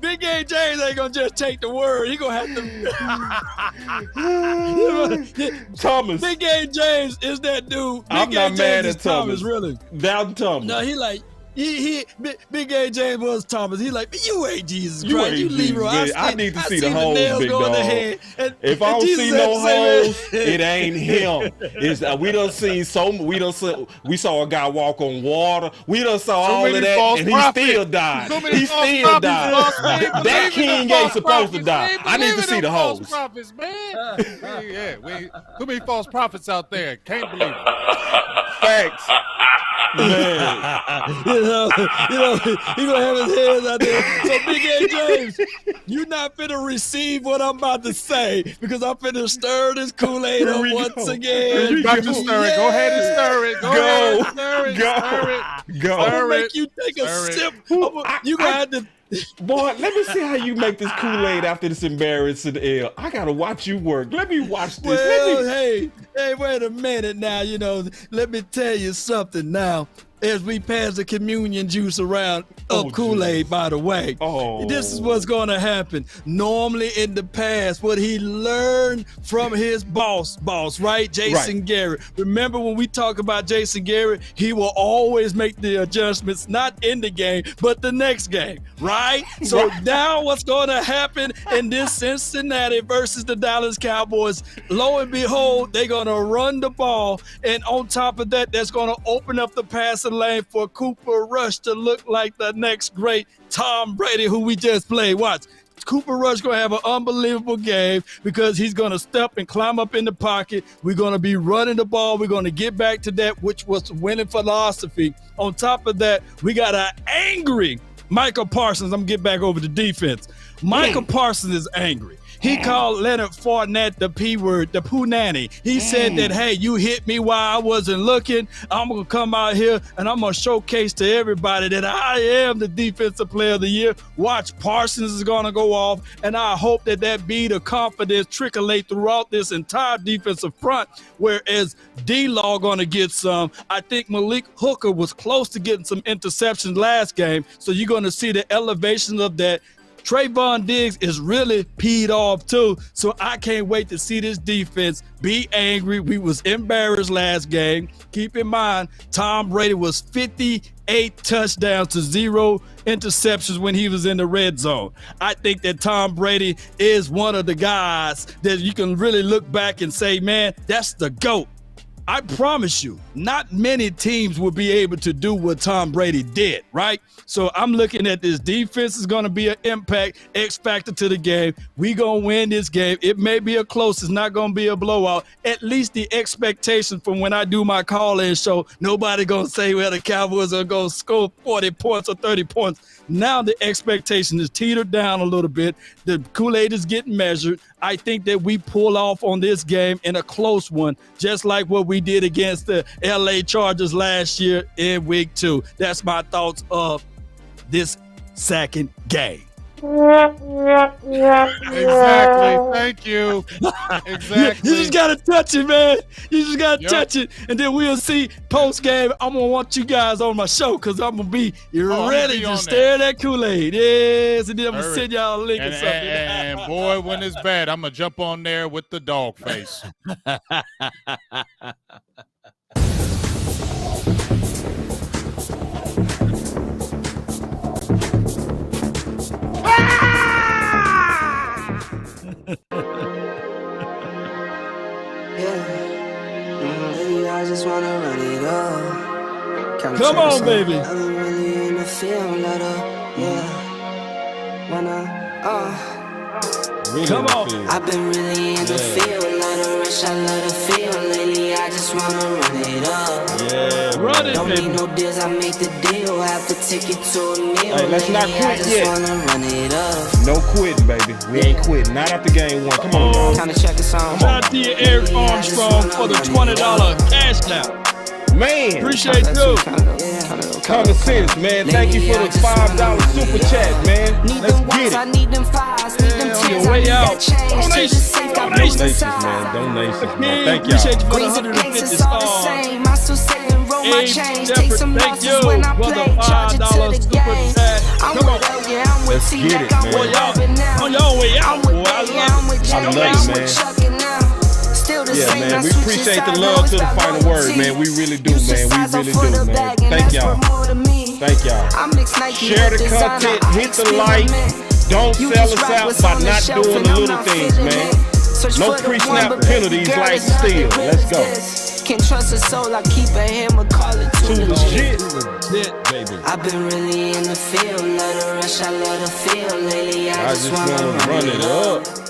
Big Game James ain't going to just take the word. He going to have to... Thomas. Big Game James is that dude. I'm not mad at Thomas. Really. Down Thomas. No, he like Big Game James was Thomas. He like, you ain't Jesus Christ. You Leroy. I need to see the holes, big dog. If I don't see no holes, it ain't him. We saw a guy walk on water. We done saw all of that, and he still died. He still died. That king ain't supposed to die. I need to see the holes. False prophets, man. Too many false prophets out there. Can't believe it. Facts. Man. He gonna have his hands out there. So Big Game James, you not finna receive what I'm about to say, because I'm finna stir this Kool-Aid up once again. About to stir it. Go ahead and stir it. Go. Stir it. Go. I'm gonna make you take a sip. You gonna have to. Boy, let me see how you make this Kool-Aid after this embarrassing L. I gotta watch you work. Let me watch this. Well, hey, wait a minute now. Let me tell you something now. As we pass the communion juice around Kool-Aid, by the way. This is what's going to happen. Normally in the past, what he learned from his boss, right? Jason Garrett. Remember when we talk about Jason Garrett, he will always make the adjustments, not in the game, but the next game, right? So now what's going to happen in this Cincinnati versus the Dallas Cowboys, lo and behold, they're going to run the ball. And on top of that, that's going to open up the passing lane for Cooper Rush to look like the next great Tom Brady, who we just played. Watch. Cooper Rush going to have an unbelievable game because he's going to step and climb up in the pocket. We're going to be running the ball. We're going to get back to that, which was winning philosophy. On top of that, we got an angry Michael Parsons. I'm going to get back over to defense. Michael Parsons is angry. He called Leonard Fournette the P word, the poo nanny. He said that, hey, you hit me while I wasn't looking. I'm going to come out here and I'm going to showcase to everybody that I am the defensive player of the year. Watch, Parsons is going to go off, and I hope that be the confidence trickle throughout this entire defensive front, whereas D-Law going to get some. I think Malik Hooker was close to getting some interceptions last game, so you're going to see the elevation of that. Trayvon Diggs is really peed off too, so I can't wait to see this defense be angry. We was embarrassed last game. Keep in mind, Tom Brady was 58 touchdowns to 0 interceptions when he was in the red zone. I think that Tom Brady is one of the guys that you can really look back and say, man, that's the GOAT. I promise you, not many teams will be able to do what Tom Brady did, right? So I'm looking at this defense is going to be an impact, X factor to the game. We going to win this game. It may be a close. It's not going to be a blowout. At least the expectation from when I do my call-in show, nobody going to say, well, the Cowboys are going to score 40 points or 30 points. Now the expectation is teetered down a little bit. The Kool-Aid is getting measured. I think that we pull off on this game in a close one, just like what we did against the LA Chargers last year in week 2. That's my thoughts of this second game. Exactly. Thank you. Exactly. You just gotta touch it, man. You just gotta touch it, and then we'll see post game. I'm gonna want you guys on my show because I'm gonna be ready to stare at that Kool-Aid. Yes, and then I'm gonna send y'all a link or something. And boy, when it's bad, I'm gonna jump on there with the dog face. I just wanna run it up. Come on, baby. I've been really in the field, Come on. I've been really in the field, love the rush, I love the feel. Lately, I just wanna run it up. Yeah, run it, Don't baby. need no deals, I make the deal. Have to take it to a meal. Hey, let's not Lately, I quit just yet. wanna run it up. No quitting, baby. We ain't quitting. Not after game 1. Come on, y'all. Time to check us on. Shout out to you, Eric Armstrong, for the $20 cash now. Man. Appreciate you. Common sense, man. Thank you for the $5 super chat, man. Let's get it. I need them fives, need them On tens, your I way need out. that change. To the Donations. safe, got Donations. blues Donations, inside. man. Donations, man. Man, Thank appreciate y'all. you for the Queens and pinks, 150 it's all the stars. same. I still say and roll my Hey, change. Shepherd, Take some thank losses you when I for the play. Charge it to $5 the super game. chat. I'm Come on. with yeah, I'm with Let's T, get like it, I'm man. with Boy, y'all Devin now. on your way out, I'm with boy. I Brady, love I'm with it. Jay, I love I'm it, with man. Chuck and now. Still the Yeah, same, man. I We switch appreciate the inside, love always to the got final word, loyalty. man. We really do, Use the man. size We of really for do, the man. bag, and Thank that's y'all. worth more to me. Thank y'all. I mix Nike Share with the designer, content, I hit the experiment. like. Don't You sell just us rock out what's by on the not shelf doing and the I'm little not things, feeling man. it. Search No for the pre-snap one, but baby penalties girl, like it's nothing steal. real Let's as go. this. Can't trust a soul, I keep a hammer, call it too Too legit. legit. Baby. I've been really in the field, love the rush, I love the feel. Lately, I I just just wanna wanna run it up.